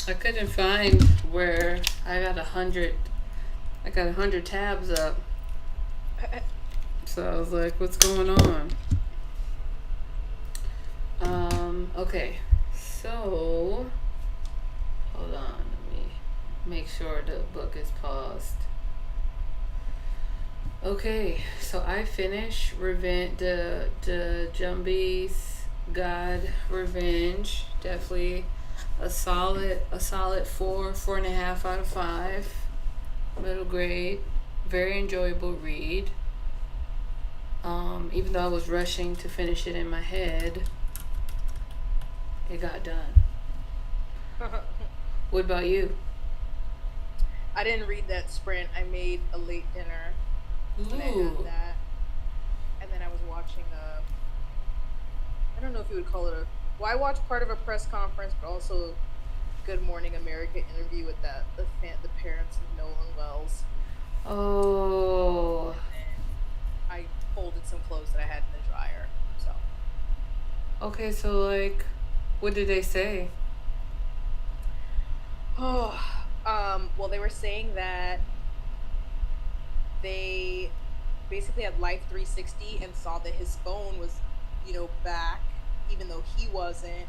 I couldn't find where I got 100. I got 100 tabs up. So I was like, what's going on? Okay. So, hold on. Let me make sure the book is paused. Okay, so I finished the Jumbies God Revenge. Definitely a solid 4.5 out of 5. Middle grade. Very enjoyable read. Even though I was rushing to finish it in my head, it got done. What about you? I didn't read that sprint. I made a late dinner when I had Ooh. that, and then I was watching I don't know if you would call it a. Well, I watched part of a press conference, but also Good Morning America interview with the parents of Nolan Wells. Oh. I folded some clothes that I had in the dryer. So Okay, so like, what did they say? well, they were saying that they basically had Life 360 and saw that his phone was, back, even though he wasn't.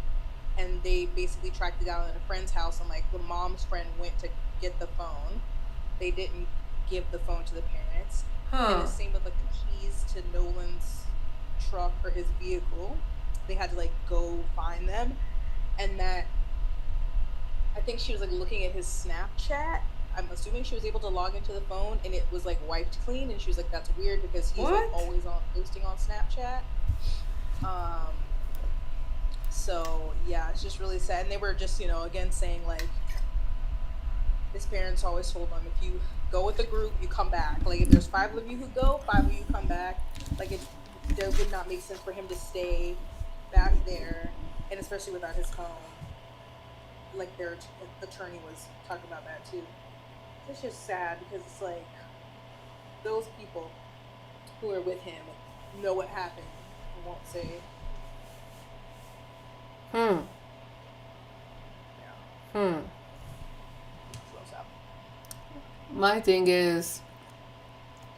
And they basically tracked it down at a friend's house, and like the mom's friend went to get the phone. They didn't give the phone to the parents. And Huh. the same with like the keys to Nolan's truck or his vehicle. They had to like go find them. And that I think she was like looking at his Snapchat. I'm assuming she was able to log into the phone and it was like wiped clean, and she was like, that's weird because he's like What? always on posting on Snapchat. So yeah, it's just really sad. And they were just, again saying like his parents always told him, if you go with the group, you come back. Like if there's 5 of you who go, 5 of you come back. Like there would not make sense for him to stay back there, and especially without his phone. Like their attorney was talking about that too. It's just sad because it's like those people who are with him know what happened and won't say. Hmm. Yeah. Hmm. Gross out. My thing is,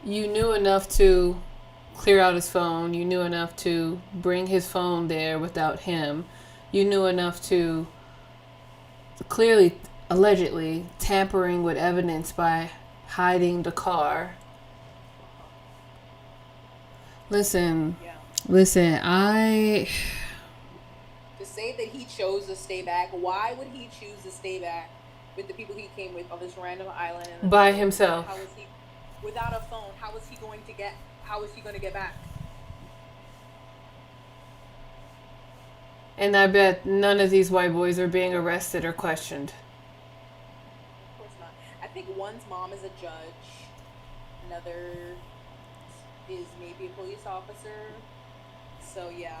you knew enough to clear out his phone. You knew enough to bring his phone there without him. You knew enough to clearly, allegedly, tampering with evidence by hiding the car. Listen, Yeah. I. To say that he chose to stay back, why would he choose to stay back with the people he came with on this random island By himself. How was he without a phone? How is he going to get back? And I bet none of these white boys are being arrested or questioned. Of course not. I think one's mom is a judge, another is maybe a police officer. So yeah.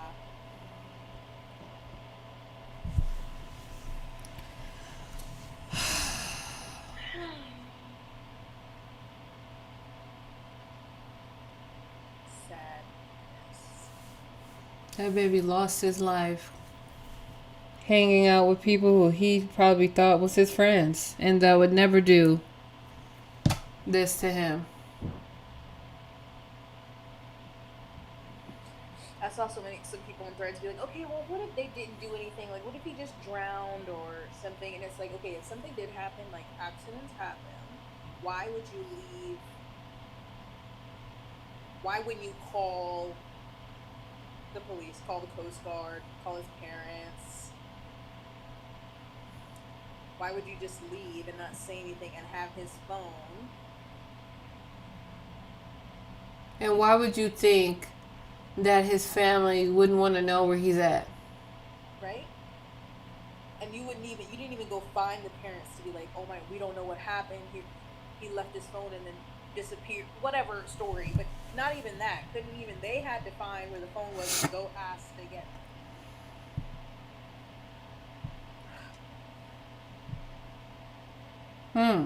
Sad. That baby lost his life hanging out with people who he probably thought was his friends and that would never do this to him. I saw some people in threads be like, okay, well, what if they didn't do anything? Like, what if he just drowned or something? And it's like, okay, if something did happen, like accidents happen, why would you leave? Why wouldn't you call the police, call the Coast Guard, call his parents? Why would you just leave and not say anything and have his phone? And why would you think that his family wouldn't want to know where he's at? Right? And you didn't even go find the parents to be like, oh my, we don't know what happened. He left his phone and then disappeared. Whatever story, but not even that. Couldn't even, they had to find where the phone was and go ask to get it. Hmm.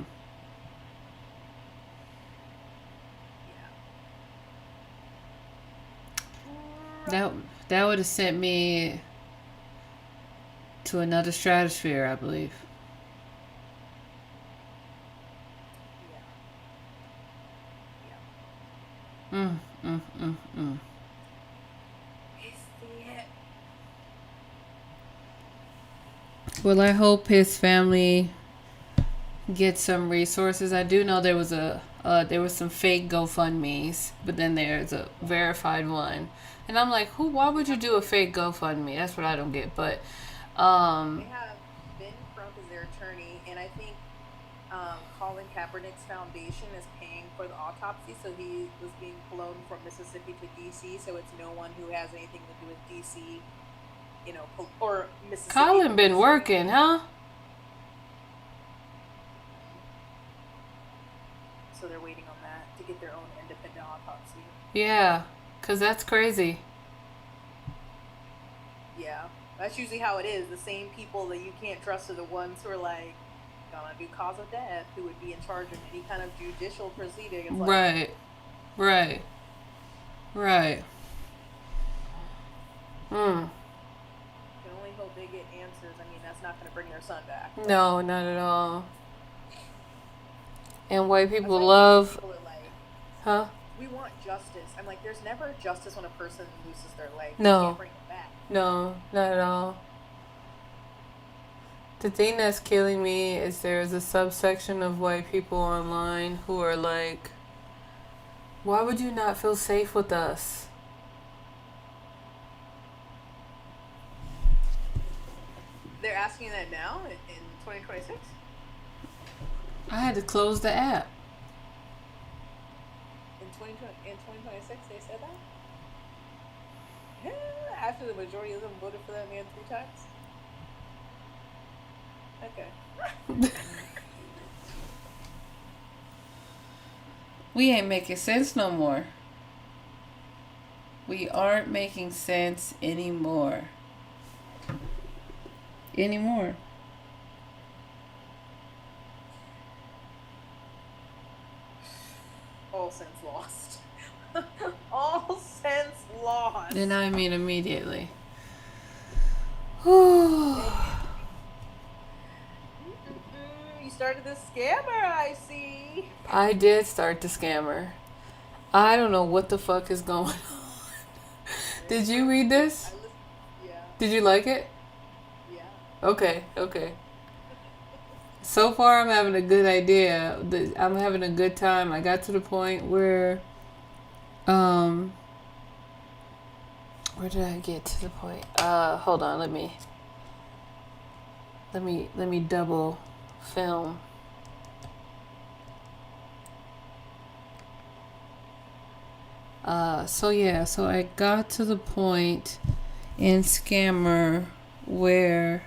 That would have sent me to another stratosphere, I believe. Mm, mm, mm, mm. It's the Well, I hope his family gets some resources. I do know there was some fake GoFundMe's, but then there's a verified one. And I'm like, why would you do a fake GoFundMe? That's what I don't get. But They have Ben Crump as their attorney, and I think Colin Kaepernick's foundation is paying for the autopsy, so he was being flown from Mississippi to DC, so it's no one who has anything to do with DC, or Mississippi. Colin been working, huh? So they're waiting on that to get their own independent autopsy. Yeah, 'cause that's crazy. Yeah, that's usually how it is. The same people that you can't trust are the ones who are like, gonna do cause of death, who would be in charge of any kind of judicial proceeding. It's like, Right. Right. can only hope they get answers. I mean, that's not gonna bring their son back. No, not at all. And white That's people like love, people are like, huh? we want justice. I'm like, there's never justice when a person loses their leg. No. You can't bring them back. No, not at all. The thing that's killing me is there's a subsection of white people online who are like, why would you not feel safe with us? They're asking that now in 2026? I had to close the app. In 2026, they said that? Yeah, after the majority of them voted for that man 3 times? Okay. We ain't making sense no more. We aren't making sense anymore. All sense lost. All sense lost. And I mean immediately. You started this scammer, I see. I did start the scammer. I don't know what the fuck is going on. Did you read this? Yeah, Did you like it? yeah. Okay. So far, I'm having a good idea. I'm having a good time. I got to the point where, where did I get to the point? Hold on. Let me double film. So I got to the point in Scammer where,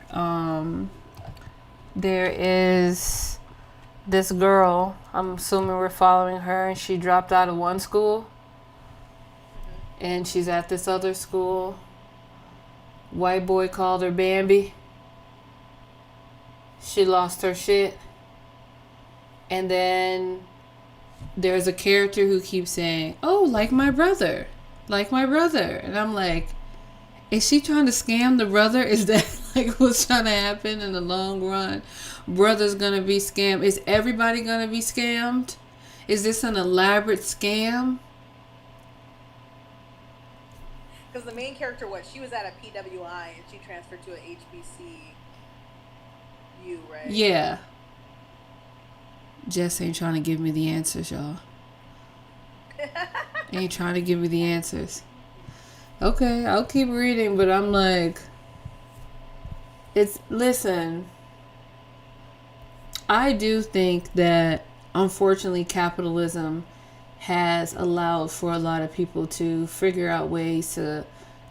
there is this girl, I'm assuming we're following her, and she dropped out of one school and she's at this other school. White boy called her Bambi. She lost her shit. And then there's a character who keeps saying, oh, like my brother. And I'm like, is she trying to scam the brother? Is that like what's trying to happen in the long run? Brother's gonna be scammed. Is everybody gonna be scammed? Is this an elaborate scam? Because the main character, she was at a PWI and she transferred to a HBCU, right? Yeah. Jess ain't trying to give me the answers, y'all. Ain't trying to give me the answers. Okay, I'll keep reading, but I'm like, listen, I do think that unfortunately capitalism has allowed for a lot of people to figure out ways to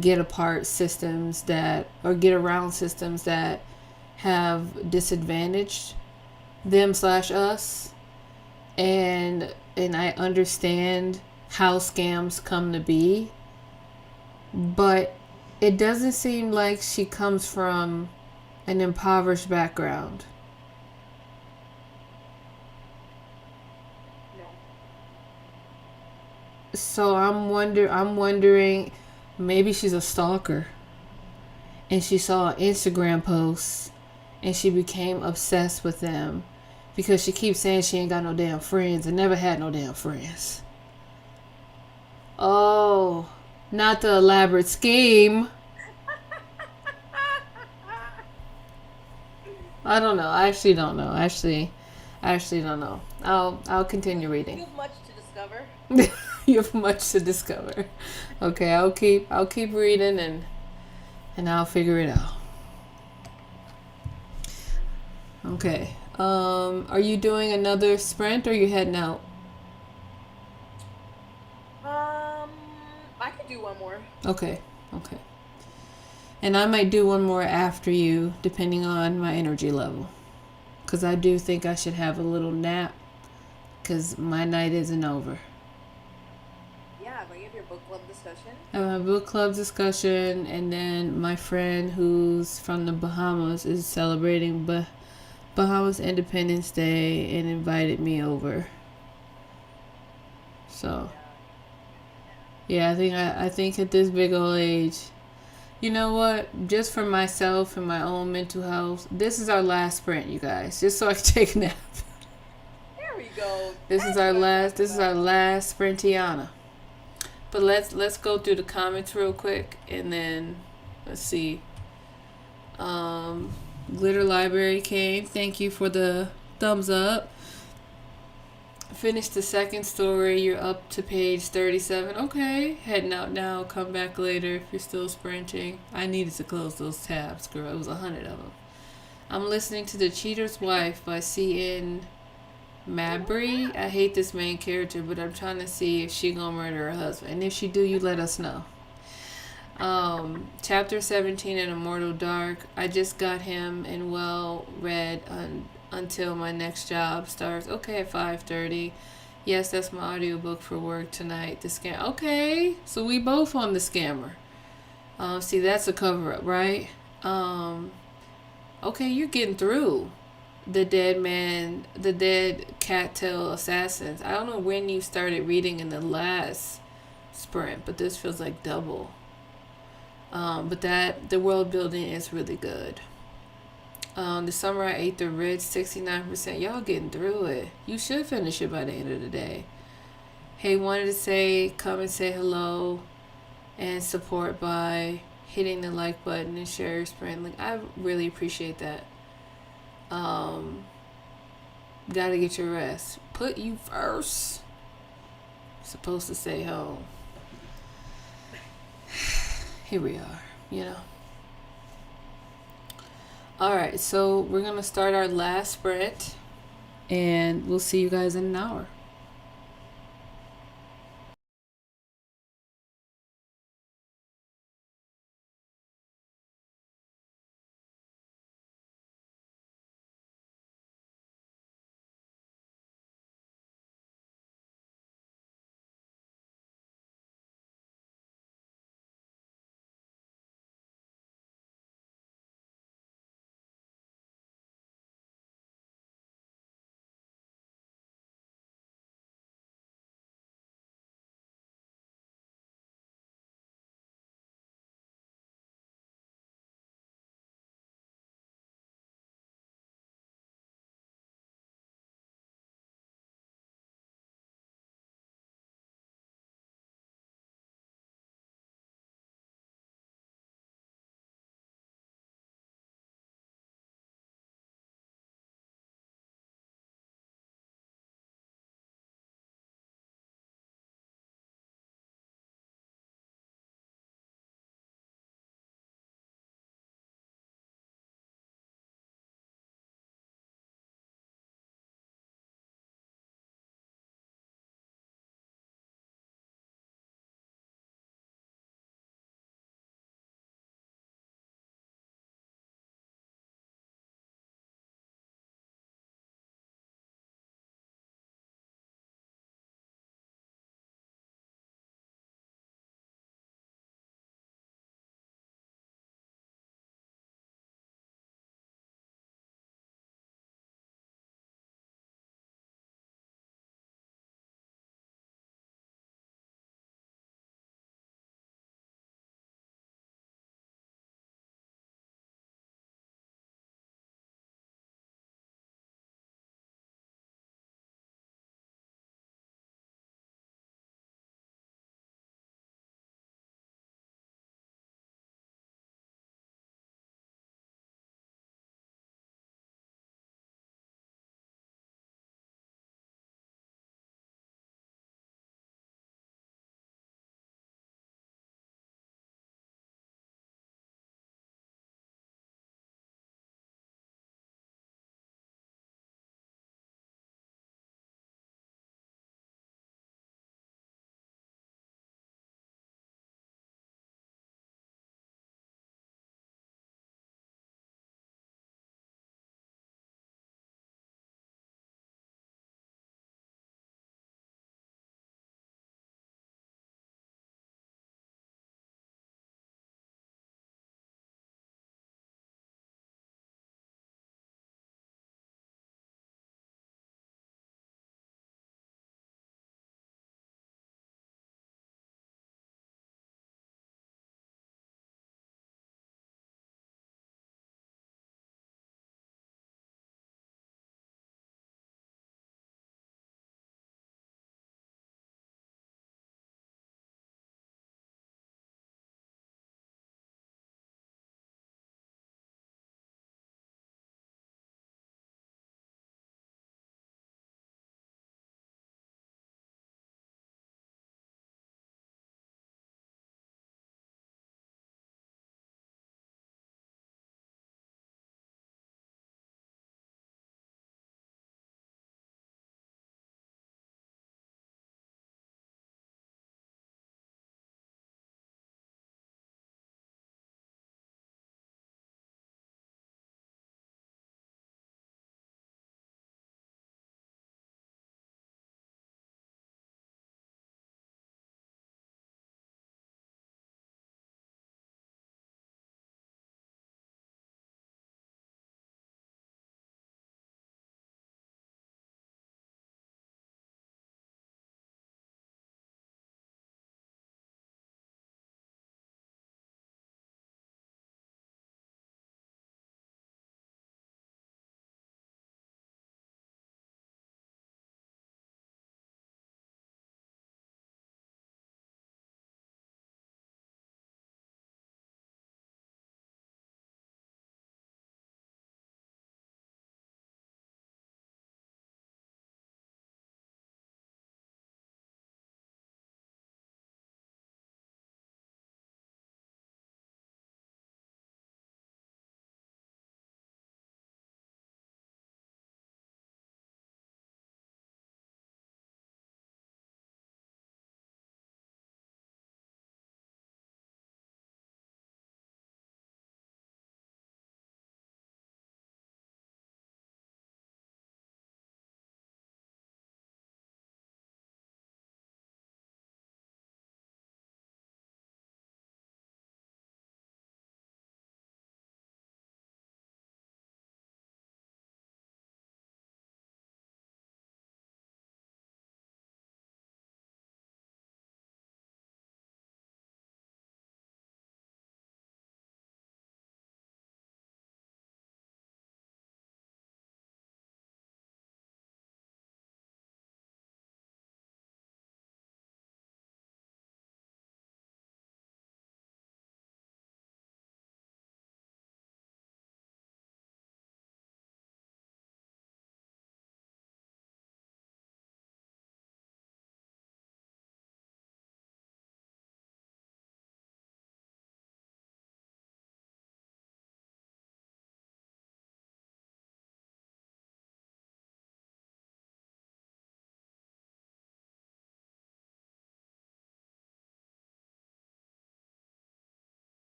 get around systems that have disadvantaged them/us, and I understand how scams come to be, but it doesn't seem like she comes from an impoverished background. No. So I'm wondering, maybe she's a stalker and she saw an Instagram post and she became obsessed with them because she keeps saying she ain't got no damn friends and never had no damn friends. Oh, not the elaborate scheme. I don't know. I actually don't know. I actually don't know. I'll continue reading. You have much to discover. You have much to discover. Okay, I'll keep reading and I'll figure it out. Okay. Are you doing another sprint or are you heading out? I could do one more. Okay. Okay. And I might do one more after you, depending on my energy level. Because I do think I should have a little nap. Because my night isn't over. Yeah, but you have your book club discussion. I have a book club discussion, and then my friend who's from the Bahamas is celebrating Bahamas Independence Day and invited me over. So, yeah, I think at this big old age, you know what? Just for myself and my own mental health, this is our last sprint, you guys. Just so I can take a nap. There we go. This is our last sprintiana. But let's go through the comments real quick, and then let's see. Glitter Library came. Thank you for the thumbs up. Finished the second story. You're up to page 37. Okay, heading out now. Come back later if you're still sprinting. I needed to close those tabs, girl. It was 100 of them. I'm listening to The Cheater's Wife by C.N. Mabry. I hate this main character, but I'm trying to see if she gonna murder her husband. And if she do, you let us know. Chapter 17 in Immortal Dark. I just got him and well read until my next job starts. Okay, at 5:30. Yes, that's my audiobook for work tonight. The scam. Okay, so we both on the scammer. See, that's a cover up, right? Okay, you're getting through. The dead cattail assassins. I don't know when you started reading in the last sprint, but this feels like double. But the world building is really good. The Samurai Ate the Rich, 69%. Y'all getting through it. You should finish it by the end of the day. Hey, wanted to say, come and say hello and support by hitting the like button and share your sprint. Like, I really appreciate that. Gotta get your rest. Put you first. Supposed to stay home. Here we are, you know. Alright, so we're gonna start our last sprint and we'll see you guys in an hour.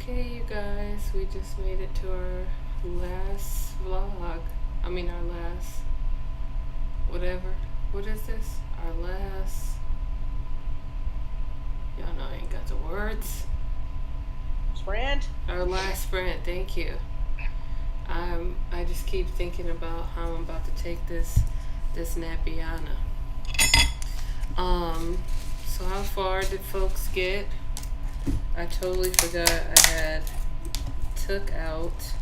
Okay, you guys, we just made it to our last vlog. I mean, our last whatever. What is this? Our last. Y'all know I ain't got the words. Sprint. Our last sprint. Thank you. I just keep thinking about how I'm about to take this Napiana. So how far did folks get? I totally forgot I had took out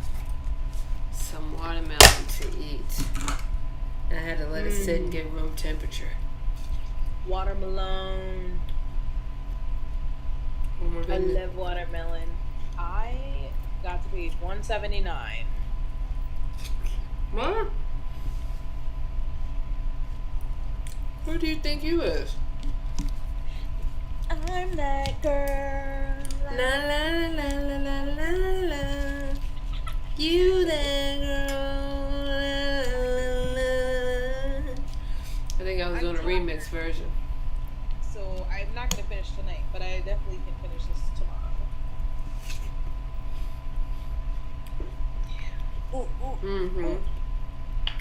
some watermelon to eat. And I had to let it sit and get room temperature. Watermelon. I love watermelon. I got to page 179. What? Who do you think you is? I'm that girl. La la la la la la la. You that girl. La, la, la. I think I was doing a remix version. So I'm not gonna finish tonight, but I definitely can finish this tomorrow. Ooh.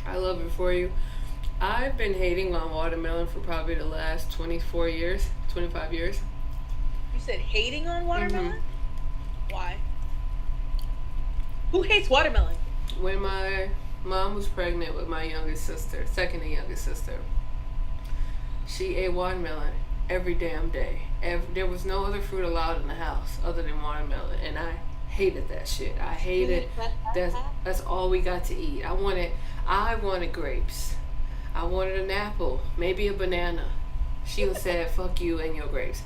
I love it for you. I've been hating on watermelon for probably the last 24 years, 25 years. You said hating on watermelon? Why? Who hates watermelon? When my mom was pregnant with my youngest sister, second to youngest sister, she ate watermelon every damn day. There was no other fruit allowed in the house other than watermelon, and I hated that shit. I hated that's all we got to eat. I wanted grapes. I wanted an apple, maybe a banana. Sheila said, "Fuck you and your grapes."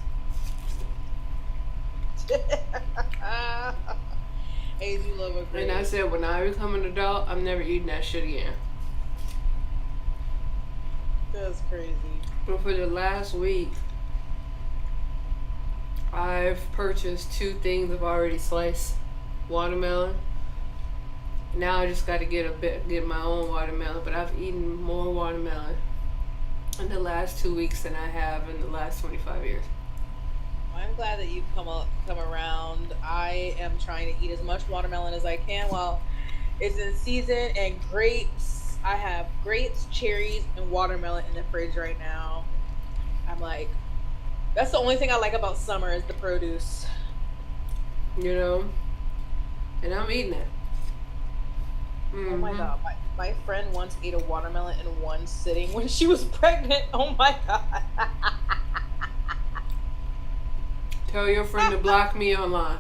Hey, you love a grape. And I said, when I become an adult, I'm never eating that shit again. That's crazy. But for the last week, I've purchased 2 things of already sliced watermelon. Now I just got to get my own watermelon. But I've eaten more watermelon in the last 2 weeks than I have in the last 25 years. I'm glad that you've come around. I am trying to eat as much watermelon as I can while it's in season. And grapes, I have grapes, cherries, and watermelon in the fridge right now. I'm like, that's the only thing I like about summer is the produce. You know? And I'm eating it. Oh my god, my friend once ate a watermelon in one sitting when she was pregnant. Oh my god. Tell your friend to block me online.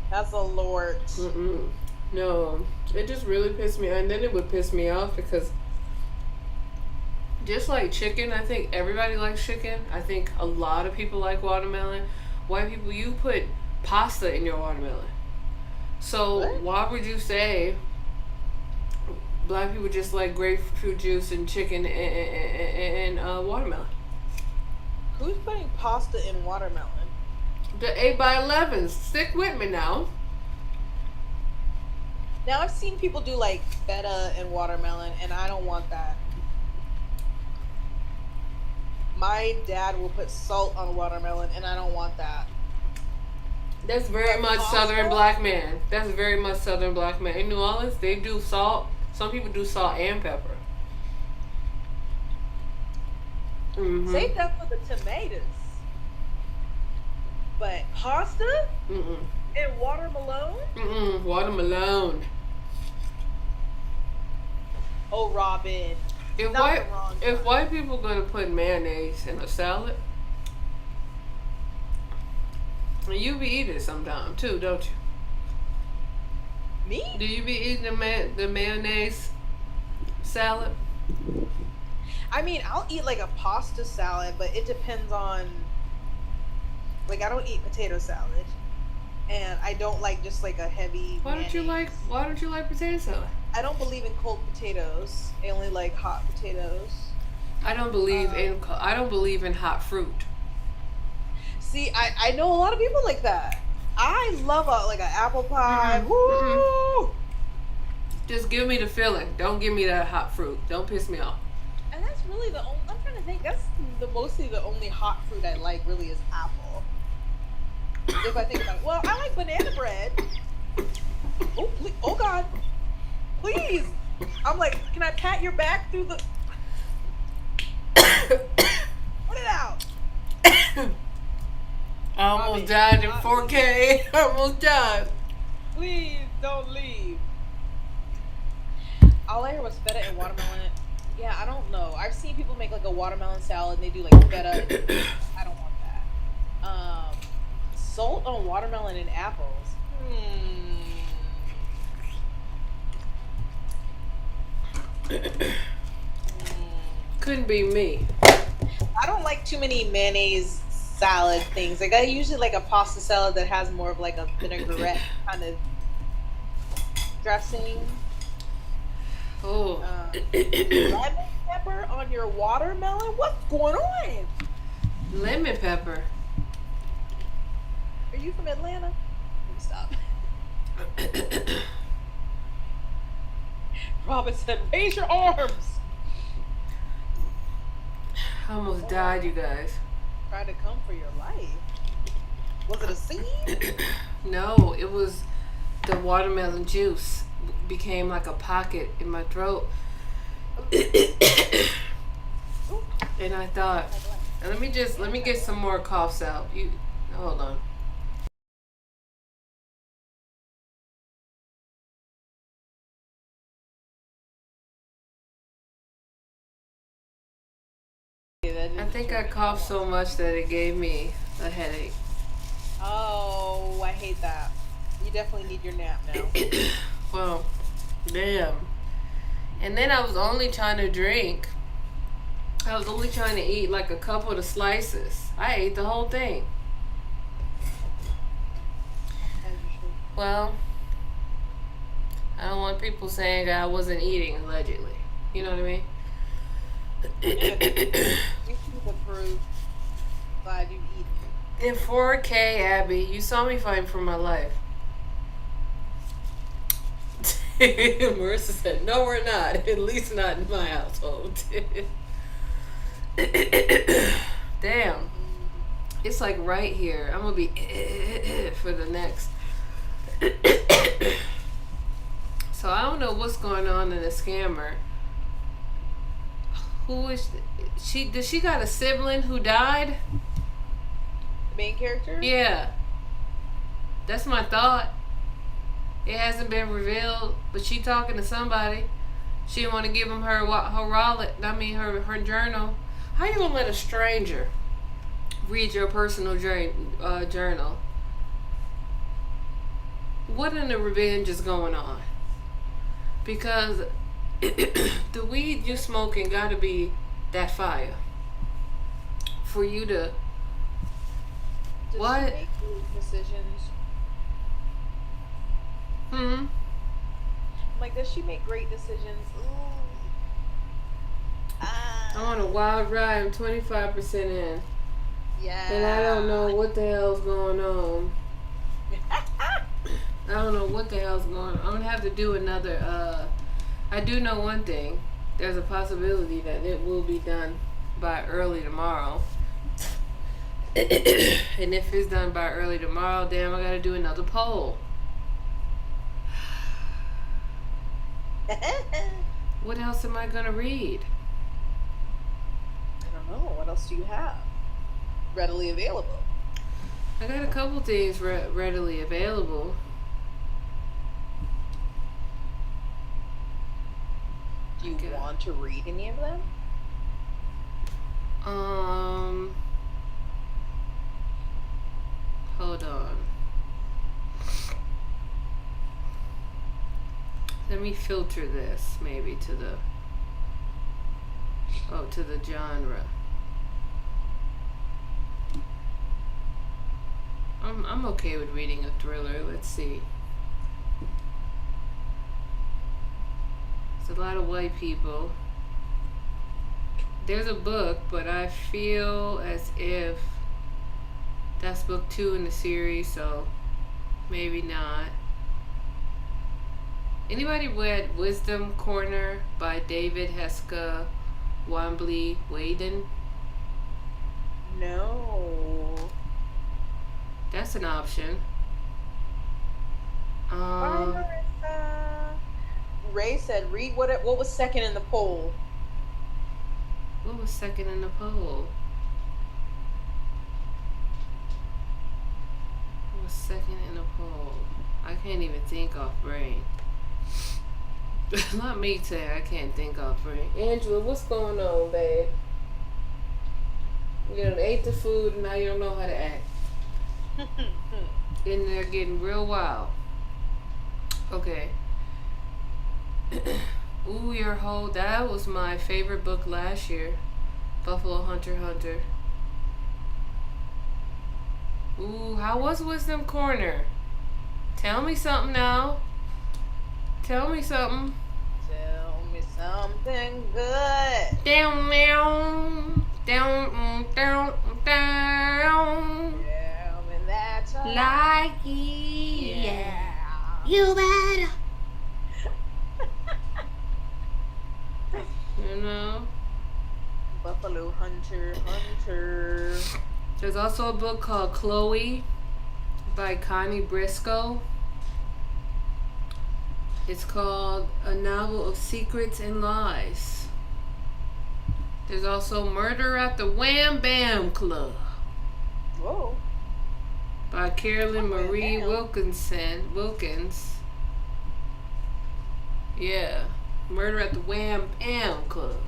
That's a lord. No, it just really pissed me off. And then it would piss me off because just like chicken, I think everybody likes chicken. I think a lot of people like watermelon. White people, you put pasta in your watermelon. So why would you say black people just like grapefruit juice and chicken and watermelon? Who's putting pasta in watermelon? The 8x11s. Stick with me now. Now I've seen people do like feta and watermelon, and I don't want that. My dad will put salt on watermelon, and I don't want that. That's very much Southern black man. That's very much Southern black man. In New Orleans, they do salt. Some people do salt and pepper. Save that for the tomatoes. But pasta and watermelon? Watermelon. Oh, Robin. If white people gonna put mayonnaise in a salad, you be eating it sometime too, don't you? Me? Do you be eating the mayonnaise salad? I mean, I'll eat like a pasta salad, but it depends on. Like, I don't eat potato salad, and I don't like just like a heavy. Why don't you like potato salad? I don't believe in cold potatoes. I only like hot potatoes. I don't believe in hot fruit. See, I know a lot of people like that. I love like an apple pie. Woo! Just give me the filling. Don't give me that hot fruit. Don't piss me off. And that's really the only. I'm trying to think. That's mostly the only hot fruit I like. Really, is apple. If I think about it. Well, I like banana bread. Oh, please, oh God. Please. I'm like, can I pat your back through the... Put it out. I almost died in 4K. I almost died. Please don't leave. All I heard was feta and watermelon. Yeah, I don't know. I've seen people make like a watermelon salad and they do like feta. I don't want that. Salt on watermelon and apples. Couldn't be me. I don't like too many mayonnaise salad things. Like I usually like a pasta salad that has more of like a vinaigrette kind of dressing. Oh. Lemon pepper on your watermelon? What's going on? Lemon pepper. Are you from Atlanta? Stop. Robin said, raise your arms. I almost died, you guys. Tried to come for your life. Was it a scene? No, it was the watermelon juice became like a pocket in my throat. And I thought, let me get some more coughs out. You hold on. I think I coughed so much that it gave me a headache. Oh, I hate that. You definitely need your nap now. Well, damn. And then I was only trying to drink. I was only trying to eat like a couple of slices. I ate the whole thing. Well, I don't want people saying I wasn't eating, allegedly. You know what I mean? You see the proof. Glad you eat. In 4K, Abby, you saw me fighting for my life. Marissa said, no, we're not. At least not in my household. Damn. It's like right here. I'm going to be for the next. So I don't know what's going on in the scammer. Who is she? Does she got a sibling who died? The main character? Yeah. That's my thought. It hasn't been revealed, but she talking to somebody. She didn't want to give him her wallet. I mean her journal. How you gonna let a stranger read your personal journal? What in the revenge is going on? Because the weed you smoking gotta be that fire for you to. Does What? she make good decisions? Like, does she make great decisions? Ooh. I'm on a wild ride. I'm 25% in. Yeah. And I don't know what the hell's going on. I don't know what the hell's going on. I'm gonna have to do another. I do know one thing. There's a possibility that it will be done by early tomorrow. And if it's done by early tomorrow, damn, I gotta do another poll. What else am I gonna read? I don't know. What else do you have readily available? I got a couple things readily available. Do you want to read any of them? Hold on. Let me filter this maybe to the genre. I'm okay with reading a thriller. Let's see. There's a lot of white people. There's a book, but I feel as if that's book 2 in the series, so maybe not. Anybody read Wisdom Corner by David Heska Wambley Waden? No. That's an option. Bye, Marissa. Ray said, "Read what was second in the poll." What was second in the poll? What was second in the poll? I can't even think off brain. Not me saying I can't think off brain. Angela, what's going on, babe? You done ate the food and now you don't know how to act. And they're getting real wild. Okay. Ooh, Your Hole. That was my favorite book last year. Buffalo Hunter Hunter. Ooh, how was Wisdom Corner? Tell me something now. Tell me something. Tell me something good. Down, down, down, down, down. Tell me that's Like it. yeah. You better. You know? Buffalo Hunter Hunter. There's also a book called Chloe by Connie Briscoe. It's called A Novel of Secrets and Lies. There's also Murder at the Wham Bam Club Whoa. by Carolyn Wham Marie Bam. Wilkins. Yeah. Murder at the Wham Bam Club.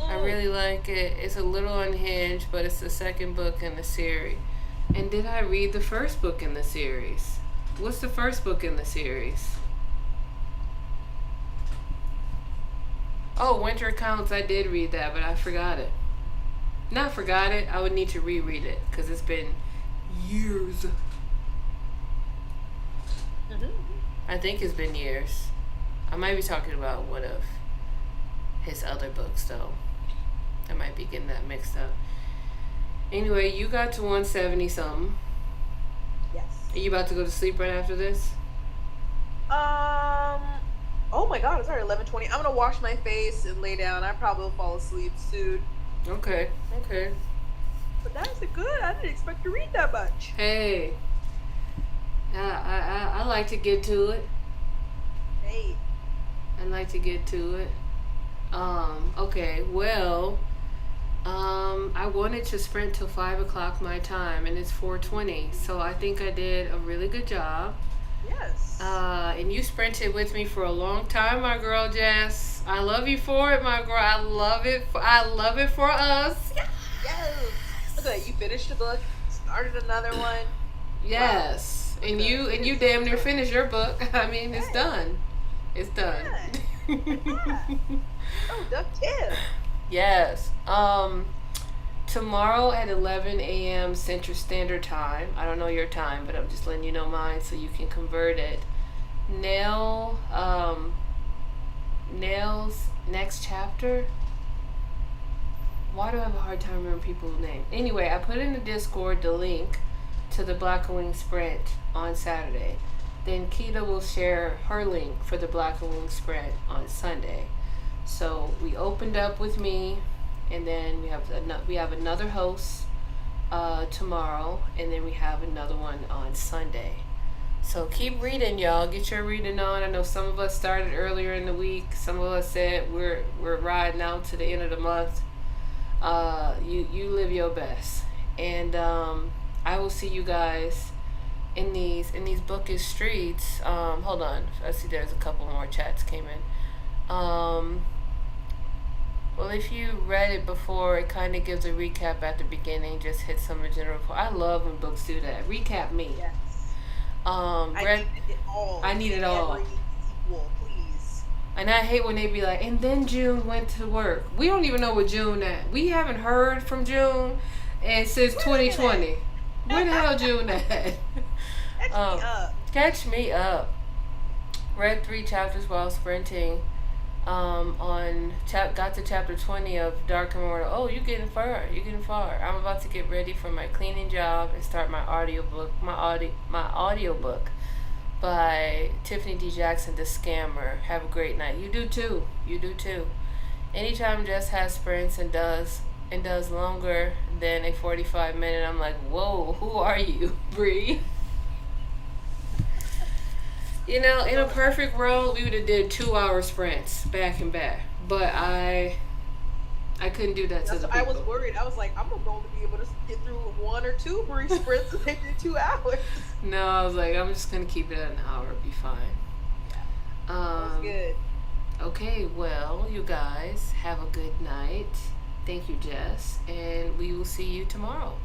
I really like it. It's a little unhinged, but it's the second book in the series. And did I read the first book in the series? What's the first book in the series? Oh, Winter Counts. I did read that, but I forgot it. Not forgot it. I would need to reread it because it's been years. I think it's been years. I might be talking about one of his other books, though. I might be getting that mixed up. Anyway, you got to 170 something. Yes. Are you about to go to sleep right after this? Oh my God! It's already 11:20. I'm gonna wash my face and lay down. I probably will fall asleep soon. Okay. But that's good. I didn't expect to read that much. Hey. I like to get to it. Hey. I like to get to it. Okay, well, I wanted to sprint till 5 o'clock my time, and it's 4:20, so I think I did a really good job. Yes. And you sprinted with me for a long time, my girl Jess. I love you for it, my girl. I love it for us. Yes. Look at that. You finished the book, started another one. Yes. Wow. And you damn near finished your book. I mean, it's done. It's done. Yeah. Productive. Yes. Tomorrow at 11 a.m. Central Standard Time. I don't know your time, but I'm just letting you know mine so you can convert it. Nell's next chapter. Why do I have a hard time remembering people's names? Anyway, I put in the Discord the link to the Blackoween Sprint on Saturday. Then Keita will share her link for the Blackoween Sprint on Sunday. So we opened up with me, and then we have another host tomorrow, and then we have another one on Sunday. So keep reading, y'all. Get your reading on. I know some of us started earlier in the week. Some of us said we're riding out to the end of the month. You live your best, and I will see you guys in these bookish streets. Hold on. I see there's a couple more chats came in. Well, if you read it before, it kind of gives a recap at the beginning. Just hit some of the general. I love when books do that. Recap me. Yes. I need it all. I need it all. Every sequel, please. And I hate when they be like, and then June went to work. We don't even know what June at. We haven't heard from June and since 2020. Where the hell June at? Catch me up. Catch me up. Read 3 chapters while sprinting. Got to chapter 20 of Dark Immortal. Oh, you're getting far. I'm about to get ready for my cleaning job and start my audiobook by Tiffany D. Jackson, The Scammer. Have a great night. You do too. Anytime Jess has sprints and does and does longer than a 45-minute, I'm like, whoa, who are you, Bree? You know, in a perfect world, we would have did 2-hour sprints back and back. But I couldn't do that to the people. I was worried. I was like, I'm gonna only be able to get through 1 or 2 brief sprints if they did 2 hours. No, I was like, I'm just gonna keep it at an hour, be fine. That was good. Okay, well, you guys have a good night. Thank you, Jess, and we will see you tomorrow.